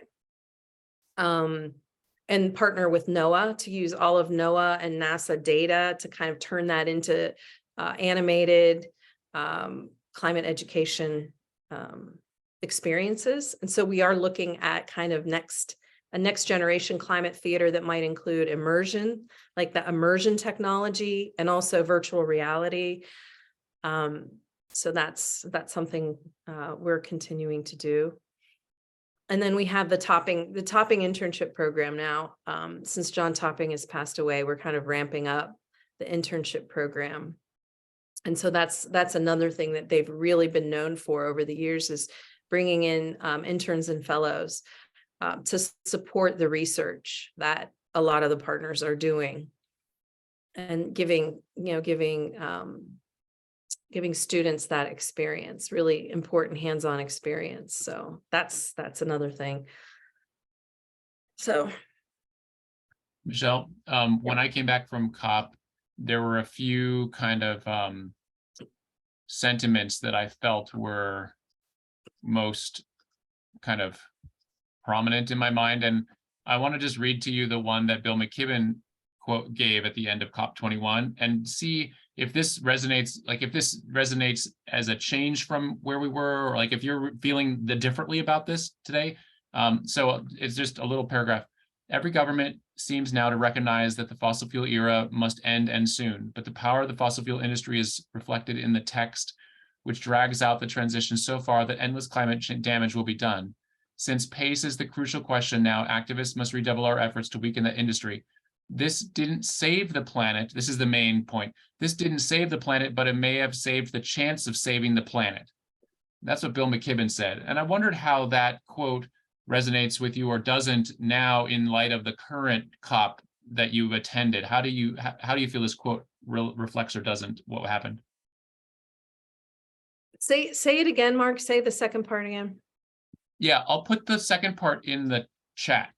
And partner with NOAA to use all of NOAA and NASA data to kind of turn that into animated climate education experiences. And so we are looking at kind of a next generation climate theater that might include immersion, like the immersion technology, and also virtual reality. So that's something we're continuing to do. And then we have the Topping internship program now. Since John Topping has passed away, we're kind of ramping up the internship program. And so that's another thing that they've really been known for over the years, is bringing in interns and fellows to support the research that a lot of the partners are doing, and giving students that experience, really important hands-on experience. So that's another thing. So, Michele, when I came back from COP, there were a few kind of sentiments that I felt were most kind of prominent in my mind. And I want to just read to you the one that Bill McKibben gave at the end of COP21 and see if this resonates, as a change from where we were, or like if you're feeling differently about this today. So it's just a little paragraph. Every government seems now to recognize that the fossil fuel era must end and soon, but the power of the fossil fuel industry is reflected in the text, which drags out the transition so far that endless climate damage will be done. Since pace is the crucial question now, activists must redouble our efforts to weaken the industry. This didn't save the planet. This is the main point. This didn't save the planet, but it may have saved the chance of saving the planet. That's what Bill McKibben said. And I wondered how that quote resonates with you or doesn't now in light of the current COP that you've attended. How do you feel this quote reflects or doesn't what happened? Say it again, Mark. Say the second part again. Yeah, I'll put the second part in the chat.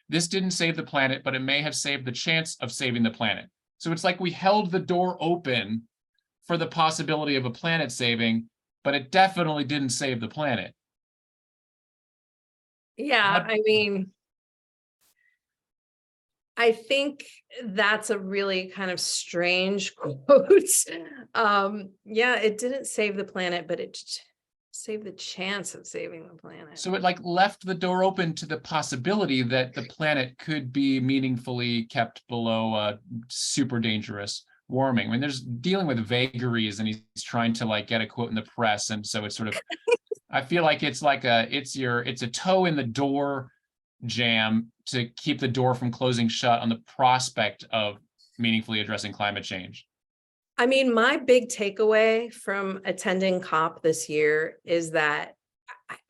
This didn't save the planet, but it may have saved the chance of saving the planet. So it's like we held the door open for the possibility of a planet saving, but it definitely didn't save the planet. Yeah, That- I mean, I think that's a really kind of strange quote. Yeah, it didn't save the planet, but it saved the chance of saving the planet. So it like left the door open to the possibility that the planet could be meaningfully kept below super dangerous warming. I mean, there's dealing with vagaries, and he's trying to like get a quote in the press, and so it's sort of, I feel like it's like it's a toe in the door jam to keep the door from closing shut on the prospect of meaningfully addressing climate change. I mean, my big takeaway from attending COP this year is that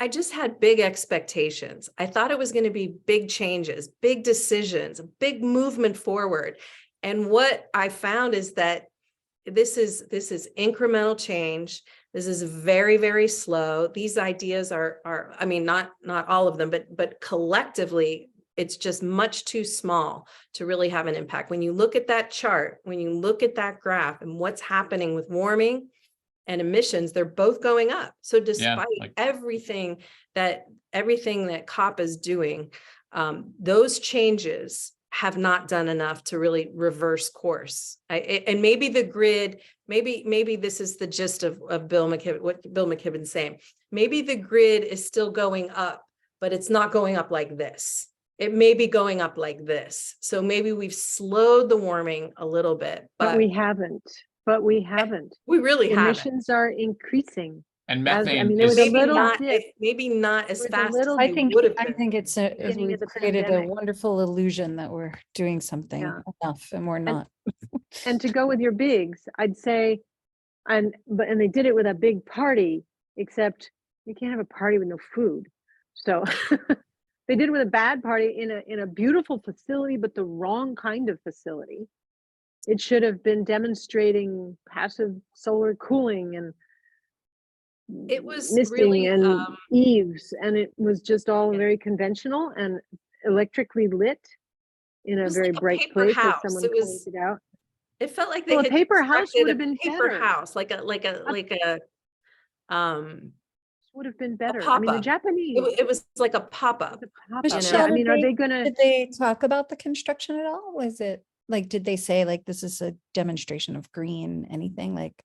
I just had big expectations. I thought it was going to be big changes, big decisions, a big movement forward. And what I found is that this is incremental change. This is very, very slow. These ideas are I mean, not all of them, but collectively, it's just much too small to really have an impact. When you look at that chart, when you look at that graph and what's happening with warming and emissions, they're both going up. So despite everything that COP is doing, those changes have not done enough to really reverse course. And maybe the grid, maybe this is the gist of Bill McKibben, what Bill McKibben's saying. Maybe the grid is still going up, but it's not going up like this. It may be going up like this. So maybe we've slowed the warming a little bit, but we haven't. We really haven't. Emissions are increasing. And methane I mean, there was a little dip. Maybe not as There was a fast as little I we think, would have I been. think it's Beginning we've of the created a pandemic. wonderful illusion that we're doing something Yeah. enough, and we're not. And to go with your bigs, I'd say, and they did it with a big party, except you can't have a party with no food. So they did it with a bad party in a beautiful facility, but the wrong kind of facility. It should have been demonstrating passive solar cooling and It was misting really, and eaves, and it was just all Yeah. very conventional and electrically lit in a was very like a bright paper place, house. as someone It was- pointed out. It felt like they Well, a had paper house constructed would a have been paper better. house, like a Would have been better. I mean, the pop-up. Japanese, It was like a pop-up. the pop-up. Michelle, I mean, are they gonna? did they talk about the construction at all? Was it like, did they say like this is a demonstration of green, anything? Like,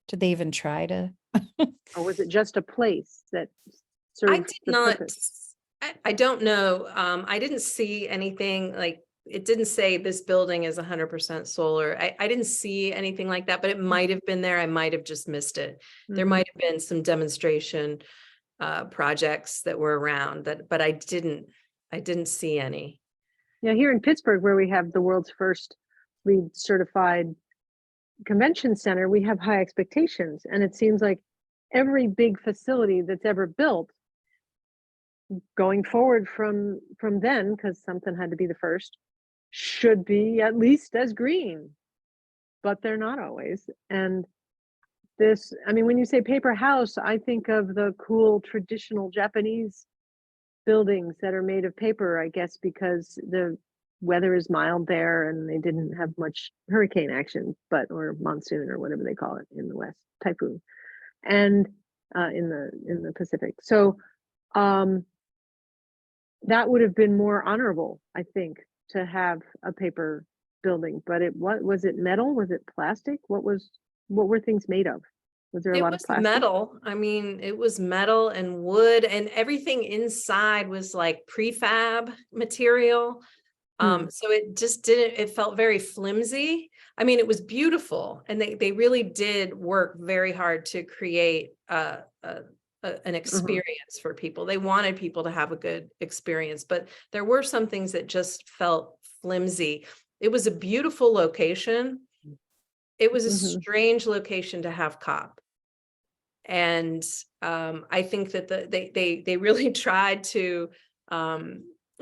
did they even try to? Or was it just a place that I served did the not, purpose? I don't know. I didn't see anything like, it didn't say this building is 100% solar. I didn't see anything like that, but it might have been there. I might have just missed it. There Mhm. might have been some demonstration projects that were around that, but I didn't see any. Yeah, here in Pittsburgh, where we have the world's first LEED certified convention center, we have high expectations, and it seems like every big facility that's ever built going forward from then, because something had to be the first, should be at least as green, but they're not always. And this, I mean, when you say paper house, I think of the cool traditional Japanese buildings that are made of paper, I guess, because the weather is mild there and they didn't have much hurricane action, or monsoon or whatever they call it in the West, typhoon, and in the Pacific. So that would have been more honorable, I think, to have a paper building. But what was it, metal? Was it plastic? What were things made of? Was there a lot of plastic? Metal. I mean, it was metal and wood, and everything inside was like prefab material. So it just didn't, it felt very flimsy. I mean, it was beautiful, and they really did work very hard to create an experience for people. They wanted people to have a good experience, but there were some things that just felt flimsy. It was a beautiful location. It was a strange location to have COP. And I think that they really tried to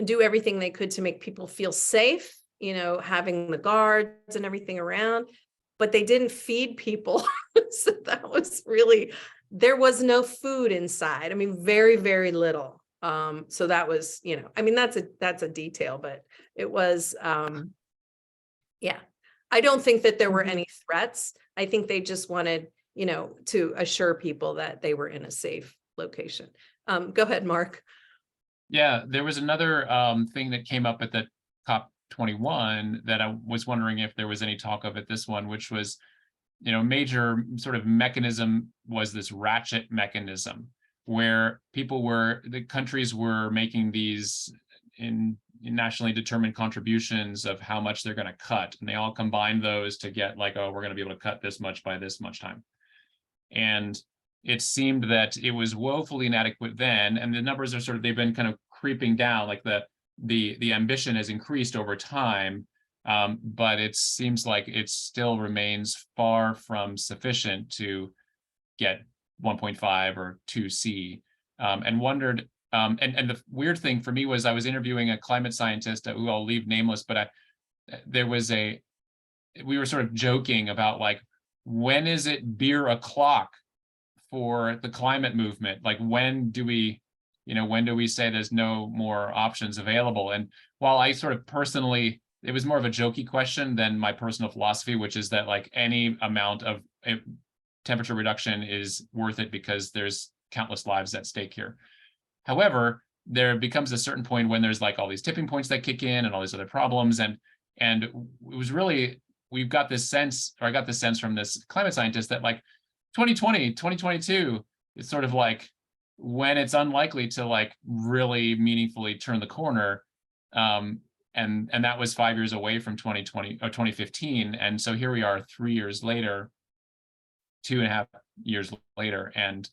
do everything they could to make people feel safe, having the guards and everything around. but they didn't feed people. So that was really, there was no food inside. I mean, very, very little. So that was, you know, I mean, that's a detail, but it was, yeah. I don't think that there were any threats. I think they just wanted, you know, to assure people that they were in a safe location. Go ahead, Mark. Yeah, there was another thing that came up at the COP21 that I was wondering if there was any talk of at this one, which was, you know, major sort of mechanism was this ratchet mechanism where the countries were making these in nationally determined contributions of how much they're going to cut. And they all combined those to get like, oh, we're going to be able to cut this much by this much time. And it seemed that it was woefully inadequate then. And the numbers are sort of, they've been kind of creeping down, like the ambition has increased over time. But it seems like it still remains far from sufficient to get 1.5 or 2C, and wondered, and the weird thing for me was I was interviewing a climate scientist who I'll leave nameless, but we were sort of joking about like, when is it beer o'clock for the climate movement? Like, when do we say there's no more options available? And while I sort of personally, it was more of a jokey question than my personal philosophy, which is that like any amount of temperature reduction is worth it because there's countless lives at stake here. However, there becomes a certain point when there's like all these tipping points that kick in and all these other problems. And it was really, I got this sense from this climate scientist that like 2020, 2022, it's sort of like when it's unlikely to like really meaningfully turn the corner. And that was 5 years away from 2020 or 2015. And so here we are 3 years later, 2.5 years later, and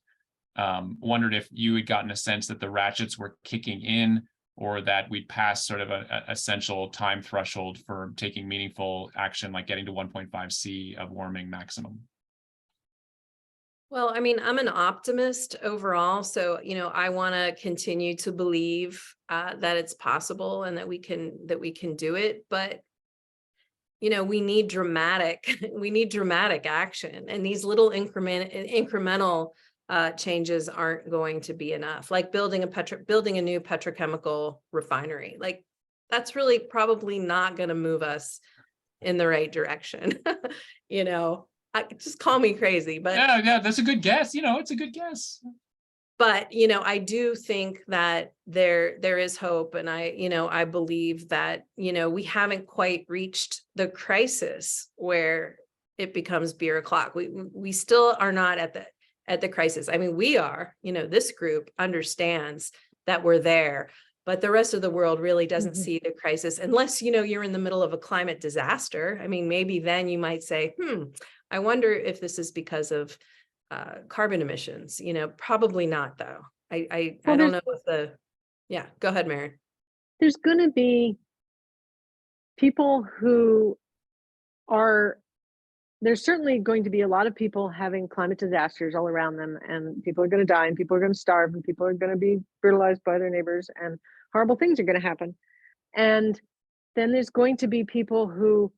wondered if you had gotten a sense that the ratchets were kicking in, or that we'd passed sort of a essential time threshold for taking meaningful action, like getting to 1.5C of warming maximum. Well, I mean, I'm an optimist overall, so you know, I want to continue to believe that it's possible and that we can do it. But you know, we need dramatic action, and these little incremental changes aren't going to be enough. Like building a new petrochemical refinery, like that's really probably not going to move us in the right direction. You know, just call me crazy, but yeah, that's a good guess. You know, it's a good guess. But, you know, I do think that there is hope. And I believe that, you know, we haven't quite reached the crisis where it becomes beer o'clock. We still are not at the crisis. I mean, we are, you know, this group understands that we're there, but the rest of the world really doesn't see the crisis unless, you know, you're in the middle of a climate disaster. I mean, maybe then you might say, I wonder if this is because of carbon emissions. You know, probably not though. I don't know if yeah, go ahead, Mary. There's going to be people who there's certainly going to be a lot of people having climate disasters all around them, and people are going to die, and people are going to starve, and people are going to be brutalized by their neighbors, and horrible things are going to happen. And then there's going to be people who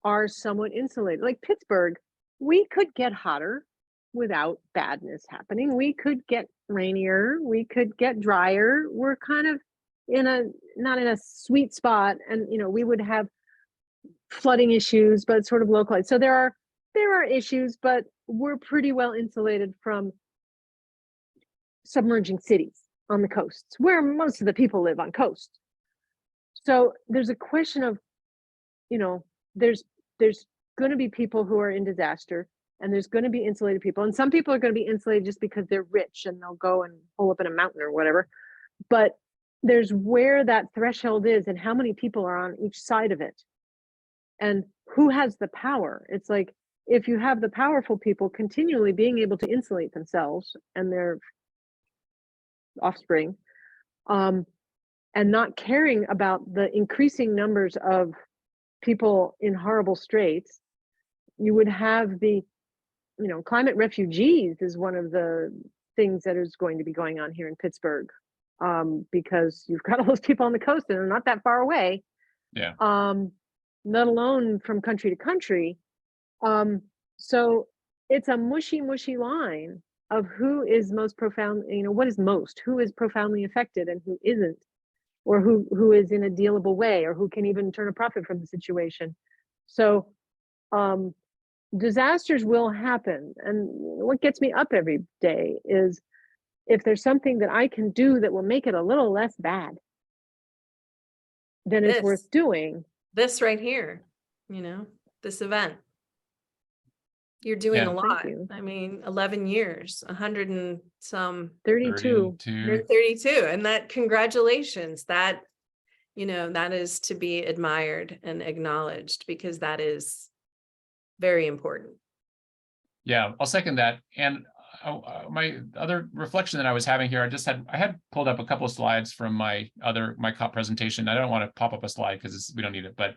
are somewhat insulated. Like Pittsburgh, we could get hotter without badness happening. We could get rainier, we could get drier. We're kind of not in a sweet spot, and you know, we would have flooding issues, but sort of localized. So there are issues, but we're pretty well insulated from submerging cities on the coasts where most of the people live on coast. So there's a question of, you know, there's going to be people who are in disaster, and there's going to be insulated people, and some people are going to be insulated just because they're rich and they'll go and hole up in a mountain or whatever. But there's where that threshold is and how many people are on each side of it and who has the power. It's like, if you have the powerful people continually being able to insulate themselves and their offspring, and not caring about the increasing numbers of people in horrible straits, you would have the, you know, climate refugees is one of the things that is going to be going on here in Pittsburgh, because you've got all those people on the coast and they're not that far away. Yeah. Let alone from country to country. So it's a mushy line of who is most profound, what is most, who is profoundly affected and who isn't, or who is in a dealable way, or who can even turn a profit from the situation. So disasters will happen. And what gets me up every day is if there's something that I can do that will make it a little less bad, then it's worth doing. This right here, this event. You're doing Yeah. a Thank lot. you. I mean, 11 years, 100 and some, 32. 32. And that, congratulations, that, that is to be admired and acknowledged, because that is very important. Yeah, I'll second that. And my other reflection that I was having here, I had pulled up a couple of slides from my COP presentation. I don't want to pop up a slide because we don't need it. But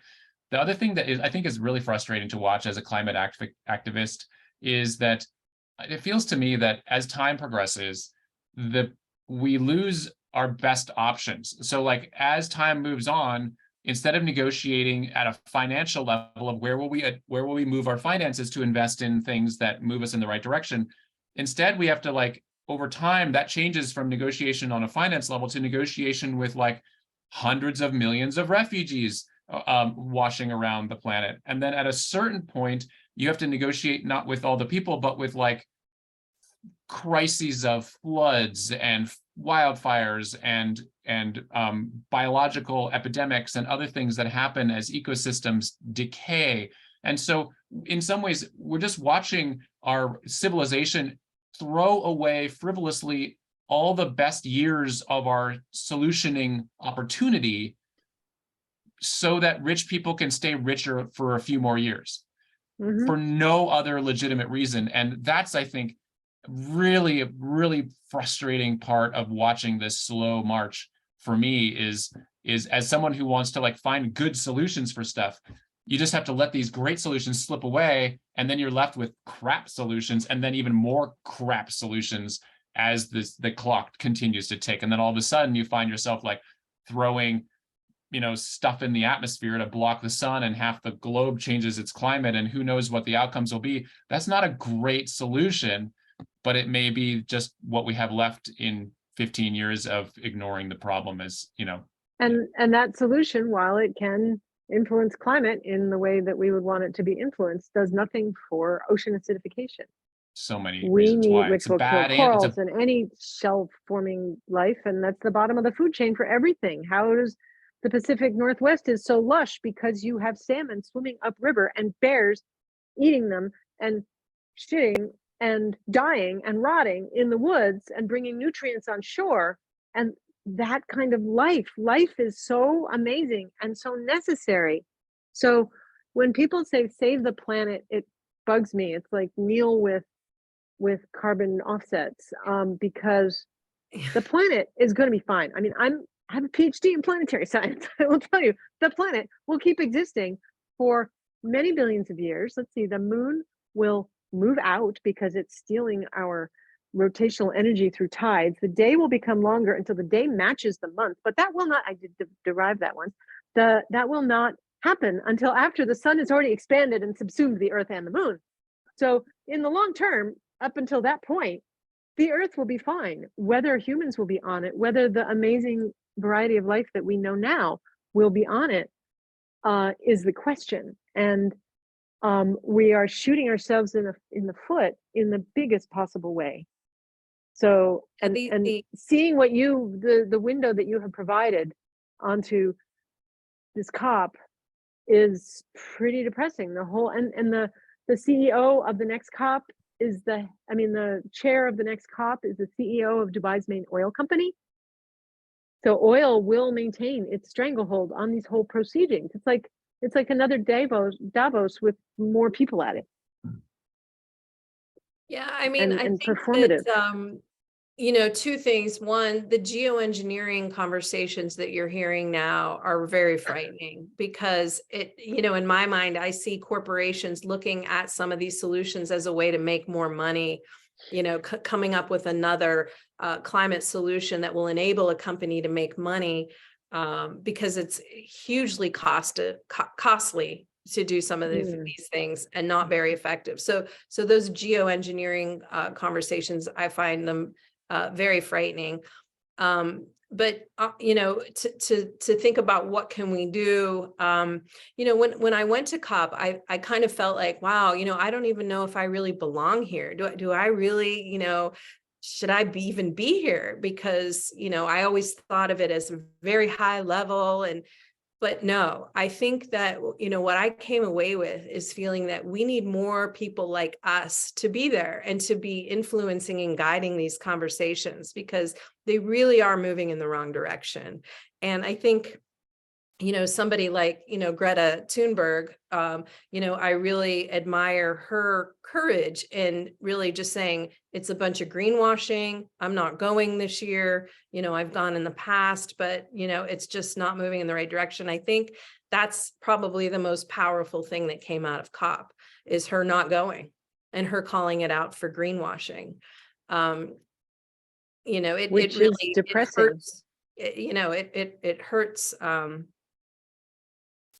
the other thing that I think is really frustrating to watch as a climate activist is that it feels to me that as time progresses, we lose our best options. So like as time moves on, instead of negotiating at a financial level of where will we move our finances to invest in things that move us in the right direction, instead we have to, like, over time that changes from negotiation on a finance level to negotiation with like hundreds of millions of refugees washing around the planet. And then at a certain point, you have to negotiate not with all the people, but with like crises of floods and wildfires and biological epidemics and other things that happen as ecosystems decay. And so in some ways, we're just watching our civilization throw away frivolously all the best years of our solutioning opportunity so that rich people can stay richer for a few more years for no other legitimate reason. And that's, I think, really frustrating part of watching this slow march for me is as someone who wants to like find good solutions for stuff, you just have to let these great solutions slip away, and then you're left with crap solutions, and then even more crap solutions as the clock continues to tick. And then all of a sudden you find yourself like throwing stuff in the atmosphere to block the sun, and half the globe changes its climate, and who knows what the outcomes will be. That's not a great solution, but it may be just what we have left in 15 years of ignoring the problem as, And that solution, while it can influence climate in the way that we would want it to be influenced, does nothing for ocean acidification. So many We reasons need, why. which will kill corals and any shell-forming life, and that's the bottom of the food chain for everything. How does the Pacific Northwest is so lush? Because you have salmon swimming upriver and bears eating them and shitting and dying and rotting in the woods and bringing nutrients on shore. And that kind of life is so amazing and so necessary. So when people say save the planet, it bugs me. It's like Neil with carbon offsets, because the planet is going to be fine. I mean, I have a PhD in planetary science. I will tell you, the planet will keep existing for many billions of years. Let's see, the moon will move out because it's stealing our rotational energy through tides. The day will become longer until the day matches the month, but that will not, I did derive that once, that will not happen until after the sun has already expanded and subsumed the earth and the moon. So in the long term, up until that point, the earth will be fine. Whether humans will be on it, whether the amazing variety of life that we know now will be on it, is the question. And we are shooting ourselves in the foot in the biggest possible way. So, and seeing what the window that you have provided onto this COP is pretty depressing. The whole, and the CEO of the next COP is the chair of the next COP is the CEO of Dubai's main oil company. So oil will maintain its stranglehold on these whole proceedings. It's like another Davos with more people at it. Yeah, I mean, I think performative. That, two things. One, the geoengineering conversations that you're hearing now are very frightening, because in my mind, I see corporations looking at some of these solutions as a way to make more money, coming up with another climate solution that will enable a company to make money, because it's hugely costly. to do some of these things and not very effective. So those geoengineering conversations, I find them very frightening. But you know, to think about what can we do, you know, when I went to COP, I kind of felt like, wow, you know, I don't even know if I really belong here. Do I really, you know, should I even be here? Because, you know, I always thought of it as very high level, but no, I think that, you know, what I came away with is feeling that we need more people like us to be there and to be influencing and guiding these conversations, because they really are moving in the wrong direction. And I think, you know, somebody like, you know, Greta Thunberg, you know, I really admire her courage in really just saying it's a bunch of greenwashing. I'm not going this year. You know, I've gone in the past, but, you know, it's just not moving in the right direction. I think that's probably the most powerful thing that came out of COP, is her not going and her calling it out for greenwashing. You know, it Which really is depressing. It hurts. You know, it hurts.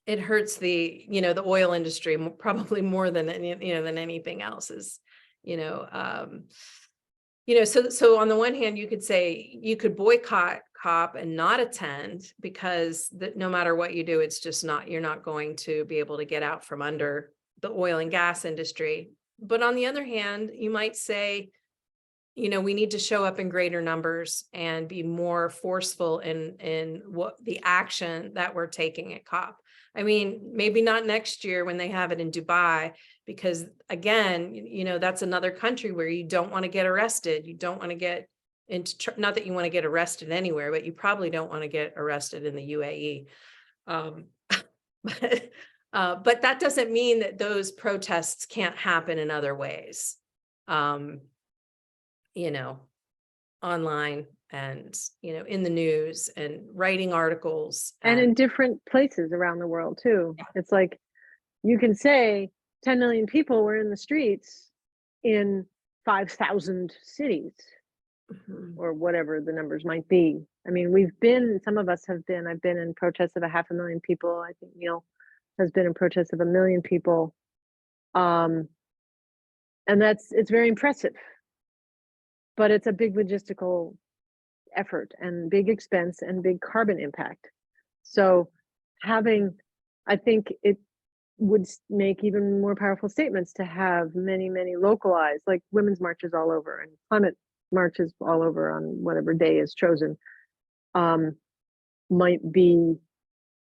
It hurts the, you know, the oil industry probably more than any, you know, than anything else is, you know, so on the one hand, you could say you could boycott COP and not attend, because no matter what you do, it's just not, you're not going to be able to get out from under the oil and gas industry. But on the other hand, you might say, you know, we need to show up in greater numbers and be more forceful in what the action that we're taking at COP. I mean, maybe not next year when they have it in Dubai, because again, you know, that's another country where you don't want to get arrested. You don't want to get into, not that you want to get arrested anywhere, but you probably don't want to get arrested in the UAE. But that doesn't mean that those protests can't happen in other ways. You know, online and, you know, in the news and writing articles. And in different places around the world too. Yeah. It's like, you can say 10 million people were in the streets in 5,000 cities, or whatever the numbers might be. I mean, some of us have been, I've been in protests of 500,000 people. I think Neil has been in protests of 1 million people. And it's very impressive. But it's a big logistical effort and big expense and big carbon impact. So I think it would make even more powerful statements to have many, many localized, like women's marches all over and climate marches all over on whatever day is chosen, might be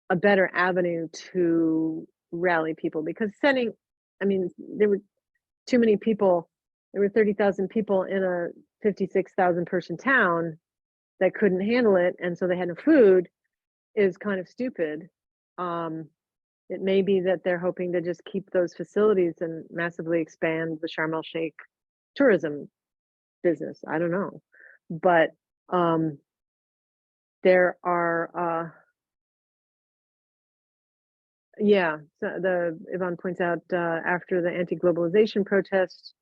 a better avenue to rally people. Because I mean, there were too many people. There were 30,000 people in a 56,000 person town that couldn't handle it, and so they had no food, is kind of stupid. It may be that they're hoping to just keep those facilities and massively expand the Sharm el-Sheikh tourism business. I don't know. But there are, yeah, so Yvonne points out, after the anti-globalization protests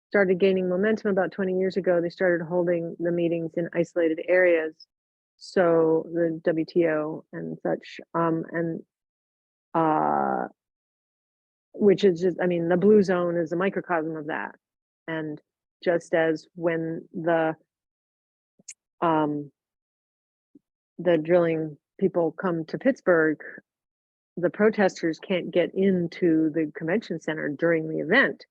started gaining momentum about 20 years ago, they started holding the meetings in isolated areas. So the WTO and such, which is just, I mean, the blue zone is a microcosm of that. And just as when the drilling people come to Pittsburgh, the protesters can't get into the convention center during the event.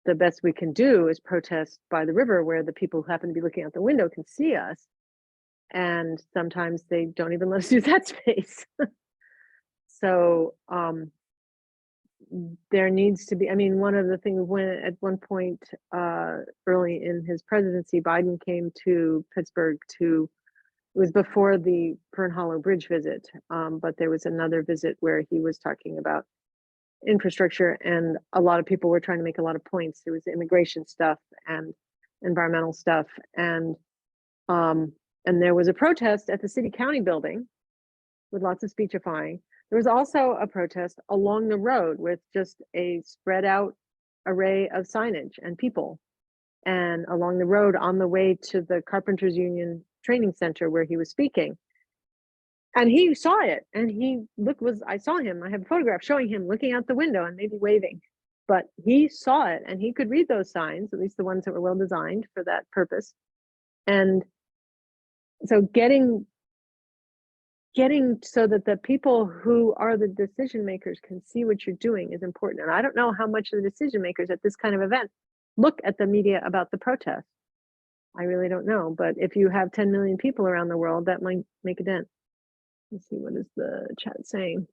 The best we can do is protest by the river, where the people who happen to be looking out the window can see us. And sometimes they don't even let us use that space. So there needs to be, I mean, one of the things, when at one point early in his presidency, Biden came to Pittsburgh it was before the Fern Hollow Bridge visit, but there was another visit where he was talking about infrastructure, and a lot of people were trying to make a lot of points. There was immigration stuff and environmental stuff, and there was a protest at the city county building with lots of speechifying. There was also a protest along the road with just a spread out array of signage and people, and along the road on the way to the Carpenters Union Training Center where he was speaking. And he saw it, and I saw him, I have a photograph showing him looking out the window and maybe waving, but he saw it and he could read those signs, at least the ones that were well designed for that purpose. And so getting so that the people who are the decision makers can see what you're doing is important. And I don't know how much the decision makers at this kind of event look at the media about the protest. I really don't know, but if you have 10 million people around the world, that might make a dent. Let's see, what is the chat saying?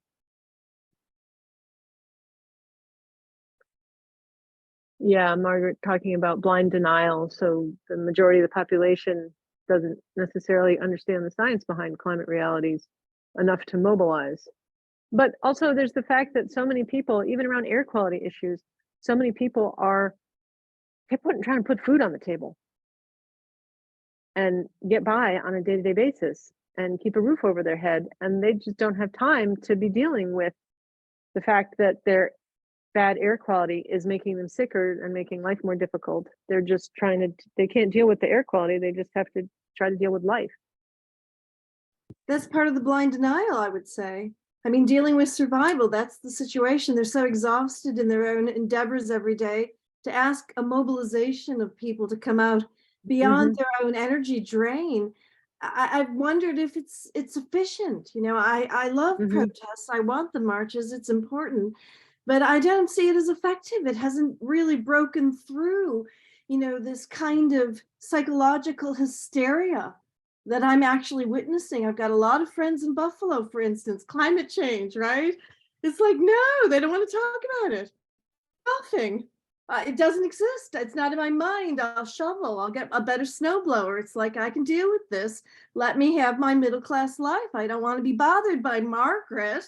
Yeah, Margaret talking about blind denial. So the majority of the population doesn't necessarily understand the science behind climate realities enough to mobilize. But also there's the fact that so many people, even around air quality issues, so many people are trying to put food on the table and get by on a day-to-day basis and keep a roof over their head. And they just don't have time to be dealing with the fact that their bad air quality is making them sicker and making life more difficult. They're just they can't deal with the air quality. They just have to try to deal with life. That's part of the blind denial, I would say. I mean, dealing with survival, that's the situation. They're so exhausted in their own endeavors every day. To ask a mobilization of people to come out beyond their own energy drain, I've wondered if it's sufficient. You know, I love protests. I want the marches. It's important, but I don't see it as effective. It hasn't really broken through, you know, this kind of psychological hysteria that I'm actually witnessing. I've got a lot of friends in Buffalo, for instance, climate change, right? It's like, no, they don't want to talk about it. Nothing. It doesn't exist. It's not in my mind. I'll shovel. I'll get a better snowblower. It's like, I can deal with this. Let me have my middle-class life. I don't want to be bothered by Margaret,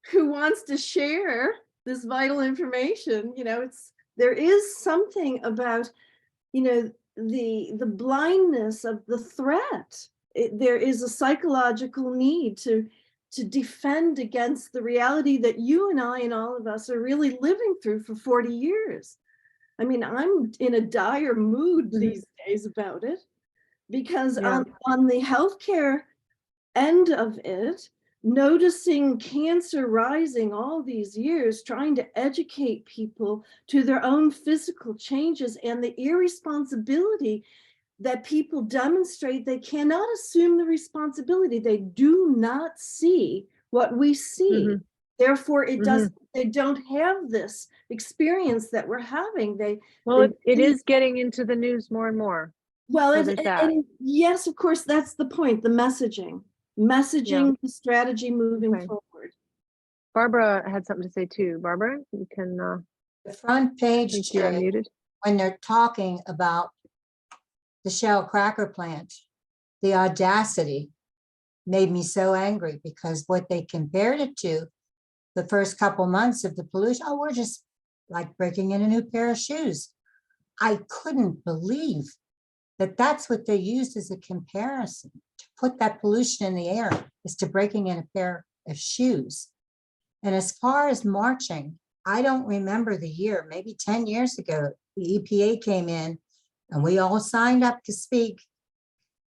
who wants to share this vital information. You know, there is something about, you know, the blindness of the threat. There is a psychological need to defend against the reality that you and I and all of us are really living through for 40 years. I mean, I'm in a dire mood these days about it, because on the healthcare end of it, noticing cancer rising all these years, trying to educate people to their own physical changes and the irresponsibility that people demonstrate. They cannot assume the responsibility. They do not see what we see. Therefore, they don't have this experience that we're having. It is getting into the news more and more. Well, so and yes, of course, that's the point, the messaging, the strategy moving forward. Barbara had something to say too. Barbara, you can. The front page, you're unmuted. When they're talking about the Shell cracker plant, the audacity made me so angry, because what they compared it to, the first couple months of the pollution, oh, we're just like breaking in a new pair of shoes. I couldn't believe that that's what they used as a comparison. To put that pollution in the air is to breaking in a pair of shoes. And as far as marching, I don't remember the year, maybe 10 years ago, the EPA came in and we all signed up to speak,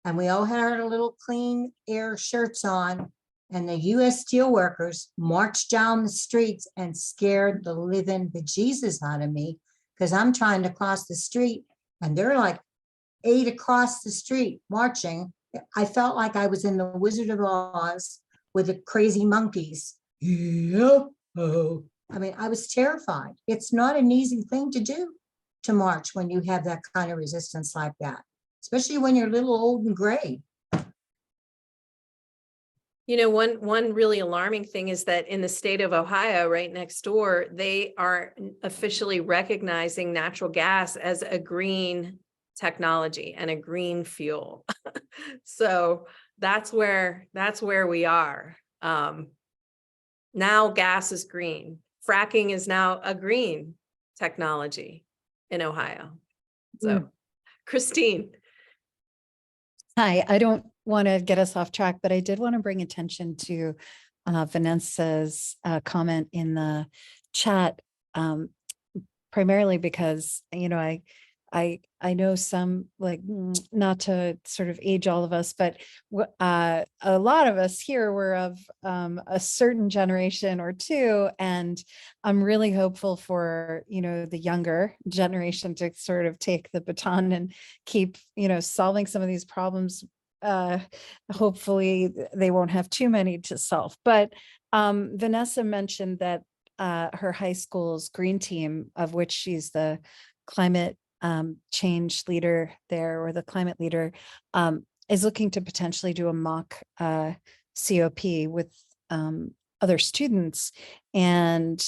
and we all had our little clean air shirts on, and the US steelworkers marched down the streets and scared the living bejesus out of me, because I'm trying to cross the street and they're like 8 across the street marching. I felt like I was in the Wizard of Oz with the crazy monkeys. Yep. I mean, I was terrified. It's not an easy thing to do, to march when you have that kind of resistance like that, especially when you're a little old and gray. You know, one really alarming thing is that in the state of Ohio, right next door, they are officially recognizing natural gas as a green technology and a green fuel. So that's where we are. Now gas is green. Fracking is now a green technology in Ohio. So Christine. Hi, I don't want to get us off track, but I did want to bring attention to Vanessa's comment in the chat, primarily because, you know, I know some, like, not to sort of age all of us, but a lot of us here were of a certain generation or two, and I'm really hopeful for, you know, the younger generation to sort of take the baton and keep, you know, solving some of these problems. Hopefully they won't have too many to solve. But Vanessa mentioned that her high school's green team, of which she's the climate change leader there, or the climate leader, is looking to potentially do a mock COP with other students. And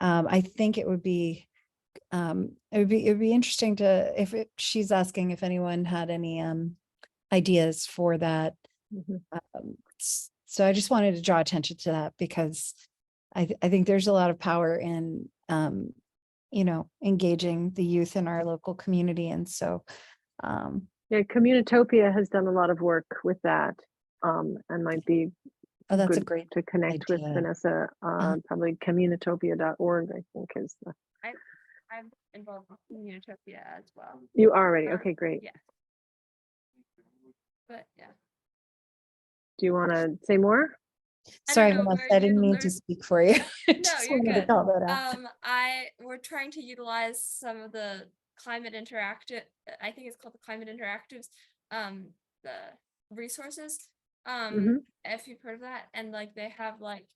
I think it would be interesting to, she's asking if anyone had any ideas for that. Mhm. So I just wanted to draw attention to that, because I think there's a lot of power in you know, engaging the youth in our local community. And so Yeah, Communitopia has done a lot of work with that, and might be oh, that's a good great to connect with idea. Vanessa. Probably communitopia.org, I think is the. I'm involved with Unitopia as well. You already, okay, great. Yeah. But yeah. Do you want to say more? Sorry, know, Vanessa, we're I didn't mean to util- speak for you. I No, just you're wanted to good. call that out. We're trying to utilize some of the climate interactive, I think it's called the climate interactives, the resources. Mhm. If you've heard of that, and like they have like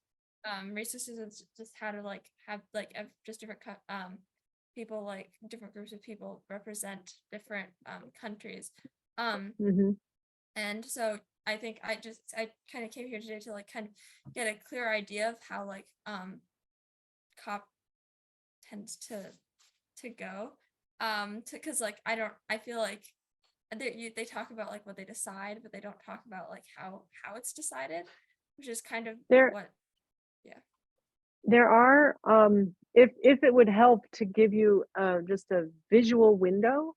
resources of just how to like have like just different people, like different groups of people represent different countries. Mhm. And so I think I kind of came here today to like kind of get a clear idea of how like COP tends to go. Because like I feel like they talk about like what they decide, but they don't talk about like how it's decided, which is kind of There- what. There are, if it would help to give you just a visual window,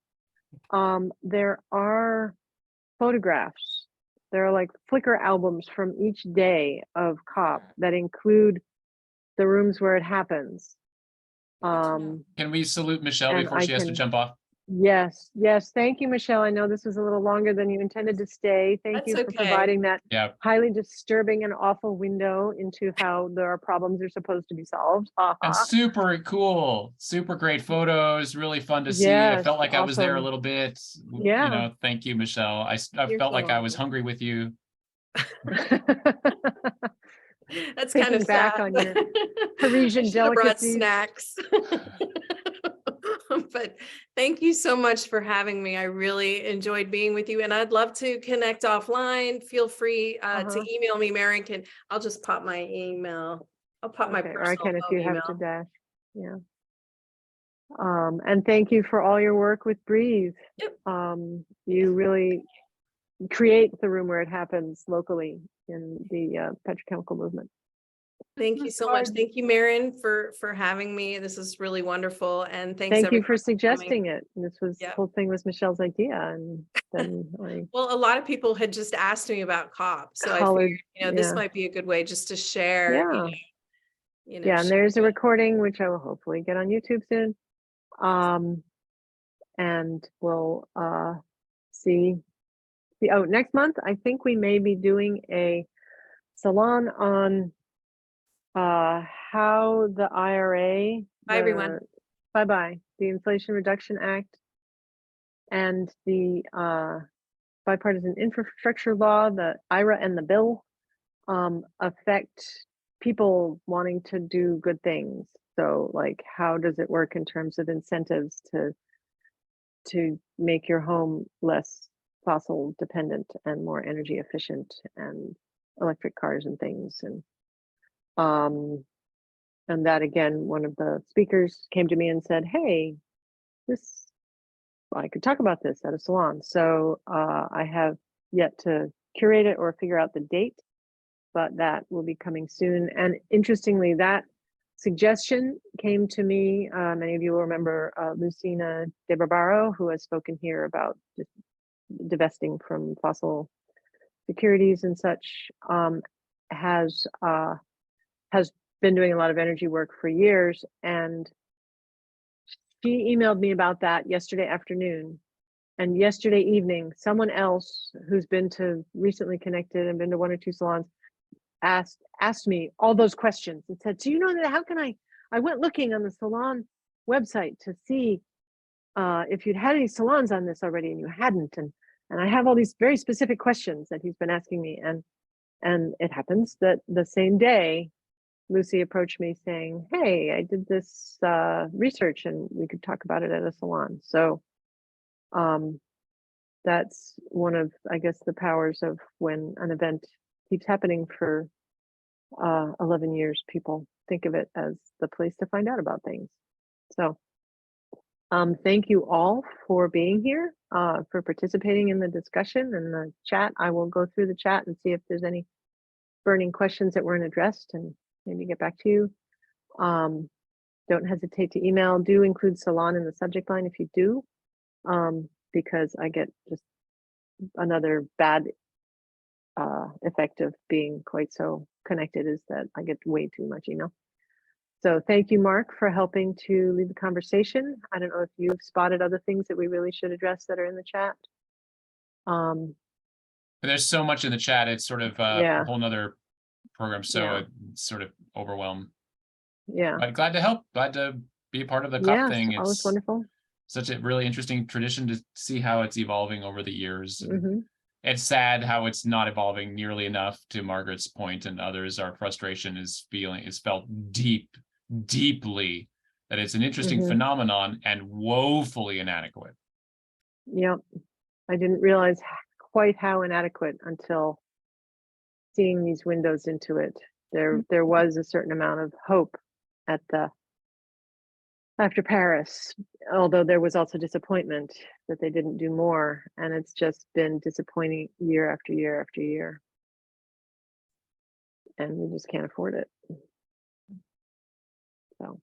there are photographs. There are like Flickr albums from each day of COP that include the rooms where it happens. Good to know. Can we salute Michelle And before I she has to can- jump off? Yes, thank you, Michelle. I know this was a little longer than you intended to stay. Thank That's you for okay. providing that Yeah, highly disturbing and awful window into how there are problems are supposed to be solved. and super cool, super great photos, really fun to see. I Yes, felt like I was there a awesome. little bit. Yeah. You know, thank you, Michelle. I You're felt so like I was welcome. hungry with you. That's kind Thinking of back sad. on your Parisian I should have brought delicacies. snacks. But thank you so much for having me. I really enjoyed being with you, and I'd love to connect offline. Feel free to email me, Mary. I'll just pop my email. I'll pop my Okay, or I personal can if phone you have email. to dash. Yeah. And thank you for all your work with Breathe. Yep. You really create the room where it happens locally in the petrochemical movement. Thank you so much. Thank you, Marin, for having me. This is really wonderful, and thanks. Thank you for everyone suggesting coming. it. This was the Yep. whole thing was Michelle's idea, and then I Well, a lot of people had just asked me about COP, so I colored. figured, this Yeah. might be a good way just to share. Yeah. Yeah, Yeah, and there's a recording which I will hopefully get on YouTube soon. And we'll see. Oh, next month I think we may be doing a salon on how the IRA, Bye, everyone. the Inflation Reduction Act, and the bipartisan infrastructure law, the IRA and the bill, affect people wanting to do good things. So like, how does it work in terms of incentives to make your home less fossil dependent and more energy efficient, and electric cars and things? And that again, one of the speakers came to me and said, hey, I could talk about this at a salon. So I have yet to curate it or figure out the date, but that will be coming soon. And interestingly, that suggestion came to me. Many of you will remember Lucina de Barbaro, who has spoken here about just divesting from fossil securities and such, has been doing a lot of energy work for years, and she emailed me about that yesterday afternoon. And yesterday evening, someone else who's been to recently connected and been to 1 or 2 salons asked me all those questions and said, do you know that, how can I went looking on the salon website to see if you'd had any salons on this already, and you hadn't. And I have all these very specific questions that he's been asking me. And it happens that the same day, Lucy approached me saying, hey, I did this research and we could talk about it at a salon. So that's one of, I guess, the powers of when an event keeps happening for 11 years, people think of it as the place to find out about things. So thank you all for being here, for participating in the discussion and the chat. I will go through the chat and see if there's any burning questions that weren't addressed and maybe get back to you. Don't hesitate to email. Do include salon in the subject line if you do, because I get just another bad effect of being quite so connected is that I get way too much email. So thank you, Mark, for helping to lead the conversation. I don't know if you've spotted other things that we really should address that are in the chat. There's so much in the chat. It's sort of Yeah. a whole nother program. So Yeah. it's sort of overwhelmed. Yeah. But glad to help. Glad to be a part of the COP Yes, thing. always It's wonderful. such a really interesting tradition to see how it's evolving over the years. And Mm-hmm. it's sad how it's not evolving nearly enough, to Margaret's point and others. Our frustration is felt deeply that it's an interesting Mm-hmm. phenomenon and woefully inadequate. Yep. I didn't realize quite how inadequate until seeing these windows into it. There was a certain amount of hope at after Paris, although there was also disappointment that they didn't do more, and it's just been disappointing year after year after year, and we just can't afford it. So,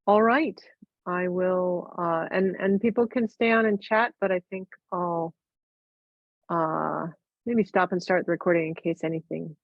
all right, I will, and people can stay on and chat, but I think I'll maybe stop and start the recording in case anything